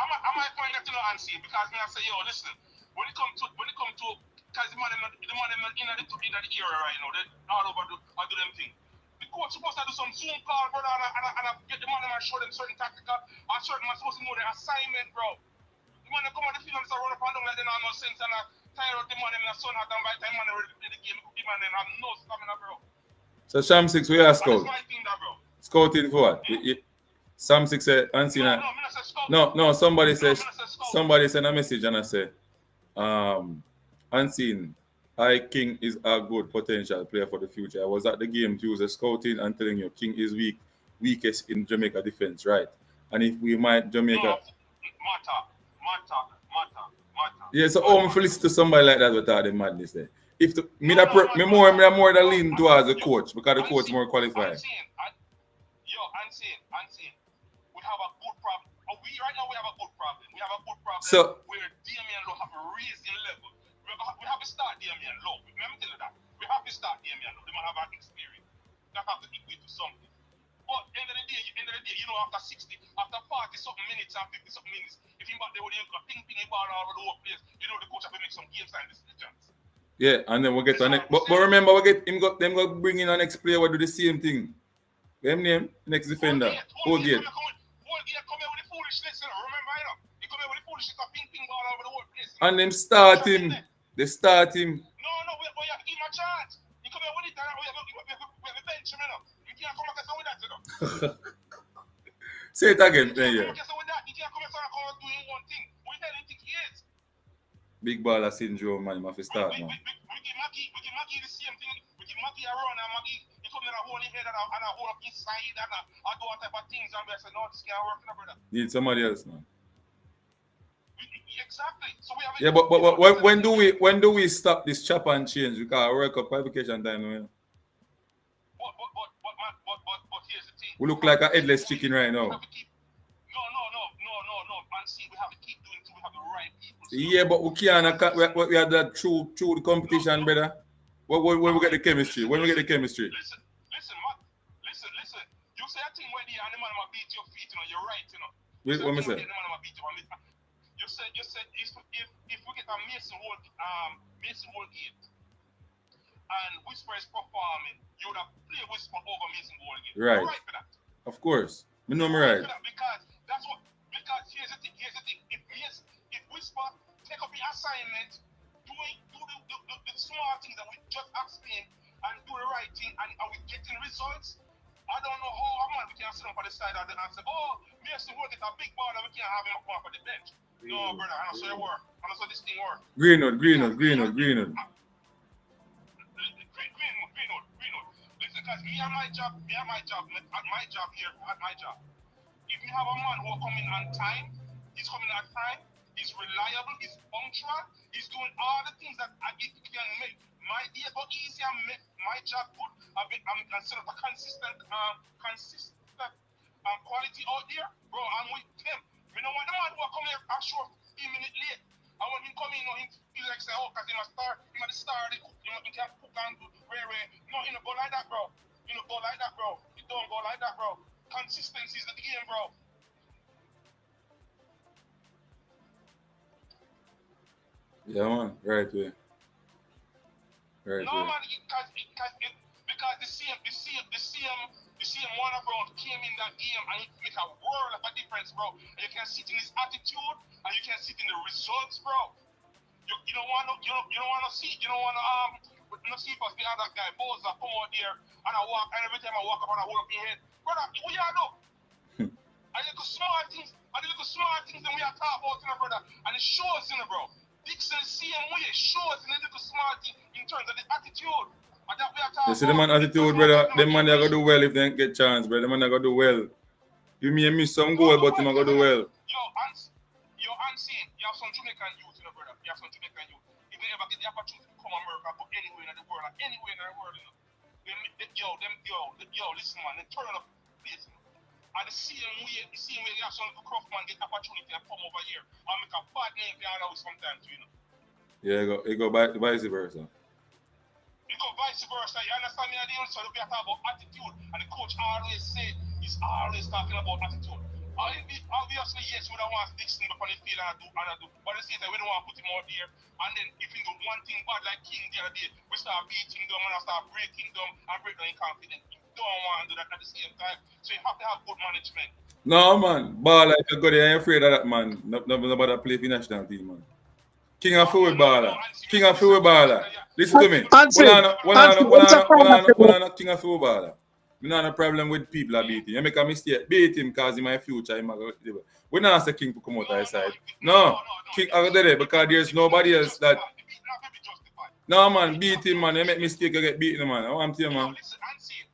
find that unseen because me I say, yo, listen. When it come to, because the man in the era right now, they all over do them thing. The coach supposed to do some Zoom call, brother, and get the man and show them certain tactical, and certain man supposed to know their assignment, bro. The man come on the field and start running up and down like they don't have no sense and tire out the man and the sun hat and by the time man ready to play the game, the man then have no stamina, bro. So Sam 6, we are scout. That's my thing, that, bro. Scouting for what? Sam 6 said, Unseen. No, somebody said a message and I said, Unseen, I King is a good potential player for the future. I was at the game Tuesday scouting and telling you King is weakest in Jamaica defense, right? And if we might Jamaica. Matter. Yeah, so I'm listen to somebody like that without the madness there. If the me more than lean towards the coach because the coach more qualified. Unseen. We have a good problem. Right now we have a good problem. We have a good problem So where Damien Low have a raising level. We have to start Damien Low. Let me tell you that. We have to start Damien Low. They might have an experience. That have to equate to something. But end of the day, you know, after 40 something minutes and 50 something minutes, if you back there with a ping ball all over the whole place, you know the coach have to make some game time decisions. yeah, and then we'll get to next. But remember, we get him got them go bring in an next player. We do the same thing. Them name next defender. Whole game. Whole game come here with the foolishness. Remember, you know, he come here with the foolishness of ping ball all over the whole place. And them start him. They start him. No, we have to give him a chance. He come here with it, and we have to bench him, you know. You can't come back with that, you know. Say it again, yeah. You can't come and do one thing. We tell him he is. Big baller syndrome, man. You have to start, man. We give Maggie the same thing. We give Maggie a run, and Maggie, he come in a hold his head and a hold up his side and do all type of things. And we say, no, this can't work, brother. Need somebody else, man. Exactly. So we have. Yeah, but when do we stop this chop and change? Because I work up qualification time, man. But here's the thing. We look like a headless chicken right now. No. And see, we have to keep doing it. We have the right people. Yeah, but we can't. We have that through the competition, brother. When we get the chemistry? When we get the chemistry? Listen. You say a thing where the animal might beat your feet, you know, you're right, you know. What me say? You said if we get a Mason Woolgate and Whisper is performing, you would have played Whisper over Mason Woolgate. Right. You're right for that. Of course. Me know me right. Because here's the thing. If Whisper take up the assignment, do the small things that we just explained and do the right thing and we getting results, I don't know how we can sit on the side of the and say, oh, Mason Woolgate a big ball and we can't have him up on the bench. No, brother, I don't say it work. I don't say this thing work. Greenwood. Greenwood. Listen, because me and my job here at my job. If you have a man who come in on time, he's coming on time, he's reliable, he's punctual, he's doing all the things that it can make my day go easy and make my job good. I'm considered a consistent quality out there, bro. I'm with him. You know what? The man who come here a short 15 minutes late. I want him come in, he feel like say, oh, because he must start, he can cook and do rare. No, he don't go like that, bro. He don't go like that, bro. He don't go like that, bro. Consistency is the game, bro. Yeah, man. Right way. Man, because the same one abroad came in that game and he make a world of a difference, bro. And you can see it in his attitude and you can see it in the results, bro. You don't want to see us the other guy, Boyz, that come out there and I walk, and every time I walk up and I hold up your head, brother, what you do? And the little small things that we are talking about, you know, brother, and it shows, you know, bro. Dixon same way shows in the little small thing in terms of the attitude. And that we are talking You see the man attitude, brother. Them man they gonna do well if they don't get chance, brother. The man they gonna do well. You may miss some goal, but him gonna do well. Yo, Unseen, you have some Jamaican youth, you know, brother. If they ever get the opportunity to come America, go anywhere in the world, you know. listen, man, they turn up this. And the same way they have some Crawford get opportunity to come over here and make a bad name for our house sometimes, you know. Yeah, it go vice versa. It go vice versa. You understand me? So we are talking about attitude, and the coach always say he's always talking about attitude. Obviously, yes, we don't want to fix him up on the field and do, but at the same time, we don't want to put him out there. And then if he do one thing bad like King the other day, we start beating them and start breaking them and break down confidence. You don't want to do that at the same time. So you have to have good management. No, man. Baller, if you go there, I ain't afraid of that, man. Nobody play for the national team, man. King of football baller. King of football baller. Listen to me. King of football baller. We don't have a problem with people that beat him. You make a mistake, beat him because in my future, we don't say King to come out of his side. No, King I go there because there's nobody else that. No, man, beat him, man. You make mistake, you get beaten, man. I want to tell you, man. Unseen.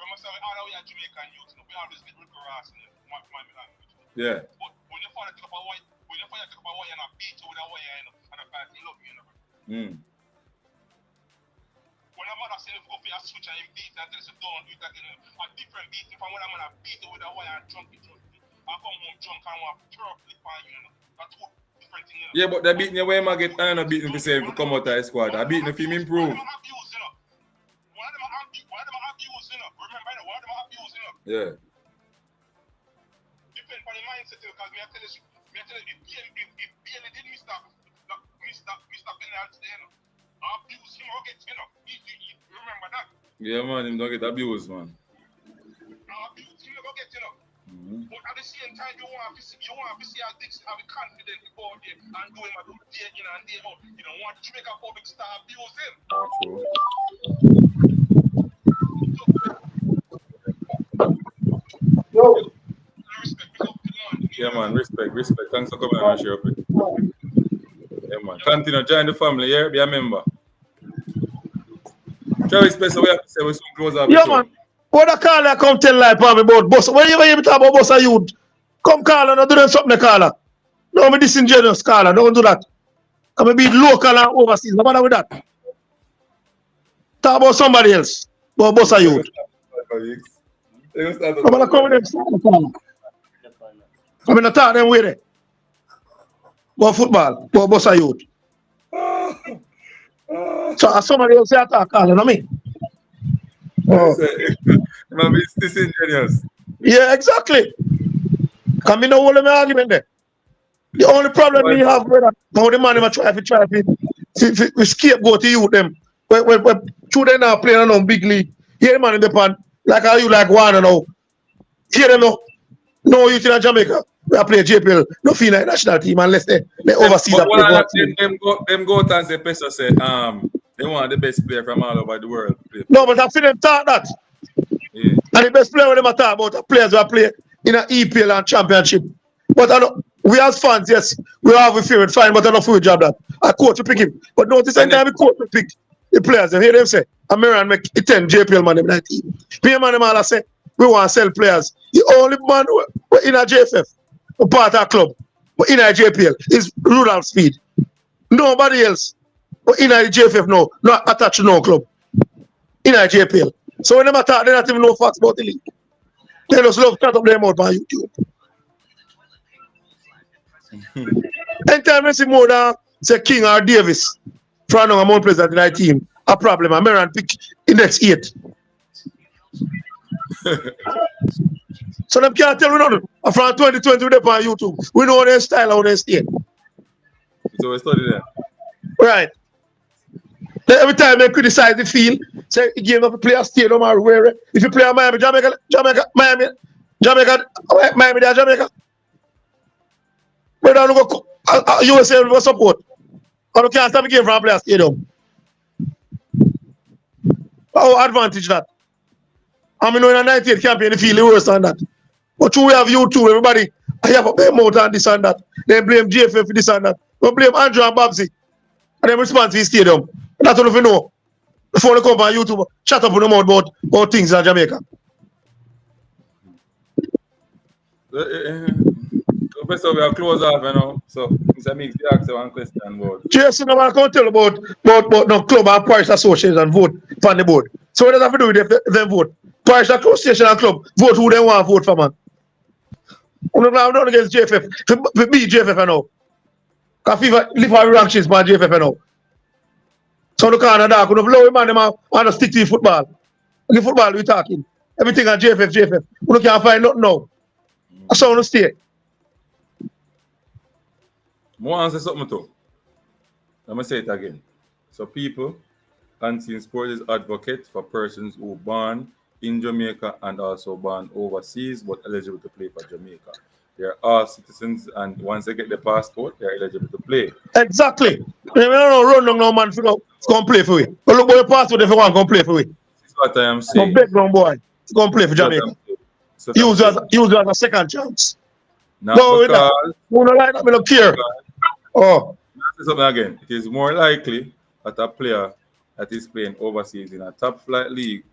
Remember, all we are Jamaican youth, we always get rigorous in my language. Yeah. But when your father take up a wire and I beat you with a wire, and I can't love you, When a mother says go for your switch and beat and tell you don't do it again, a different beating from when I'm gonna beat you with a wire and drunk it. I come home drunk and want to throw flip on you, That's two different things, Yeah, but they're beating you where I get and not beating for say to come out of the squad. I beating if him improve. One of them abuse, Remember, one of them abuse, Yeah. Depend on the mindset, because me I tell you, if Bailey did Mr. Penalty, abuse him or get, remember that? Yeah, man, him don't get abused, man. Abuse him or get, But at the same time, you want to see how Dix have confidence about it and do him a good day in and day out. You don't want to make a public star abuse him. True. Yeah, man, respect. Thanks for coming on and share up with. Yeah, man. Continue, join the family, yeah? Be a member. Travis Spencer, we have to say we're soon close up. Yeah, man. What a caller come tell life on me about boss. When you hear me talk about boss of youth, come caller, no do them something, caller. No, me disingenuous caller, don't do that. Come be local and overseas, no matter with that. Talk about somebody else, but boss of youth. I'm gonna come with them. I'm gonna talk them with it. But football, but boss of youth. So as somebody else say attack, caller, no me. It's disingenuous. Yeah, exactly. Can be no whole of my argument there. The only problem we have, brother, now the man try to scapegoat to you them. When children are playing on big league, here the man in the pan, like how you like one and now. Here them no youth in Jamaica. We are playing JPL, no female national team unless they overseas are playing. Them go and say Pesa say they want the best player from all over the world. No, but I feel them talk that. Yeah. And the best player when them talk about are players who are playing in an EPL and championship. But I know, we as fans, yes, we have a favorite fine, but I don't feel job that. I coach to pick him. But notice anytime we coach to pick the players, and hear them say, American make 10 JPL man in that team. Me man them all say, we want to sell players. The only man who in a JFF, a part of our club, but in a JPL is Rural Speed. Nobody else. But in a JFF no, not attached to no club. In a JPL. So when they talk, they don't even know facts about the league. They just love to cut up their mouth on YouTube. Anytime I see more than say King or Davis, from now amount president in that team, a problem. American pick in next 8. So them can't tell me nothing. From 2020 we on YouTube. We know their style, how they stay. So we study that. Right. Then every time they criticize the field, say game of a player stadium or where if you play at Miami, Jamaica, Miami, Jamaica. But don't go USA for support. Or you can't stop the game from a player stadium. How advantage that? I mean, in a 98 campaign, the field is worse than that. But we have you too, everybody. I have a pay more on this and that. They blame GFF for this and that. They blame Andrew and Babsy. And they respond to the stadium. That's all if you know. Before they come on YouTube, chat up on the mouth about things in Jamaica. Professor, we are close off, you know. So, Mr. Mix, you ask one question about. Jason, I'm going to tell you about no club and parish association and vote. on the board. So what does that have to do with if they vote? Parish and station and club vote who they want to vote for, man. We don't have nothing against JFF. We beat JFF now. Because FIFA live our reactions by JFF now. So the corner dark, we don't blow him and them and stick to the football. The football we talking. Everything on JFF. We can't find nothing now. That's how we stay. More answer something too. Let me say it again. So people, Unseen Sport is advocate for persons who born in Jamaica and also born overseas but eligible to play for Jamaica. They are all citizens, and once they get the passport, they are eligible to play. Exactly. We don't run down no man to come play for you. But look for your passport if you want to come play for you. That's what I am saying. No background boy to come play for Jamaica. Use it as a second chance. Now, No, we because, don't like that, we don't care. Oh. Something again. It is more likely that a player that is playing overseas in a top flight league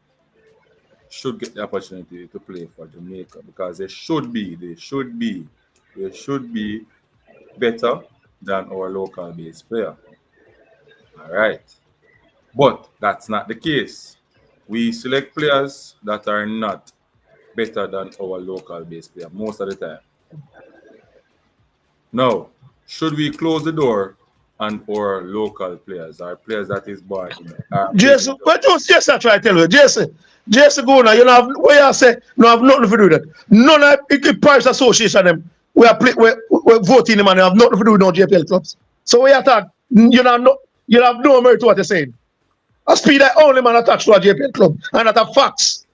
should get the opportunity to play for Jamaica because they should be better than our local based player. All right. But that's not the case. We select players that are not better than our local based player most of the time. Now, should we close the door on our local players or players that is born in Jason, but just I try to tell you, Jason go now, you know, what you say, no have nothing to do with that. None of the Parish Association them, we're voting them and they have nothing to do with no JPL clubs. So we attack, you have no merit to what you're saying. A speed that only man attached to a JPL club, and that are facts.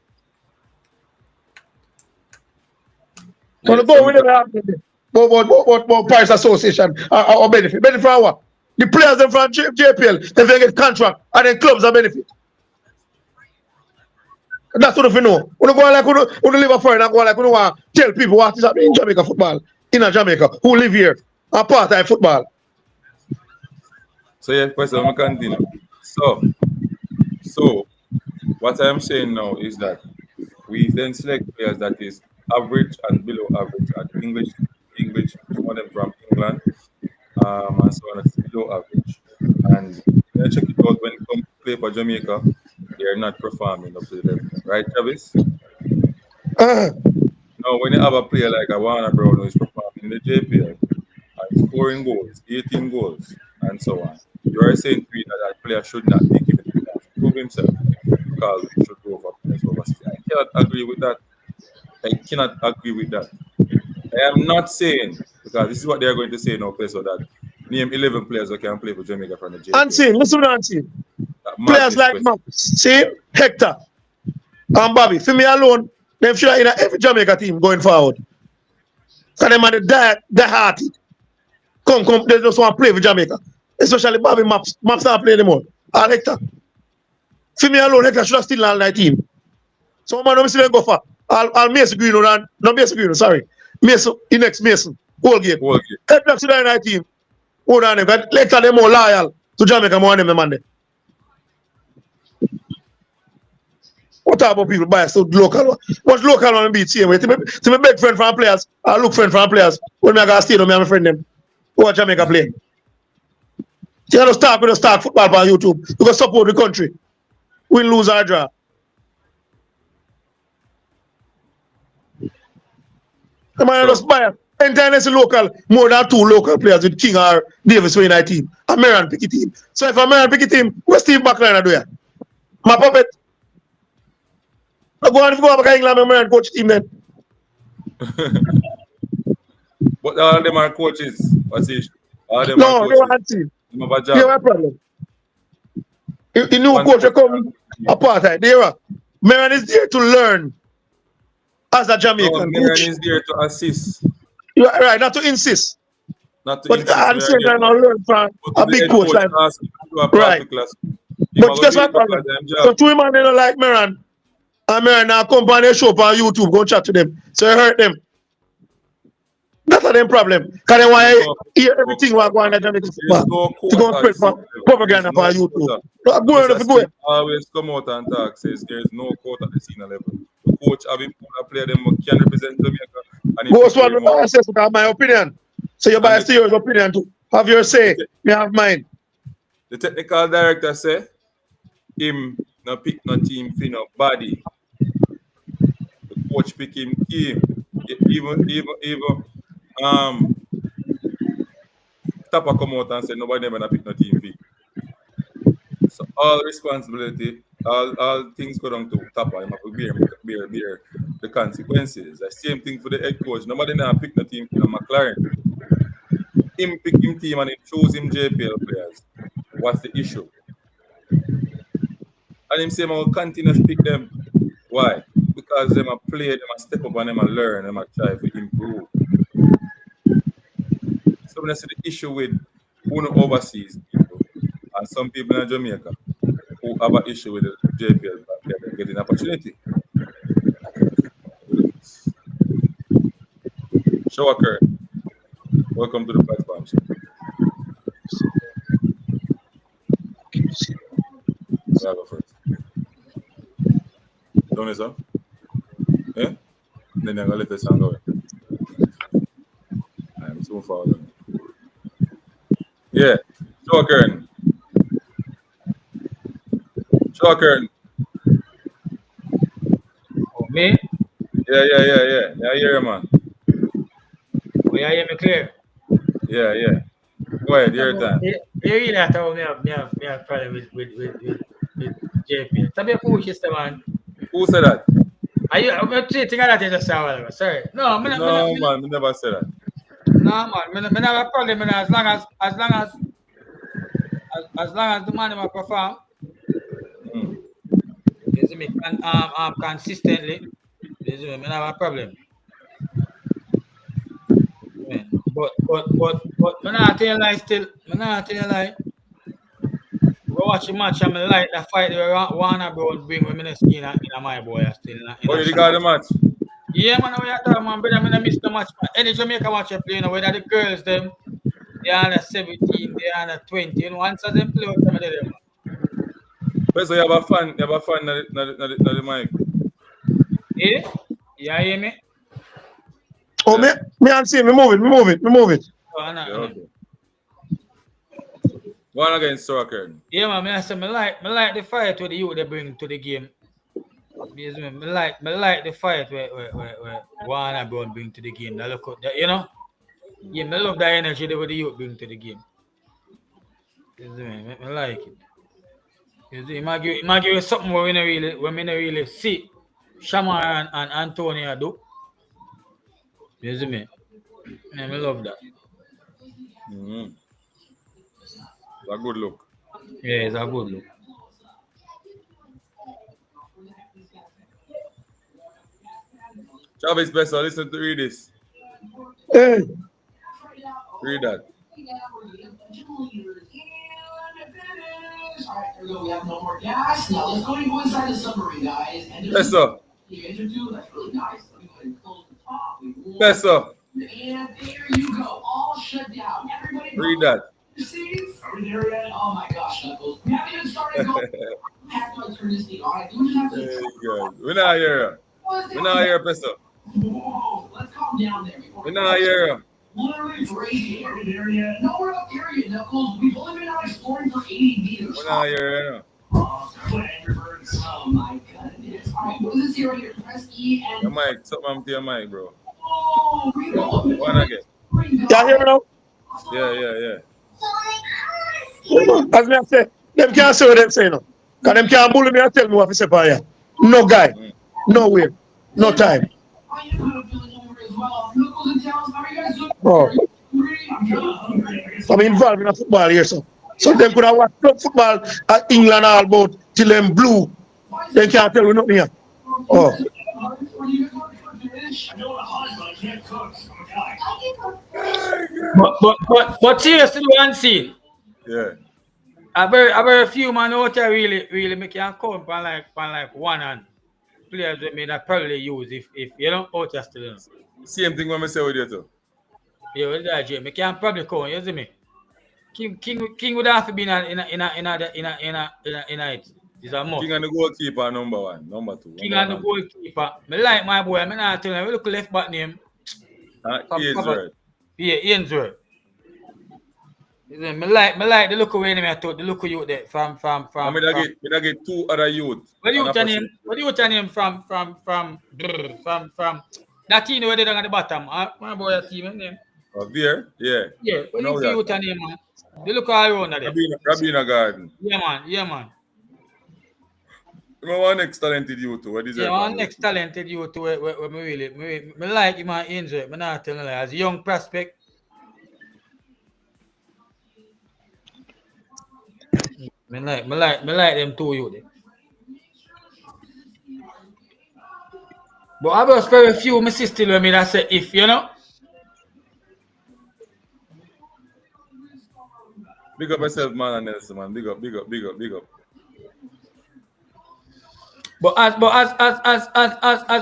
So the go with them, but Parish Association or benefit. Benefit for what? The players them from JPL, they get contract, and then clubs are benefit. That's what we know. We don't go like we live a foreign and go like we don't want to tell people what is happening in Jamaica football, in Jamaica, who live here, and part-time football. So yeah, question, we continue. So what I'm saying now is that we then select players that is average and below average and English, some of them from England, and so on, it's below average. And when I check it out, when it comes to play for Jamaica, they are not performing up to the level. Right, Travis? Now, when you have a player like a Warner Brown who is performing in the JPL and scoring goals, 18 goals, and so on, you are saying to me that that player should not be given the chance to prove himself because he should go for players overseas. I cannot agree with that. I am not saying, because this is what they are going to say now, so that name 11 players that can play for Jamaica from the JPL. Unseen, listen to Unseen. Players like Max, see, Hector, and Bobby, for me alone, them should have in every Jamaica team going forward. So them are the hearty. Come, they just want to play for Jamaica. Especially Bobby Maps not playing anymore. And Hector. For me alone, Hector should have still on that team. So man, don't see them go for. I'll Mason Green and no Mason Green, sorry. Mason, the next Mason, whole game. Hector should have in that team. Hold on, Hector they more loyal to Jamaica more than them man. What about people buy so local? What's local on the beat same way? To me big friend from players, I look friend from players. When I got stadium, I'm a friend them. Watch Jamaica play. You gotta start with a start football on YouTube. You gotta support the country. Win, lose, or draw. The man just buy entirely local, more than 2 local players with King or Davis in that team. A Marian picky team. So if a Marian picky team, what's Steve McClaren do? My puppet. Go on if you go back to England, I'm a coach team then. But all of them are coaches. What's the issue? All of them No, are they coaches. want team. They have a job. They have a problem. The new coach will come apartheid. There, Marian is there to learn as a Jamaican coach. Marian is there to assist. You are right, not to insist. Not to But insist. at the same time, I learn from a big coach like right. But guess what problem? So 2 man they don't like Marian. And Marian now come on their show on YouTube, go chat to them. So you hurt them. That's a them problem. Because they want to hear everything while going to Jamaica football. To go and spread for propaganda on YouTube. Go ahead. Always come out and talk, says there is no coach at the senior level. The coach having a player them can represent Jamaica. Most one I say because my opinion. So you buy your opinion too. Have your say. Me have mine. The technical director say him pick no team for no body. The coach pick him team. Even Tapper come out and say nobody never pick no team fee. So all responsibility, all things go down to Tapper. He have to bear the consequences. The same thing for the head coach. Nobody never pick no team for McClaren. Him pick him team and he chose him JPL players. What's the issue? And him say, I will continue to pick them. Why? Because them a play, them a step up and them a learn, them a try to improve. So when I see the issue with who no overseas people and some people in Jamaica who have an issue with the JPL player getting opportunity. Show occur. Welcome to the platform, sir. I'll go first. Don't sir? Yeah? Then I'm gonna let the song go. I'm so far. Yeah, show Kern. Show Kern. Oh, me? Yeah. Yeah, I hear you, man. Oh, yeah, hear me clear. Yeah. Go ahead, your time. You really have to me have problem with JPL. Stop your foolishness, man. Who said that? Are you? I'm treating that as a while. Sorry. No, Man, we never said that. No, man. I have a problem as long as the man will perform. You see me? Consistently. You see me? I have a problem. But I'm not telling you lie still. I'm not telling you lie. We watch the match and I like the fight where Warner Brown bring with me in my boy still. Oh, you got the match? Yeah, man, we are talking, man, brother, I miss the match. Any Jamaica match you play, you know, whether the girls, them, they are under 17, they are under 20, you know, once of them play with some of them. So you have a fan, the mic. Yeah? You hear me? Oh, me and see, me move it. Oh, no. Okay. Go on again, Soccer. Yeah, man, I say, I like the fight where the youth they bring to the game. I like the fight where Warner Brown bring to the game. Now look at that, you know? Yeah, I love that energy that the youth bring to the game. You see me? I like it. You see, it might give you something where we don't really see Shamar and Antonio do. You see me? I love that. Mm-hmm. It's a good look. Yeah, it's a good look. Travis Besser, listen to read this. Hey. Read that. Alright, here we go. We have no more gas. Now let's go inside the submarine, guys. Besser. That's really nice. Let me go ahead and close the top. Besser. And there you go. All shut down. Everybody read that. Seats? Are we there yet? Oh my gosh, Knuckles. We haven't even started going. We have to turn this thing on. We just have to. We're not here. We're not here, Besser. Whoa, let's calm down there. We're not here. Literally right here. Are we there yet? No, we're not there yet, Knuckles. We've only been out exploring for 80 meters. We're not here. Oh my goodness. All right, what is this here right here? Press E and. Your mic, something to your mic, bro. Oh, we go. One again. Yeah, hear me now? Yeah. As me say, them can't say what them say now. Because them can't bully me and tell me what to say for you. No guy, no way, no time. Oh. I'm involved in a football here, so them could have watched club football at England all about till them blue. They can't tell me nothing here. Oh. But seriously, one scene. Yeah. I very few man out there really make you count on like one hand. Players with me that probably use if you know out there still. Same thing when I say with you too. Yeah, with that Jay, me can probably count. You see me? King would have to be in it. It's a must. King and the goalkeeper number one, number two. King and the goalkeeper. Me like my boy. Me not tell him. We look left back name. Ainsworth. Yeah, Ainsworth. Me like the look away me I thought the look of you there from. I mean, I get two other youth. What you and turn him? opportunity. What you turn him from that team where they down at the bottom? My boy, that team name. There, yeah. Yeah, what No, you turn him, man? They look all around there. Rabina Garden. Yeah, man. You know, one next talented youth too. What is Yeah, it? one next talented youth where me really, me like him and enjoy it. Me not telling you, as a young prospect. Me like them two youth. But I was very few, me still when me that say if, you know. Big up yourself, man, and Nelson, man. Big up. But as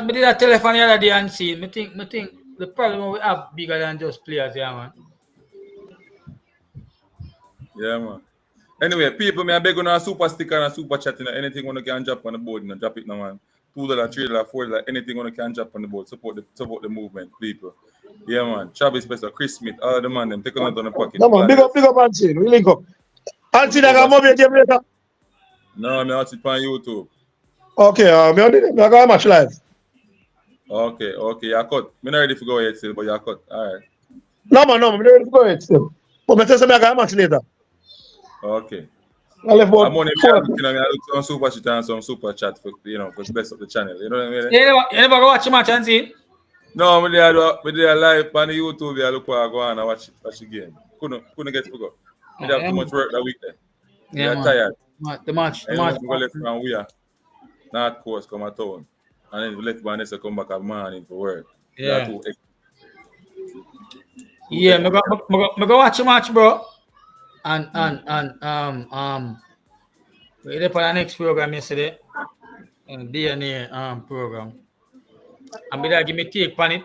me did a telephone the other day and see, me think the problem we have bigger than just players, yeah, man. Yeah, man. Anyway, people, me I beg on a super sticker and a super chat, you know, anything one can drop on the board, you know, drop it now, man. $2, $3, $4, anything one can drop on the board. Support the movement, people. Yeah, man. Travis Spencer, Chris Smith, all the man, them take a note on the pocket. No, man, big up, Ansi. We link up. Ansi, I got movie game later. No, me watch it on YouTube. Okay, I got a match live. Okay, I cut. Me not ready to go yet still, but you cut. All right. No, man, I'm ready to go yet still. But me tell you, I got a match later. Okay. I left about I'm on I look some super chat and some super chat for for the best of the channel. You know what I mean? You never go watch the match and see? No, me there live on the YouTube. I look where I go and I watch the game. Couldn't get to go. Me have too much work that week there. Yeah, I'm tired. The match. We go left from we are North Coast come at town. And then we left Vanessa come back at morning for work. Yeah. Yeah, me go watch the match, bro. And we did for the next program yesterday. And DNA program. And me give me take on it.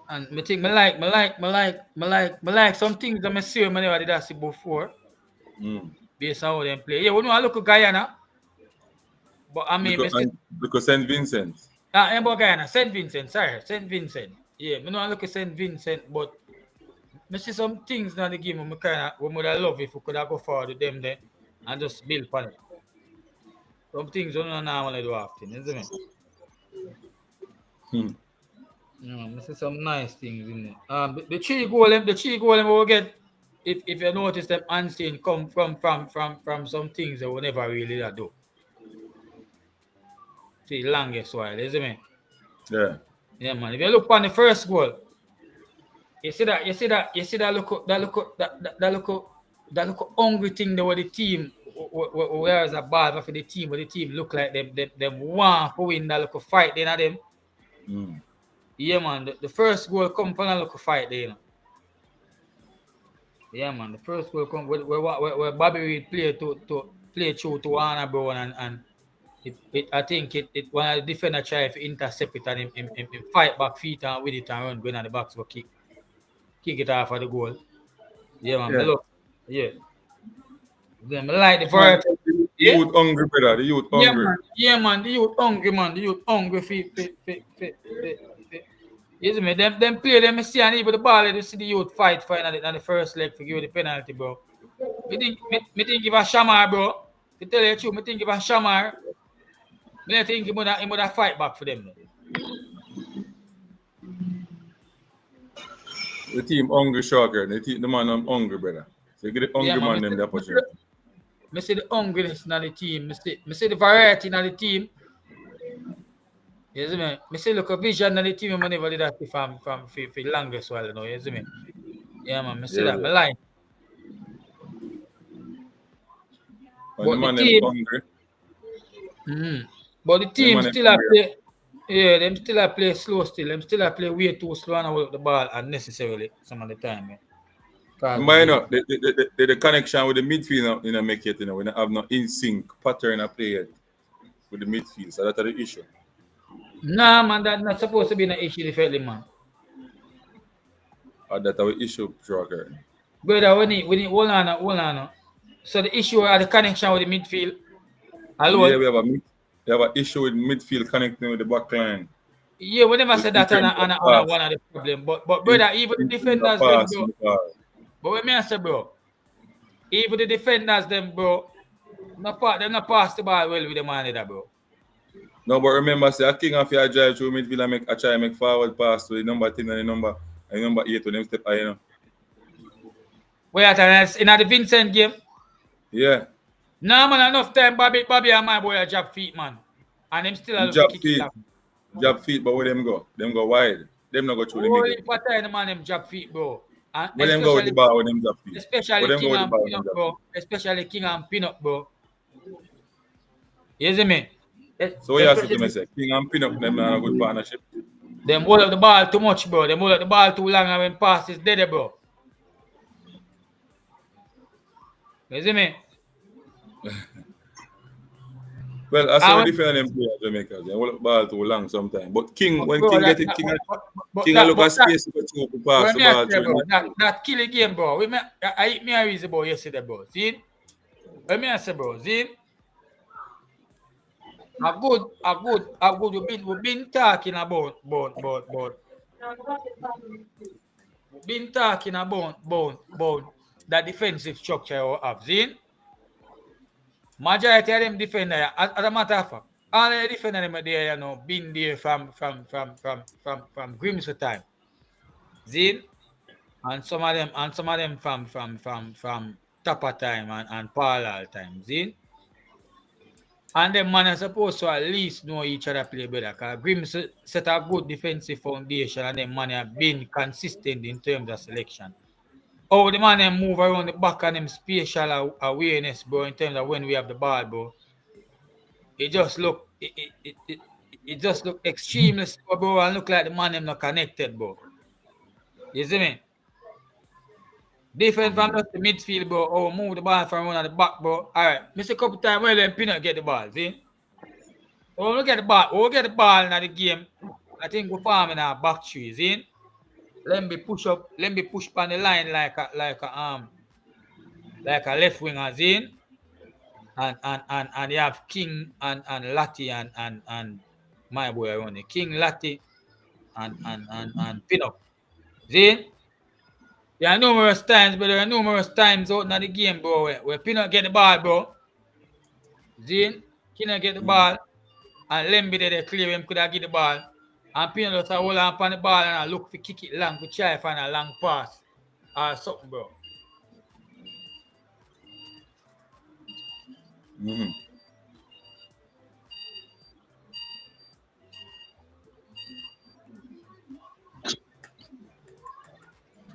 And me think me like some things that I see when I never did see before. Based on how they play. Yeah, we know I look at Guyana. But I mean because St. Vincent. About Guyana, St. Vincent, sorry. St. Vincent. Yeah, me know I look at St. Vincent, but I see some things in the game we would have love if we could have go forward with them there and just build upon it. Some things we don't normally do often, isn't it? I see some nice things in there. The three goal we will get, if you notice them unseen come from some things that we never really do. See, longest while, isn't it? Yeah. Yeah, man. If you look on the first goal, you see that look hungry thing there with the team. Where is a ball for the team? Where the team look like them want to win that look fight there, them. Yeah, man. The first goal come from a look fight there. Yeah, man. The first goal come where Bobby Reed play through to Warner Brown and I think it when the defender try to intercept it and him fight back feet and with it and run going on the box for kick it off for the goal. Yeah, man. Yeah. Look. Yeah. Then I like the variety. The youth hungry, brother. The youth hungry. Yeah, man. The youth hungry, man. The youth hungry You see me? Them play them see and even the ball you see the youth fight for in the first leg for give the penalty, bro. Me think give a Shamar, bro. To tell you the truth, me think give a Shamar. I think he would have fight back for them. The team hungry, Shocker. The man hungry, brother. So you get the hungry man them the opportunity. I see the hungriness in the team. I see the variety in the team. You see me? I see look a vision in the team. I never did that from the longest while, you know. You see me? Yeah, man. I see that. I like. But the man them hungry. But the team still have play. Yeah, them still have play slow still. Them still have play way too slow and hold the ball unnecessarily some of the time. But you know, the connection with the midfield, you know, make it, you know, we don't have no in sync pattern of play yet with the midfield. So that's the issue. Nah, man, that's not supposed to be an issue, definitely, man. That's our issue, Shocker. Brother, we need hold on. So the issue are the connection with the midfield. Hello? Yeah, we have an issue with midfield connecting with the back line. Yeah, we never said that on one of the problem. But brother, even the defenders them But what me I say, bro, even the defenders, them, bro, them not pass the ball well with the man either, bro. No, but remember, say a king of your drive through midfield and make a try make forward pass to the number 10 and the number 8 to them step high, you know. Wait at in the Vincent game. Yeah. No man, enough time Bobby and my boy are jab feet, man. And them still have to Jab kick feet. it down. Jab feet, but where them go? Them go wide. Them not go through the Holy middle. pattern, man, them jab feet, bro. And Where them go with the ball with them jab feet? especially Where them King go with the and ball with Pinnock, them jab bro. Especially King and Pinnock, bro. You see me? So what you have to say? King and Pinnock, them are a good partnership. Them hold up the ball too much, bro. Them hold up the ball too long and when pass is dead, bro. You see me? Well, I saw different them play at Jamaica. They hold up the ball too long sometimes. But King, when King get it, King look at space to pass the ball through. That kill game, bro. I hit me a reason about yesterday, bro. See? Let me say, bro. See? A good. We've been talking about. We've been talking about that defensive structure we have. See? Majority of them defender, as a matter of fact, all the defender them there, you know, been there from Grimsby time. See? And some of them from Tapa time and Parallel time. See? And them man are supposed to at least know each other play better. Because Grimsby set a good defensive foundation and them man have been consistent in terms of selection. Oh, the man them move around the back and them spatial awareness, bro, in terms of when we have the ball, bro. It just look extremely slow, bro, and look like the man them not connected, bro. You see me? Different from the midfield, bro. Oh, move the ball from around the back, bro. All right, miss a couple times where them Pinnock get the ball, see? Oh, look at the ball. Oh, get the ball in the game. I think we're farming our back trees, see? Let me push up on the line like a left winger, see? And you have King and Latti and my boy around it. King, Latti and Pinnock. See? There are numerous times, but there are numerous times out in the game, bro, where Pinnock get the ball, bro. See? Pinnock get the ball. And Lemby they clear him, could have get the ball. And Pinnock just hold on upon the ball and I look for kick it long, to try to find a long pass or something, bro. Mm-hmm.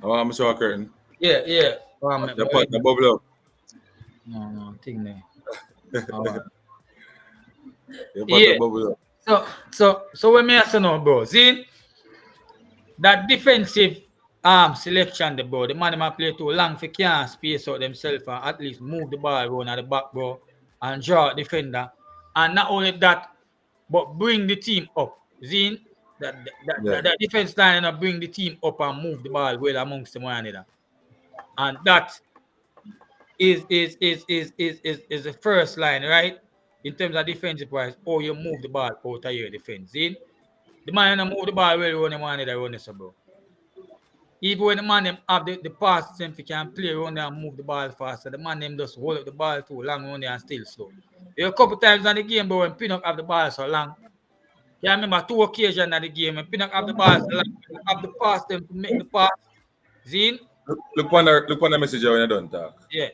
Oh, I'm sure curtain. Yeah. The bubble up. No, I think The bubble up. So when me say no, bro, see that defensive selection, bro, the man play too long for can't space out themselves and at least move the ball around at the back, bro, and draw a defender. And not only that, but bring the team up. See that defense line and bring the team up and move the ball well amongst them one another. And that is the first line, right? In terms of defensive wise, or you move the ball out of your defense. See? The man move the ball well run them one another run this, bro. Even when the man them have the pass, if you can play around there and move the ball faster, the man them just hold up the ball too long on there and still slow. There are a couple times in the game, bro, when Pinnock have the ball so long. I remember 2 occasions in the game when Pinnock have the ball so long, have the pass them to make the pass. See? Look on the message when you done talk. Yeah.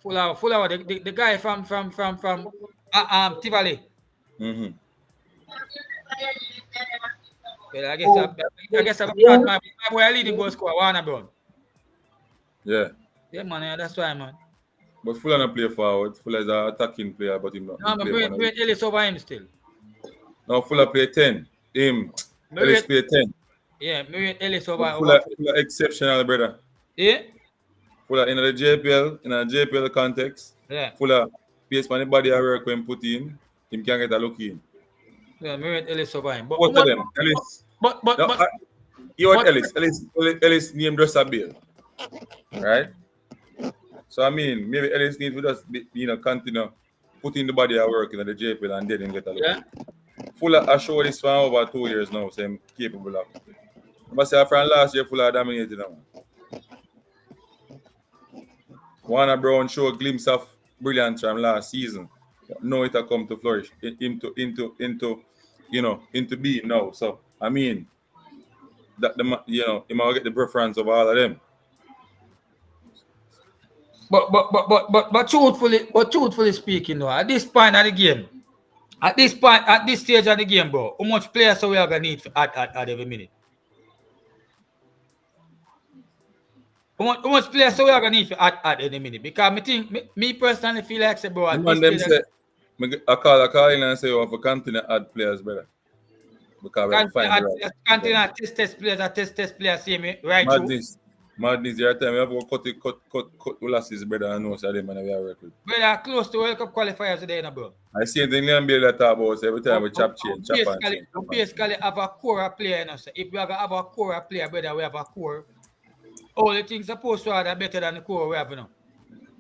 Full hour. The guy from Tivoli. Mm-hmm. Well, I guess my boy leading goal scorer, Warner Brown. Yeah. Yeah, man, that's why, man. But Fuller not play forward. Fuller is an attacking player, but him not. No, but Brent Ellis over him still. No, Fuller play 10. Ellis play 10. Yeah, Brent Ellis over. Fuller exceptional, brother. Yeah? Fuller in the JPL context. Yeah. Fuller pace on the body of work when put in. Him can get a look in. Yeah, Brent Ellis over him. Both of them. Ellis. Ellis named Russell Bill. Right? So I mean, maybe Ellis needs to just continue putting the body at work in the JPL and then get a look. Yeah. Fuller has shown this for over 2 years now, so I'm capable of. But say from last year, Fuller dominated now. Warner Brown show a glimpse of brilliance from last season. But now it has come to flourish into being now. So I mean that he might get the preference of all of them. But truthfully speaking, though, at this point of the game, at this stage of the game, bro, how much players are we gonna need at every minute? How much players are we gonna need at any minute? Because me personally feel like, say, bro, at this stage, I call in and say, you have to continue to add players, brother. Because we have to find the right. Continue to test players, see me, right? Madness, your time we have to cut losses, brother, and know so them man we are working. Brother, close to World Cup qualifiers today, bro. I see the England be that talk about every time we chop change. Basically have a core player, so if we have a core player, brother, we have a core. All the things supposed to are better than the core we have now.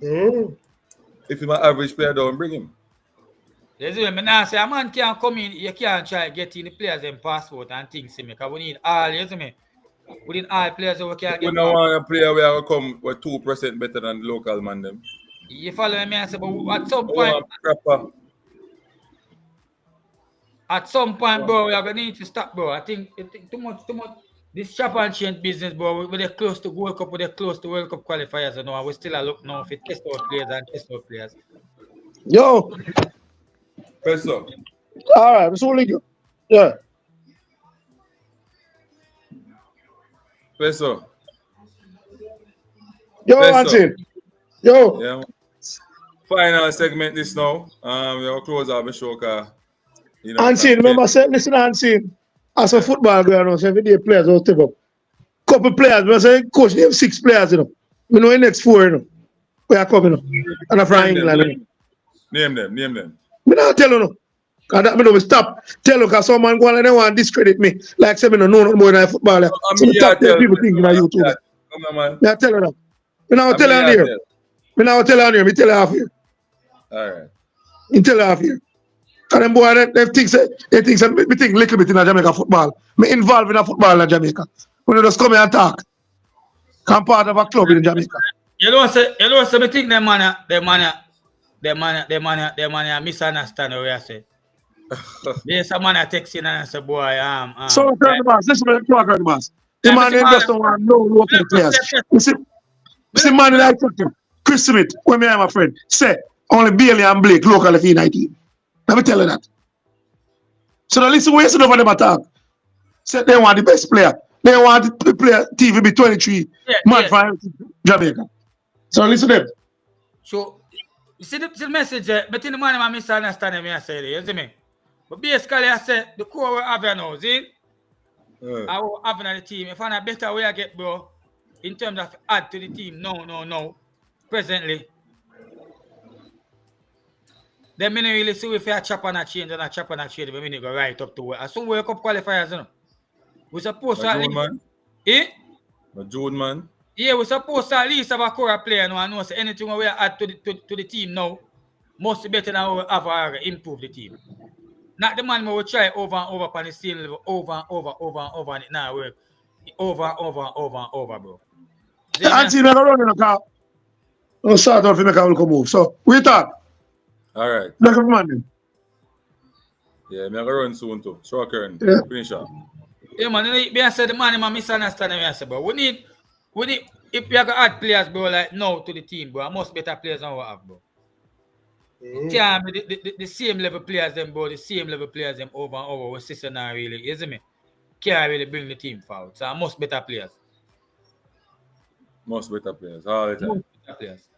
If he's my average player, don't bring him. That's what I now say. A man can't come in, you can't try getting the players and passport and things, because we need all, you see me? We need all players so we can get. We don't want a player where will come with 2% better than the local man them. You follow me? I say, but at some point, bro, we are gonna need to stop, bro. I think too much. This chop and change business, bro. We're close to World Cup, we're close to World Cup qualifiers, you know, and we still are looking now for test out players. Yo. Peso. All right, it's only good. Yeah. Peso. Yo, Antin. Yo. Yeah. Final segment this now. We'll close out the show. Antin, remember, listen, Antin. As a football guy, you know, every day players will step up. Couple players, but I say, coach, you have 6 players, you know. We know the next 4, you know. We are coming up. And I'm from England. Name them. I don't tell you, no. Because that means we stop. Tell you, because some man go and they want to discredit me. Like, say, I don't know more than football. So we stop telling people things on YouTube. I tell you that. I don't tell you on here. I don't tell you on here. I tell you half here. All right. I tell you half here. Because them boys, they think little bit in Jamaica football. Me involved in a football in Jamaica. When they just come here and talk. I'm part of a club in Jamaica. You know, me think them man misunderstand what I say. There's some man text in and say, boy, So, the boss, listen to the boss. The man just don't want no local players. You see, man, like Chris Smith, when me and my friend, say, only Bailey and Blake local in 19. Let me tell you that. So now listen, where you see over them attack. Say they want the best player. They want the player TV be 23 from Jamaica. So listen to them. So you see the message, but in the man I misunderstand me, I say, you see me? But basically I said the core we have now, see? I will have the team. If I find a better way I get, bro, in terms of add to the team, no. Presently. Then I really see if I chop and a change, but we go right up to it. So World Cup qualifiers, you know. We're supposed to at least. June, man. Yeah, we're supposed to at least have a core player now. I know so anything we add to the team now must be better than we have improve the team. Not the man we will try over and over on the same level, over and over, and it now work. Over, bro. Anthony, I'm running a car. I'll start off to make a local move. So, we talk. All right. Look at man. Yeah, I'm going to run soon too. Sure, Karen. Yeah. Finish up. Yeah, man. I said the man misunderstand me. I said, bro. We need, if we are going to add players, bro, like now to the team, bro, most better players than we have, bro. It can't be the same level players, them, bro, the same level players, them over and over. We're sister now, really, isn't me? Can't really bring the team forward. So, most better players. Most better players, all the time. Most better players.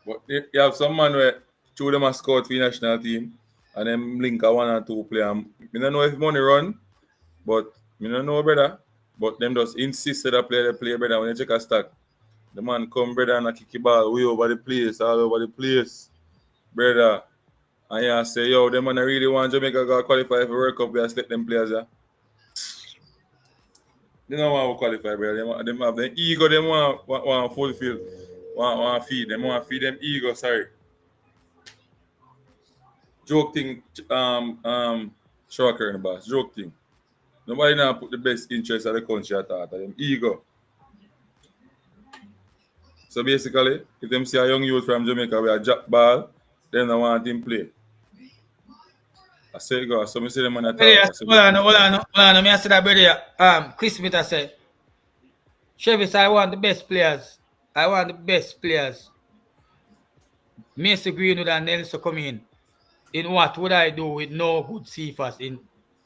But you have some man where two them are scout for the national team and then link a 1 or 2 player. I don't know if money run, but I don't know, brother. But them just insist that they play, brother. When you check a stack, the man come, brother, and kick the ball way over the place, all over the place, brother. And you say, yo, them man really want Jamaica to qualify for World Cup. We have let them players, yeah. They don't want to qualify, brother. They have the ego. They want to fulfill, want to feed them. Want to feed them ego. Sorry. Joke thing. Shocker in the boss. Joke thing. Nobody now put the best interest of the country at heart. Them ego. So basically, if them see a young youth from Jamaica with a jack ball, then they want him play. I say go. So me see them on the talk. Hold on. Me I said that brother. Chris Smith I said, Chevis, I want the best players. Mason Greenwood and Nelson come in. In what would I do with no good Cephas?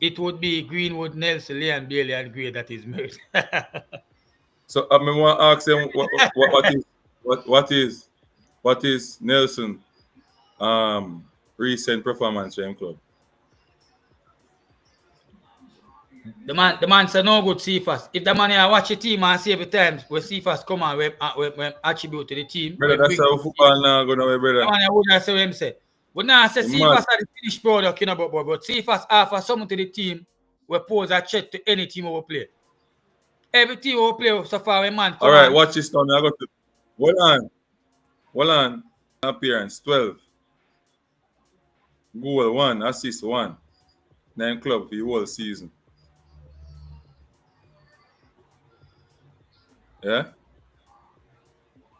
It would be Greenwood, Nelson, Leon Bailey, and Gray that is made. So I want to ask them what is Nelson recent performance for him club? The man said no good Cephas. If the man here watch the team and see every time when Cephas come on, when attribute to the team. Brother, that's how football now going away, brother. The man here would say what him say. But now I say Cephas are the finished product, you know, but Cephas offer something to the team we pose a threat to any team we play. Every team we play so far, when man come all right, on. watch this now. I got to hold on. Appearance 12. Goal 1, assist 1. 9 club for the whole season. Yeah?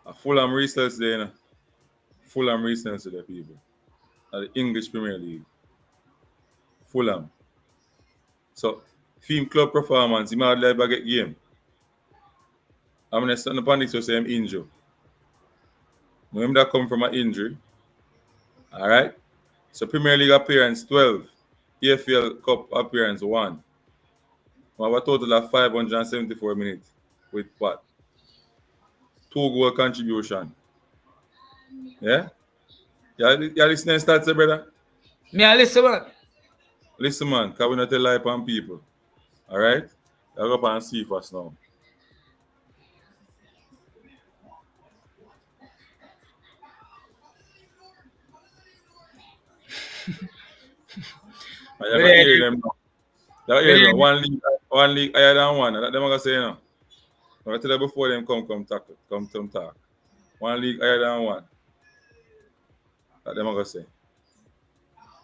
A Fulham research there, you know. Fulham research to the people. At the English Premier League. Fulham. So, team club performance, he might like a game. I'm going to stand up on this to say I'm injured. Remember that come from an injury. All right? So, Premier League appearance 12. EFL Cup appearance 1. We have a total of 574 minutes. With what? 2 goal contribution. Yeah? You listening to stats, brother? Me I listen, man. Listen, man, because we not tell lie upon people. All right? I go up and see first now. I hear them now. You hear them. One league higher than one. That's what I'm going to say now. I'm going to tell you before them come talk. One league higher than one. That's what I'm going to say.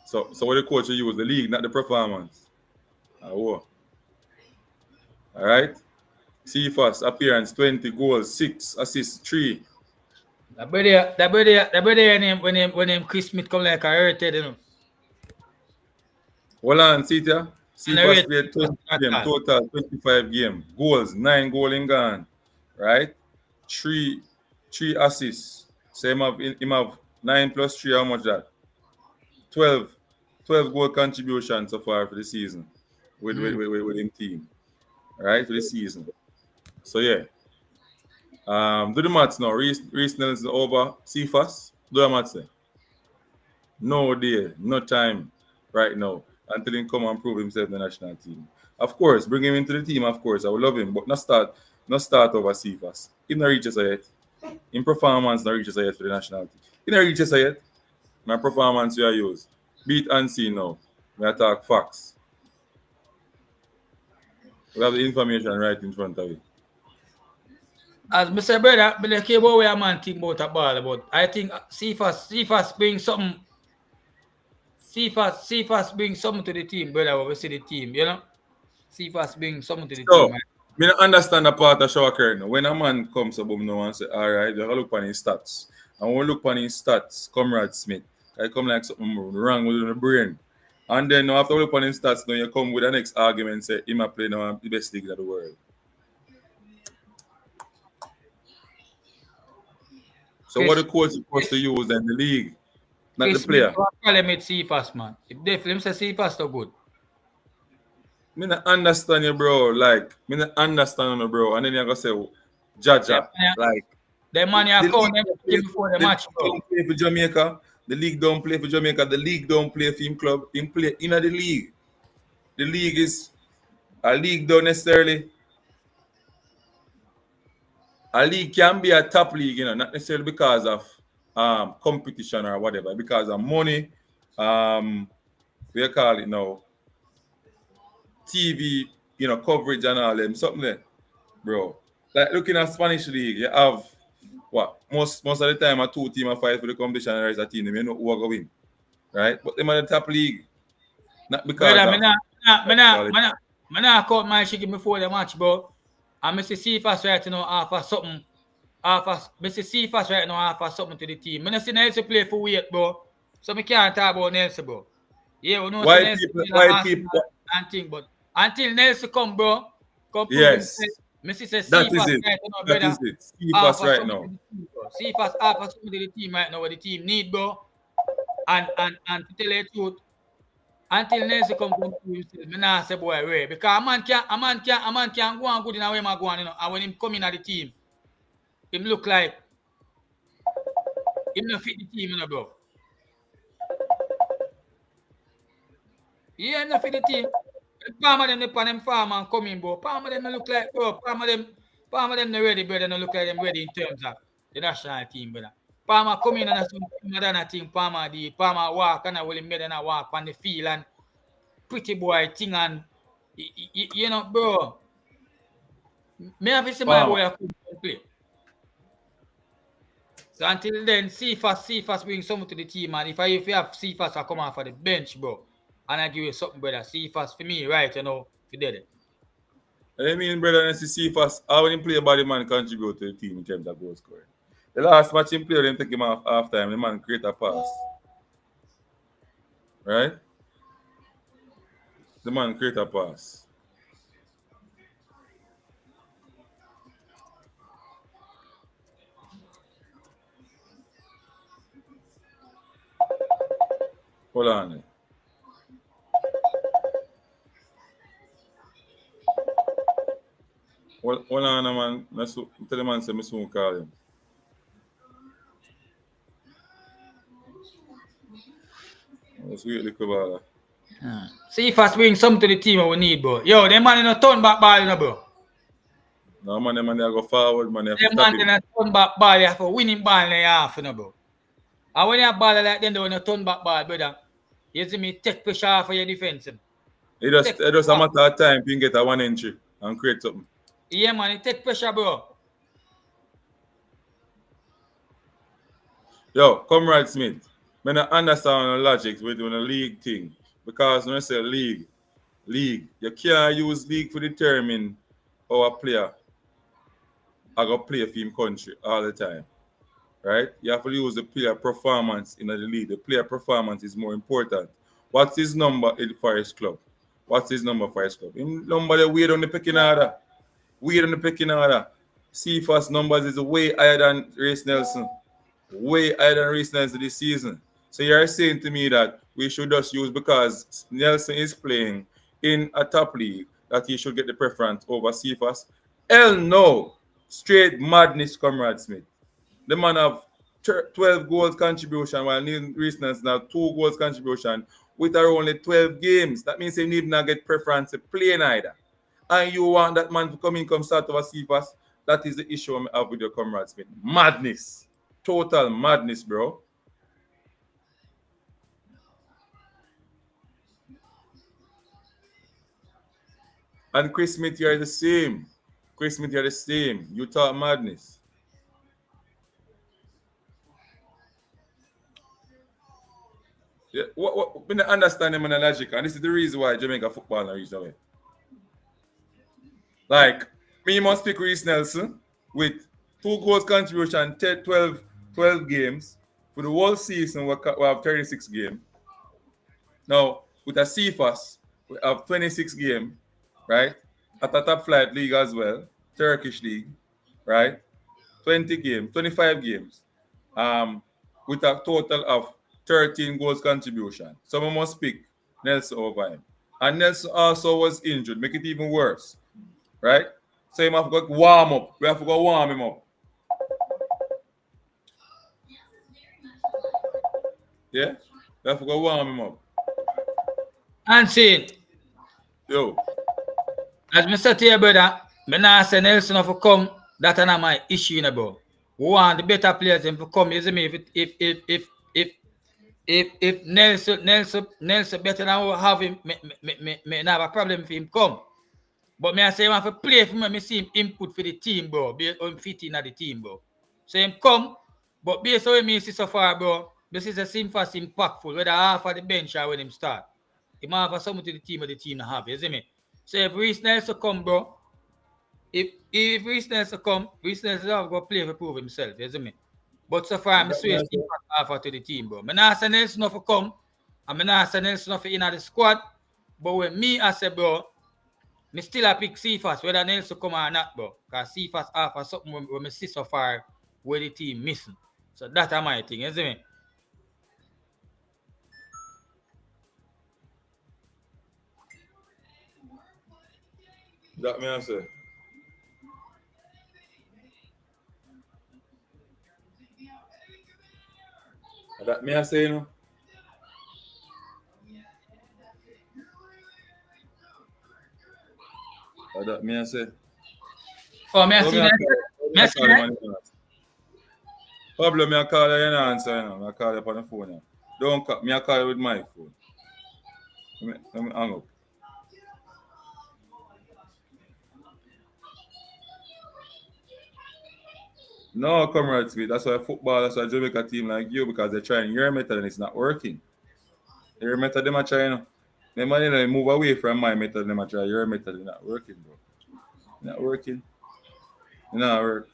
So what the coach will use? The league, not the performance. All right? See first, appearance 20 goals, 6 assists, 3. The brother when him Chris Smith come like a heritage, you know. Hold on, see there. See first played 20 game, total 25 game. Goals, 9 goals in gone. Right? 3 assists. So him have 9 plus 3, how much that? 12 goal contribution so far for the season with him team. Right? For the season. So yeah. Do the maths now. Reece Nelson over Cephas. Do the maths then. No day, no time right now until he come and prove himself in the national team. Of course, bring him into the team, of course. I would love him, but not start over Cephas. He not reaches yet. In performance, not reaches yet for the national team. He not reaches yet. My performance we are use. Beat and see now. We attack facts. We have the information right in front of you. As I said, brother, but I care about where a man think about a ball, but I think Cephas brings something. Cephas brings something to the team, brother. When we see the team, you know. Cephas brings something to the team. Man. Me not understand the part of show curtain. When a man comes up now and say, all right, you look on his stats. And when we look on his stats, Comrade Smith, I come like something wrong with the brain. And then after we look on his stats, now you come with the next argument and say, he might play now the best league in the world. So what the coach is supposed to use in the league, not the player. Problem with Cephas, man. If they film say Cephas so good. Me not understand you, bro. Like, me not understand you, bro. And then you're gonna say, Jaja, like the money account before the match, bro. Don't play for Jamaica. The league don't play for Jamaica. The league don't play for him club. Him play in the league. The league is a league don't necessarily. A league can be a top league, you know, not necessarily because of competition or whatever, because of money, we call it now, TV, you know, coverage and all them, something there, bro. Like looking at Spanish league, you have what most of the time a 2 team a fight for the competition and there is a team, they know who are going to win, right? But them are the top league, not because brother, I caught my chicken before the match, bro. I miss see Cephas right now offer something Mr. Cephas right now offer something to the team. I don't see Nelson play for weight, bro. So I can't talk about Nelson, bro. Yeah, we know Why Nelson people? play Why like people? Arsenal and thing, but until Nelson come, bro, come prove Yes, himself. Mr. say that Cephas is it. right now, That brother. is it. Keep us Offer right something now. to the team, bro. Cephas offer something to the team right now, what the team need, bro. And to tell you the truth, until Nelson come prove himself, me nah say boy way. Because a man can go on good in a way man go on, you know. And when him come in at the team, him look like him not fit the team, you know, bro. Yeah, him not fit the team. Palm of them the pan them farm and come in, bro. Palm of them look like, bro. Palm of them not ready, brother. Don't look like them ready in terms of the national team, brother. Palmer come in and some Madonna team, Palmer walk and I will made and walk on the field and pretty boy thing and you know, bro. Me have to see my boy come play. So until then, Cephas bring something to the team, and if you have Cephas I come off for the bench, bro, and I give you something, brother. Cephas for me, right? You know, if you did it. I mean, brother, and see first, how when he play body man contribute to the team in terms of goal scoring. The last match he played, them take him off half time, the man create a pass. Right? The man create a pass. Hold on. Hold on, man. Tell the man say me soon call him. Let's wait the ball. Cephas bring something to the team we need, bro. Yo, them man in a turn back ball, you know, bro. No, man, them man, they go forward, man. They have to Them stop man in it. a turn back ball, you have a winning ball in the half, you know, bro. And when you have ball like them, they want a turn back ball, brother. You see me take pressure off of your defense. It just a matter of time you can get a 1 entry and create something. Yeah, man, it take pressure, bro. Yo, Comrade Smith, I don't understand the logic with the league thing. Because when I say league, you can't use league to determine how a player I go play for him country all the time. Right? You have to use the player performance in the league. The player performance is more important. What's his number for his club? What's his number for his club? His number the weird on the pecking order. Weird on the pecking order. Cephas numbers is way higher than Race Nelson. Way higher than Reece Nelson this season. So you're saying to me that we should just use because Nelson is playing in a top league that he should get the preference over Cephas? Hell no. Straight madness, Comrade Smith. The man have 12 goals contribution while Reece Nelson have 2 goals contribution with only 12 games. That means he need not get preference to play neither. And you want that man to come start over Cephas? That is the issue I have with your Comrade Smith. Madness. Total madness, bro. And Chris Smith, you're the same. Chris Smith, you're the same. You talk madness. Yeah, what we don't understand him in the logic, and this is the reason why Jamaica football not reach that way. Like, me must pick Reece Nelson with 2 goals contribution, 12 games. For the whole season, we have 36 games. Now, with a Cephas, we have 26 games, right? At a top flight league as well, Turkish league, right? 20 games, 25 games. With a total of 13 goals contribution. So we must pick Nelson over him. And Nelson also was injured, make it even worse. Right? So you have to go warm up. We have to go warm him up. Yeah? We have to go warm him up. And see, Yo. as I said to you, brother, I not say Nelson have to come. That's not my issue, you know, bro. We want the better players to come. You see me? If Nelson better than we have him, me not have a problem for him come. But me I say, I want to play for me. Me see him input for the team, bro. Based on fitting at the team, bro. So him come, but based on what me see so far, bro, this is a Cephas impactful, whether half of the bench or when him start. He might have something to the team or the team not have, you see me? So if Reece Nelson come, bro, if Reece Nelson come, Reece Nelson have to play for prove himself, you see me? But so far, I'm switch offer to the team, bro. I'm not saying Nelson not for come, and I'm not saying Nelson not for in the squad. But when me, I say, bro, me still a pick Cephas, whether Nelson come or not, bro. Because Cephas offer something when me see so far where the team missing. So that's my thing, you see me? That me I say. That me I say, you know. That me I say. Oh, me I see that. Me I see that. Pablo, me I call you and answer, you know. I call you up on the phone. You know. Don't call me. I call you with my phone. Let me hang up. No, comrades, that's why football, that's why Jamaica team like you, because they're trying your method and it's not working. Your method, them are trying. They might move away from my method, them are trying. Your method is not working, bro. Not working. It not work.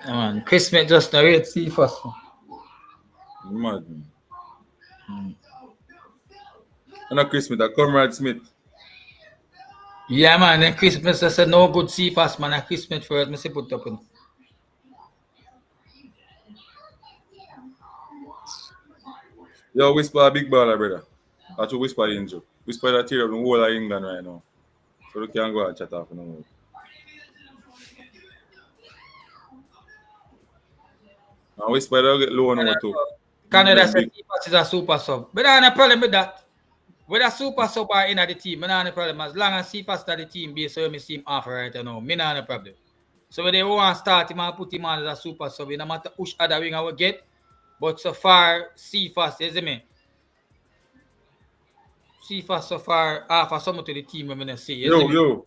Man, Christmas just now wait see first. Mad. And not Chris Smith, a Comrade Smith. Yeah, man, then Christmas I said no good see fast, man. And Christmas first, me say put up in. Yo, whisper a big baller, brother. That's what whisper injury. Whisper that tear up the whole of England right now. So we can go and chat off no more. And whisper that get low now too. Canada said Cephas is a super sub. But I have no problem with that. With a super sub are in the team, I don't have no problem. As long as Cephas to the team base, so me see him off right now. Me not have no problem. So when they want to start him and put him on as a super sub, no matter which other wing I will get. But so far, Cephas, you see me? Cephas so far offer something to the team, I'm going to say. Yo.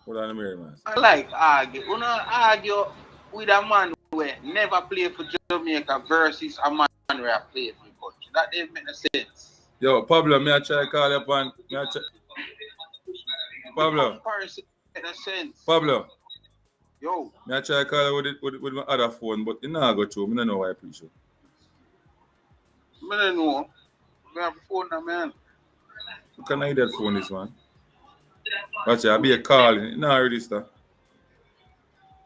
Hold on a minute, man. I like argue. You know, argue with a man who never play for Jamaica versus a man who play for the country. That didn't make no sense. Yo, Pablo, me I try to call you upon. Pablo. Comparison make no sense. Pablo. Yo. Me I try to call you with my other phone, but you know I go through. I don't know why I preach you. I don't know. I have a phone now, man. You can I that phone this man? Watch I'll be a call. No, register.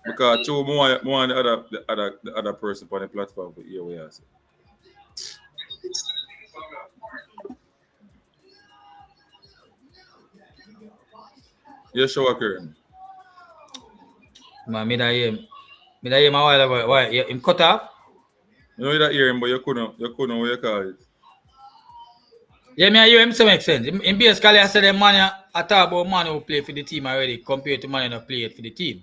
Because two more the other person on the platform for here where I say. You show occurring. Man, me da hear him a while ago. Why? Him cut off? You know you that hear him, but you couldn't what you call it. Yeah, me I hear him so make sense. In basically I said the man I talk about man who play for the team already compared to man who play for the team.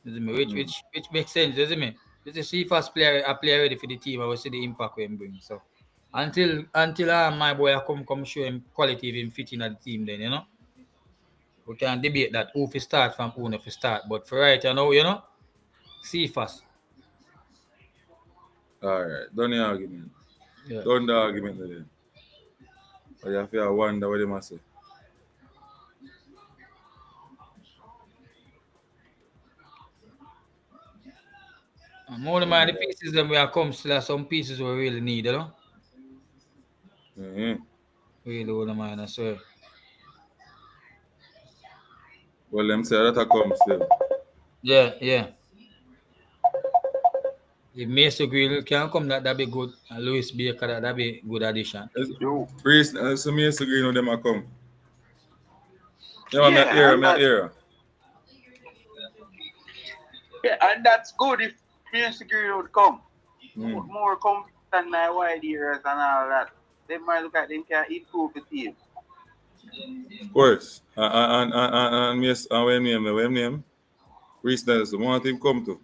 Which makes sense, doesn't it? This is the first player I play already for the team, I will see the impact we bring. So until my boy come show him quality of him fitting at the team, then you know. We can debate that who to start from who not to start. But for right now, you know, see first. Alright, done the argument. Yeah. Done the argument then. But you have to wonder what they must say. More than the pieces that we are come still some pieces we really need, you know? Mm-hmm. Really wouldn't mind, I swear. Well, them say that I come still. Yeah. If Mason Grill can come, that'd be good. And Louis Baker, that'd be good addition. Priest, so Mason Green them I come. Yeah, I'm here. Yeah, and that's good if Mason Green would come. Put more confidence than my wide ears and all that. They might look at them can improve the team. Of course. And when name? Reece Nelson, want him come to.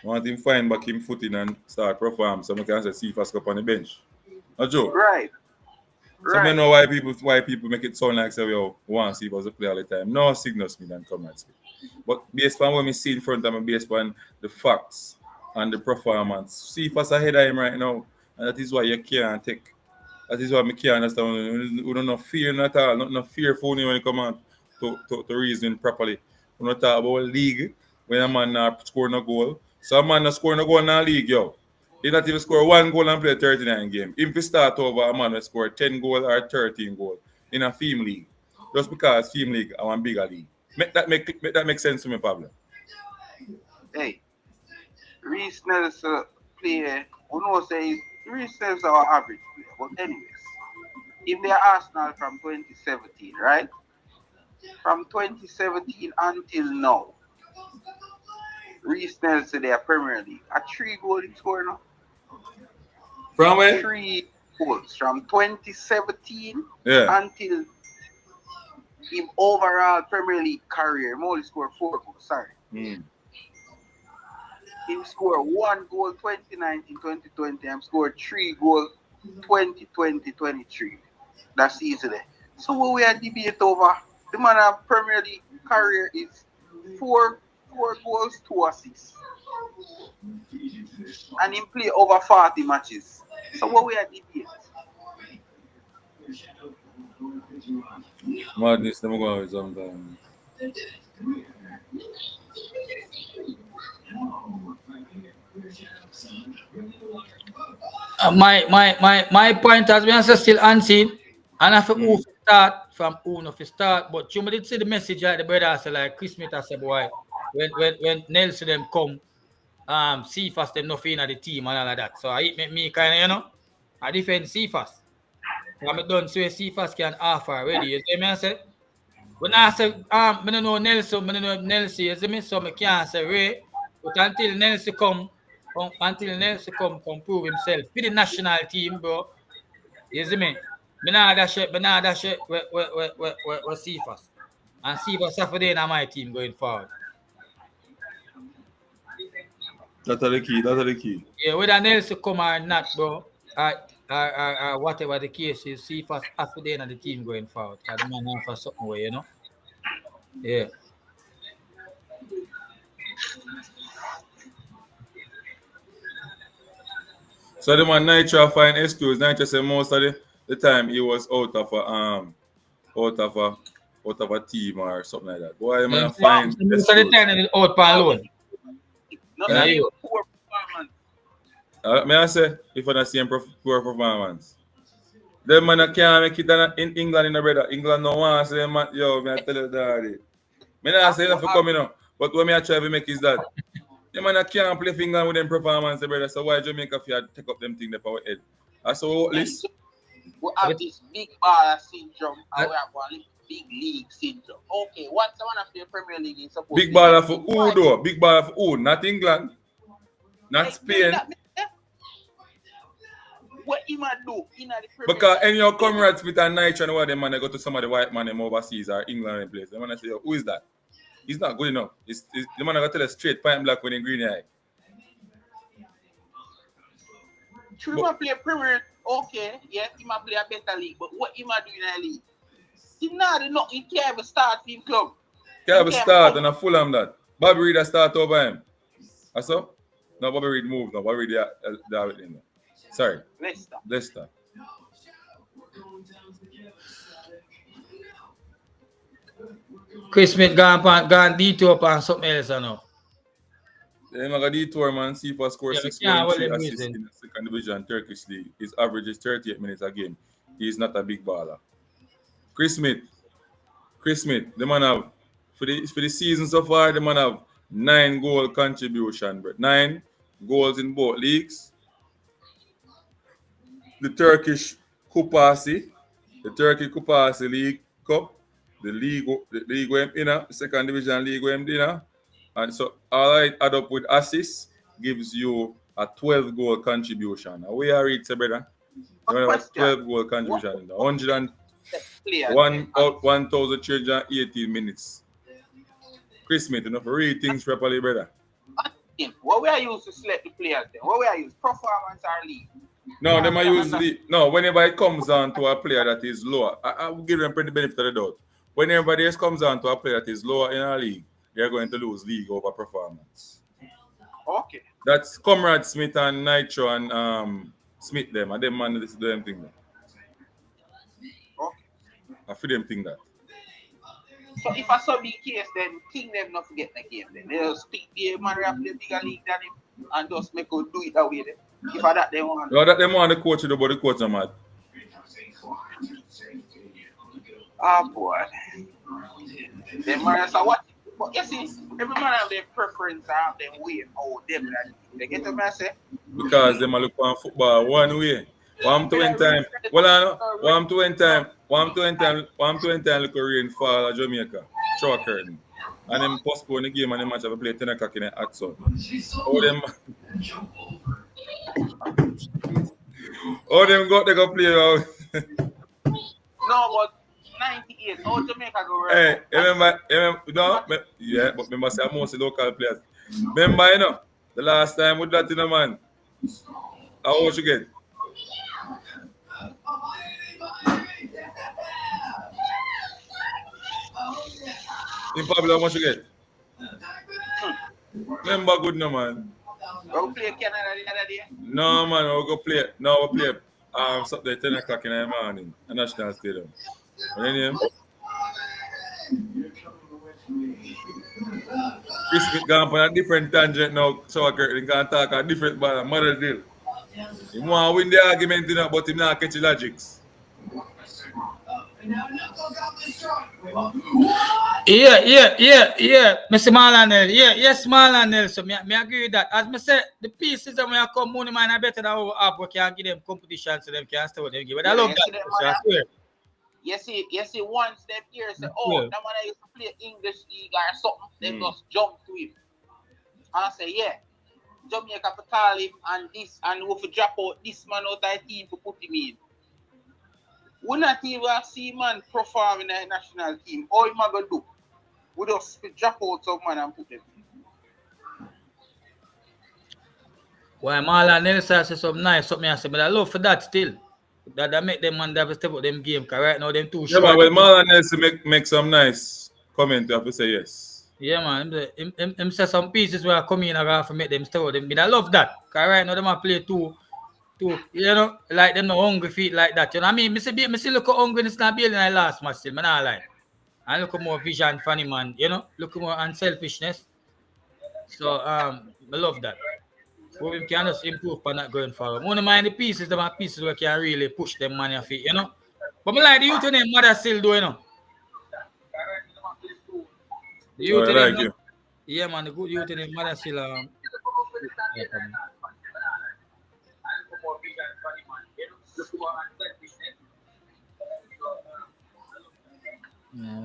Want him find back him footing and start perform so I can see fast up on the bench. A joke. Right. So I Right. know why people make it sound like say we want Cephas to play all the time. No signals me than come and speak. But based on what we see in front of me, based on the facts and the performance, Cephas ahead of him right now. And that is why you can't take. That is why I can't understand. We don't know fear not at all, not no fear for when it come on to reason properly. We don't talk about league when a man not score no goal. So a man not score no goal in the league, yo. He not even score one goal and play 39 games. If we start over a man will score 10 goals or 13 goals in a theme league. Just because theme league are one bigger league. Make that make sense to me, Pablo. Hey, Reese Nelson play. We know say Reese Nelson our average player. But anyways, if they are Arsenal from 2017, right? From 2017 until now, Reese Nelson they are Premier League. A 3-goal he scored now. From when? 3 goals from 2017 Yeah. until him overall Premier League career. He only scored 4 goals. Sorry. Mm. He scored 1 goal 2019, 2020, and scored 3 goals 2020-23. That season there. So what we are debate over, the man of Premier League career is 4 goals, 2 assists. And he play over 40 matches. So what we are debate? Madness, never go with sometimes. My point has been still unseen. And I feel who start from who not start. But you did see the message like the brother say like Chris Smith has said, boy, when Nelson them come, Cephas them nothing at the team and all of that. So it make me kind of, you know, I defend Cephas. I'm done so Cephas can offer already. You see me I say? When I say I don't know Nelson, I don't know Nelson, you see me? So I can't say Ray. But until Nelson come prove himself for the national team, bro. You see me? Me nah dash it where Cephas. And Cephas Saturday in my team going forward. That's the key. Yeah, whether Nelson come or not, bro, or whatever the case is, Cephas Saturday in the team going forward. Because the man for something way, you know? Yeah. So the man Nitro find excuse. Nitro say most of the time he was out of a team or something like that. Why am I find Most of the time he's out for alone. Not even poor performance. May I say if I see poor performance. Them man can't make it in England in the brother. England no one say man, yo, me I tell you that. Me not say enough for coming up. But what me I try to make is that the man can't play finger with them performance, brother. So why Jamaica fear take up them thing there for our head? So list. We have this big baller syndrome and we have one big league syndrome. Okay, what's the one of the Premier League is supposed Big baller for who though? Big baller for who? Not England. Not Spain. What he might do in the Premier Because any your comrades with a Nitro and what them man they go to some of the white man them overseas or England and place. The man say, who is that? He's not good enough. It's the man I got tell us straight point black with a green eye. True, he might play Premier. Okay, yes, he might play a better league, but what he might do in a league? He not he can't even start for him club. Can't even start and a full on that. Bobby Reid start over him. So? No, Bobby Reid moved now. Bobby Reid there. Sorry. Leicester. Chris Smith gone detour upon something else, I know. Yeah, I got detour, man. See if I score 6.3 assists in the second division Turkish league. His average is 38 minutes a game. He is not a big baller. Chris Smith, the man have for the season so far, the man have 9 goal contribution, but 9 goals in both leagues. The Turkish Kupasi, the Turkey Kupasi League Cup, the league winner, second division league winner, and so all right, add up with assists gives you a 12 goal contribution. Now we are it, brother. You have a 12 goal contribution. 1,318 minutes. Chris Smith, enough to read things properly, brother. What we are used to select the players then? What we are used? Performance or league? No, they might use no. Whenever it comes on to a player that is lower, I will give them the benefit of the doubt. When everybody else comes on to a player that is lower in our league, they're going to lose league over performance. Okay. That's Comrade Smith and Nitro and Smith them, and them man this them thing. Okay. I feel them think that. So if I saw big case, then think them not to get the game. Then they'll speak the man who play bigger league than him and just make us do it that way. Then. If I that they want. No, that them want the coach, but the coach are mad. Oh boy. Them man say what? But you see, every man have their preference and have their way how them that they get to me say. Because them a look on football one way. One to end time. Well, I know. One to end time. Look a rain fall at Jamaica. Show a curtain. And then postpone the game and the match have to play 10 o'clock in the hot sun. All them got they go play out. No, but 98. How Jamaica go right? Hey, remember, no, yeah, but remember say most local players. Remember, you know, the last time with that, you know, man. How much you get? In Pablo, how much you get? Remember good, no, man. We play Canada the other day? No, man, we'll go play. No, we play Saturday 10 o'clock in the morning at National Stadium. What your name? Chris Smith gone on a different tangent now, so I can talk a different mother deal. He want to win the argument, you know, but he not catch the logics. Yeah. Mr. Marlon, yes, Marlon. So me agree with that. As me say, the pieces that we have come, money man are better than our app. We can give them competition so them can stay with them. But I love that. So I swear. You see, once them here say, oh, that man used to play English league or something, they just jump to him. And I say, yeah, Jamaica to call him and this, and we have drop out this man out of the team to put him in. We not even see man perform in the national team. All him going to do, we just drop out some man and put them in. Why Marlon Nelson say something nice, something I say, but I love for that still. That make them man have to step up them game, because right now them too short. Yeah, but Marlon Nelson make some nice comment, you have to say yes. Yeah, man. Him say some pieces where I come in and I have to make them step up them. But I love that, because right now them a play too, you know, like them no hungry feet like that. You know what I mean? Me see look how hungry it's not building I last match still, man, I like. And look at more vision funny man, you know, look at more unselfishness. So I love that. We can just improve on that going forward. One of my the pieces, them are pieces where can really push them money off it, you know. But I like the youth in them mother still do, you know. The youth in them, yeah, man, the good youth in them mother still I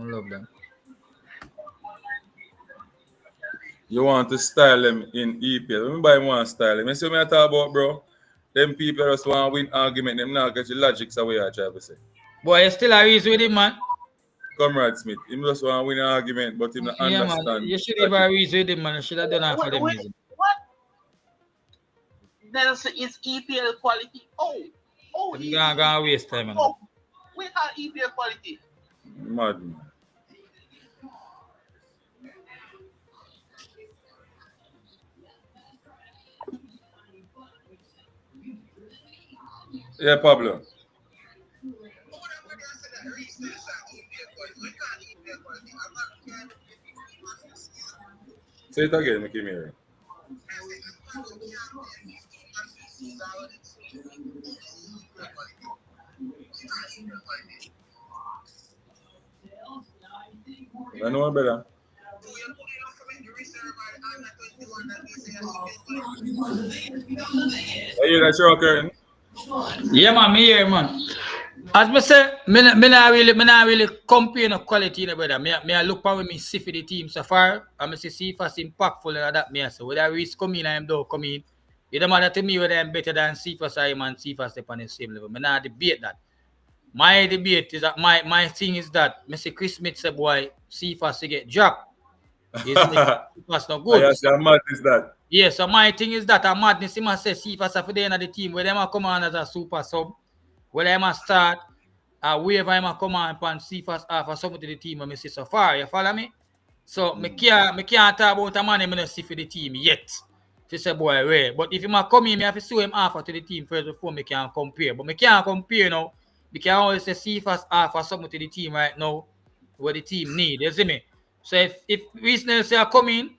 love them. You want to style them in EPL. Remember, I want to style them. You see what I talk about, bro? Them people just want to win argument. Them now get your logics away, I try to say. Boy, you still a reason with him, man. Comrade Smith. He just want to win an argument, but he don't understand. Man. You should have a reason with him, man. You should have done that for them reason. What? Nelson is EPL quality. Oh, he's gonna waste time, man. Oh, we have EPL quality. Mad, man. Yeah, Pablo. Say it again, make him hear. I know better. Are you that show curtain? Yeah, man, me here, man. As I say, me not really compare no quality, you know, brother. Me I look for when me see for the team so far, and me see if it's impactful and that me I say. Whether risk come in and don't come in, it don't matter to me whether I'm better than Cephas or man Cephas step on the same level. Me not debate that. My debate is that my thing is that me say Chris Smith say boy Cephas to get dropped. Cephas not good. Yes, mad is that. Yeah, so my thing is that a madness, he must say, see if I for the end of the team, where they might come on as a super sub, where they might start, wherever I might come on and see if I offer something to the team, and I say so far, you follow me? So, I can't talk about a man I'm not see for the team yet. To say, boy, where? But if he might come in, I have to show him offer to the team first before I can compare. But I can't compare now. We can always say, see if I offer something to the team right now, what the team need, you see me? So, if recently say I come in,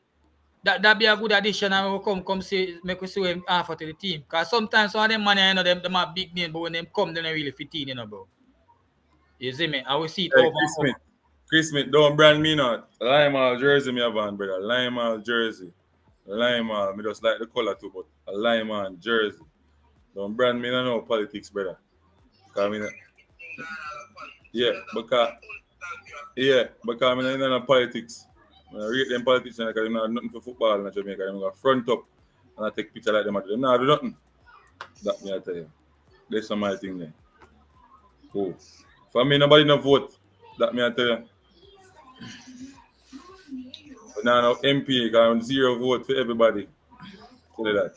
that be a good addition, and we come see, make we see him offer to the team. Because sometimes some of them money, you know, them are big name, but when them come, they don't really fit in, you know, bro. You see me? I will see it Hey, over. Chris Smith, don't brand me not. Lime jersey me have on, brother. Lime jersey. Lime me just like the color too, but a lime jersey. Don't brand me no politics, brother. Because I mean, no politics. I rate them politicians because they don't have nothing for football in Jamaica. They go front up and I take picture like them. They don't do nothing. That me I tell you. That's some my thing there. Cool. For me, nobody no vote. That me I tell you. But now MP got 0 vote for everybody. Tell you that.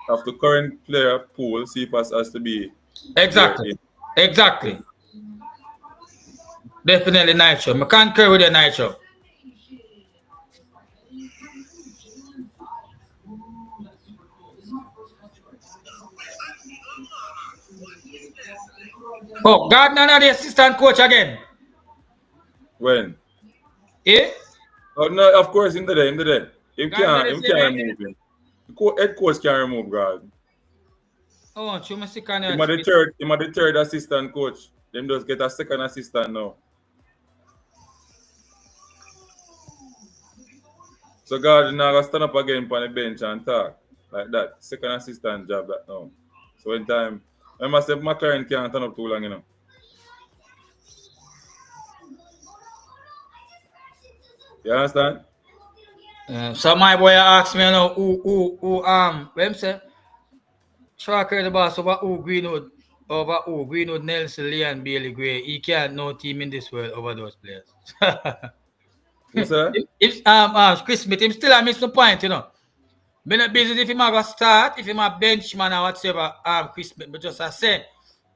Of the current player pool, CFAS has to be Exactly. Definitely Nitro. I can't carry with the Nitro. Oh, Gardner not the assistant coach again. When? Eh? Oh no, of course, in the day. Him can't remove him. The head coach can't remove God. Oh, you must see kind Him are the third assistant coach. Them just get a second assistant now. So God now gonna stand up again on the bench and talk. Like that. Second assistant job that now. So when time remember say McClaren can't turn up too long, you know. You understand? So my boy asked me, you know, who when say tracker the boss over who Greenwood, Nelson, Lee, and Bailey Gray. He can't no team in this world over those players. Who say? If Chris Smith, him still I miss the point, you know. Me not business if he might go start, if he might bench man or whatever, Chris Smith, but just I said,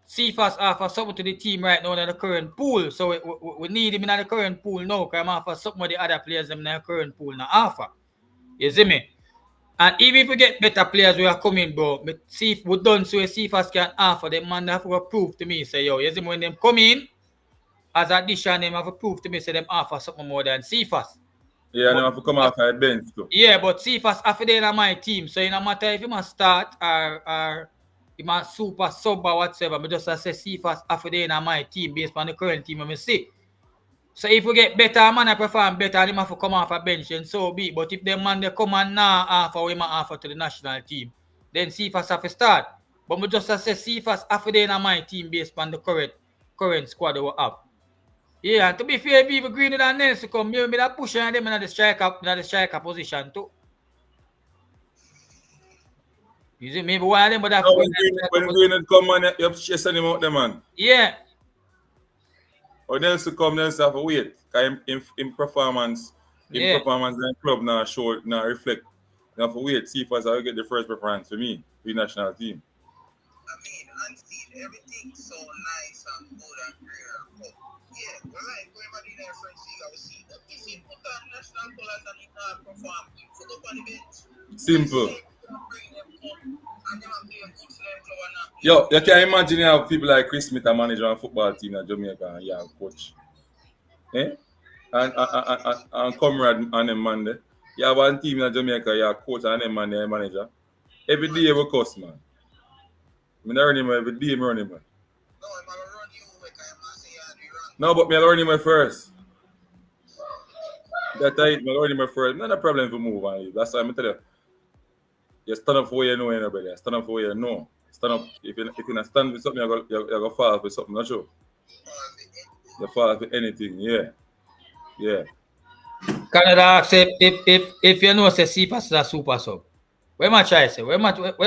see if us offer something to the team right now in the current pool. So we need him in the current pool now, because I'm offer something of the other players in the current pool now offer. You see me? And even if we get better players we are coming, bro, see if we done so see if us can offer them, man, they have to prove to me, say, yo, you see me, when them come in, as addition, them have to prove to me, say them offer something more than CFAS. Yeah, and they have to come off at bench too. Yeah, but CFAS after they in my team, so it no matter if you must start or you must super sub or whatever, but just I say CFAS after they in my team based on the current team I see. So if we get better, man, I perform better, they have to come off a bench and so be. But if them man they come and now offer we might offer to the national team, then CFAS have to start. But we just say CFAS after they in my team based on the current squad that we have. Yeah, and to be fair, people Greenwood and Nelson come, maybe that push them in the striker position too. You see, maybe one of them would have when Greenwood come on, you have to send him out there, man. Yeah. Or Nelson come, Nelson have to wait. Because in performance in the club now show now reflect. You have to wait, see if I will get the first preference for me, for the national team. I mean, unseen, everything so nice and good and great. But yeah, we're like, whoever did that French league, I will see that. If you put on national colors and you can't perform, you put up on the bench. Simple. Yo, you can imagine you have people like Chris Smith, a manager on a football team in Jamaica, and you have coach. Eh? And comrade and them man there. You have one team in Jamaica, you have coach and them man there, manager. Every day you will cost, man. I run him every day, I run him. No, but I run him first. That's right, I run him first. Not a problem if you move on. That's why I'm telling you. You stand up for what you know, anybody. Stand up for what you know. Stand up. If you not stand with something, you're going to fall for something, not sure. You fall for anything, yeah. Yeah. Canada asks if you know, say CFAS is a super sub. Where my try say? Where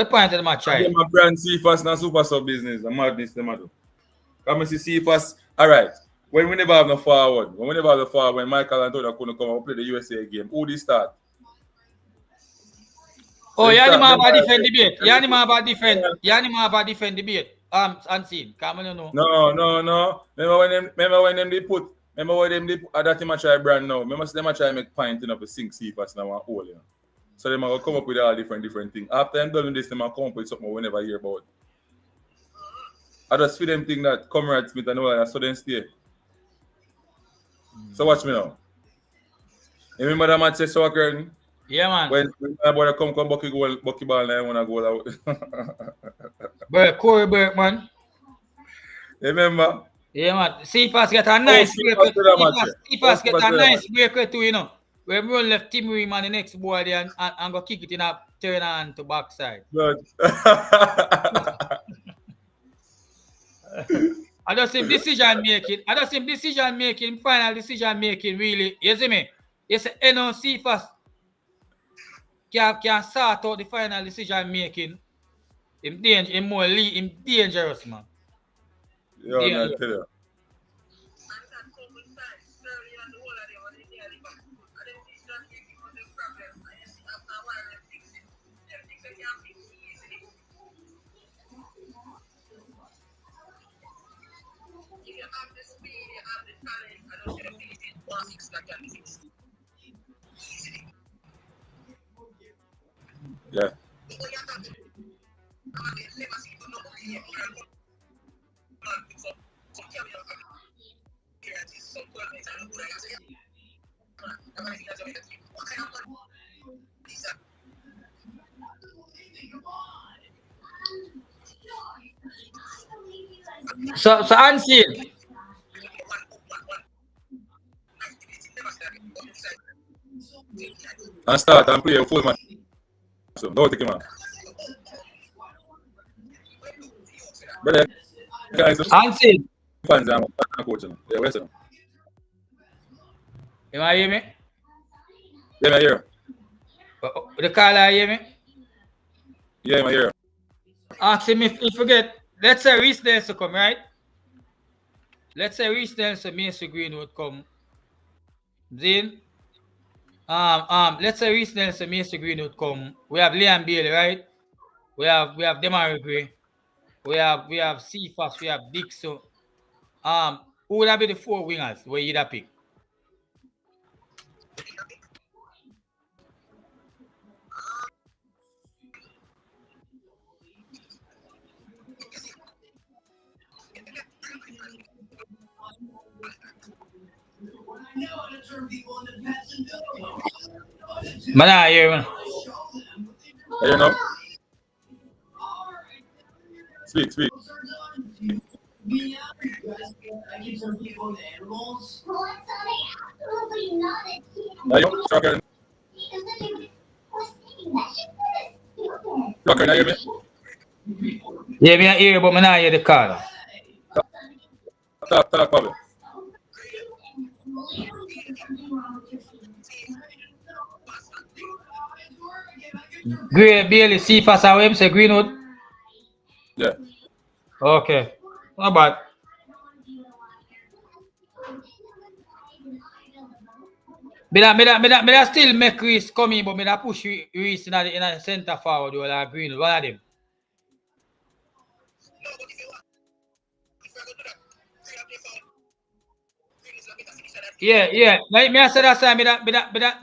point of my try? My brand CFAS is not super sub business. The madness, the matter. Come and see CFAS. All right. When we never have no forward, when Michael Antonio couldn't come and play the USA game, who did start? Oh, Yanima have a different debate. Yanima have a different debate. Unseen. Come on, no. No. Remember when them they put that team a try brand now. Remember them a try make pint enough to sink Cephas now and hole, you know. So them are come up with all different things. After them done this, them are come up with something we never hear about. I just feel them think that Comrade Smith and all that, so then stay. So watch me now. You remember that match so curtain? Yeah, man. When my brother come bucky ball and I wanna go out. Corey Burke, man. You remember? Yeah, man. Cephas get a nice break. Cephas get a nice break too, you know. When we left Tim Ream on the next boy there and go kick it in a turn on to backside. Good. I just see decision making, final decision making really. You see me? You say Cephas can sort out the final decision making. Him dangerous, man. Yeah, man, I tell you. Yeah. So unseen. And start and play a full match. So don't take him out. Brother, guys, unseen. fans are coach. Yeah, where's it? You might hear me? Yeah, I hear. The caller hear me? Yeah, I hear. Ask him if he forget. Let's say Reese Nelson come, right? Let's say Reese Nelson, Mason Greenwood come. Then let's say Reese Nelson, Mason Greenwood come. We have Liam Bailey, right? We have Demary Gray. We have Cephas, we have Dixon. Who would have be the four wingers where you'd have pick? Man, I hear man. I hear now. Speak. Are you talking? Talking, hear me? Yeah, me I hear, but me not hear the call. Talk, Pablo. Gray, Bailey, Cephas, how him say Greenwood? Yeah. Okay. Not bad. Me da still make Reese come in, but me da push Reese in the center forward or Greenwood. One of them. Yeah. Me I said that time, me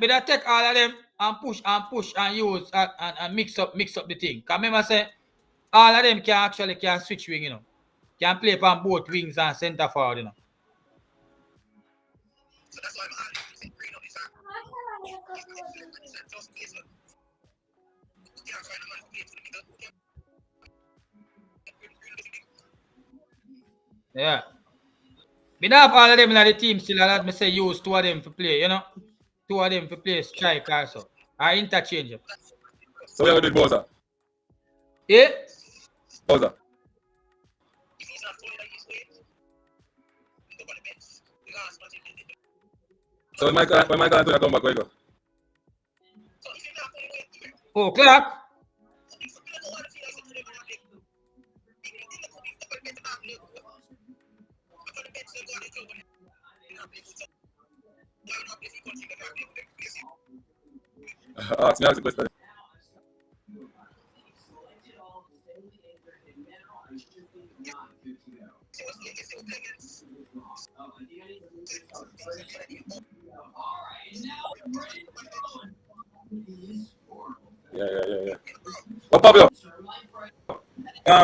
da take all of them and push and use and mix up the thing. Cause remember say all of them can switch wing, you know. Can play on both wings and center forward, you know. Yeah. Me not have all of them in the team still, let me say use two of them to play, you know. Two of them to play strike also. Or interchange. So we are doing Boza. Yeah? Boza. So when Michael Antonio come back, where you go? Oh, Clark? Ask me the question. Yeah. But Pablo,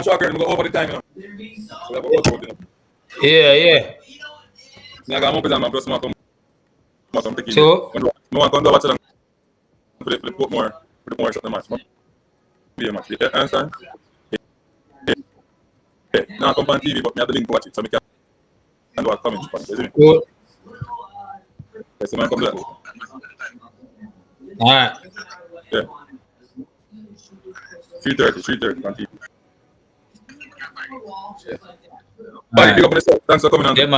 Shocker, I'm going over the time, you know. So we have a workout, you know. Yeah. I got more than my plus more come take it. So, No one can do what's on for the put more shot the match. Play match. You understand? Yeah. Now I come on TV, but me have the link to watch it, so me can do a comment for it, isn't it? good. Yes, man, come to that. All right. Yeah. 3:30 on TV. Yeah. Bye, pick up on yourself. Thanks for coming on. Yeah, man.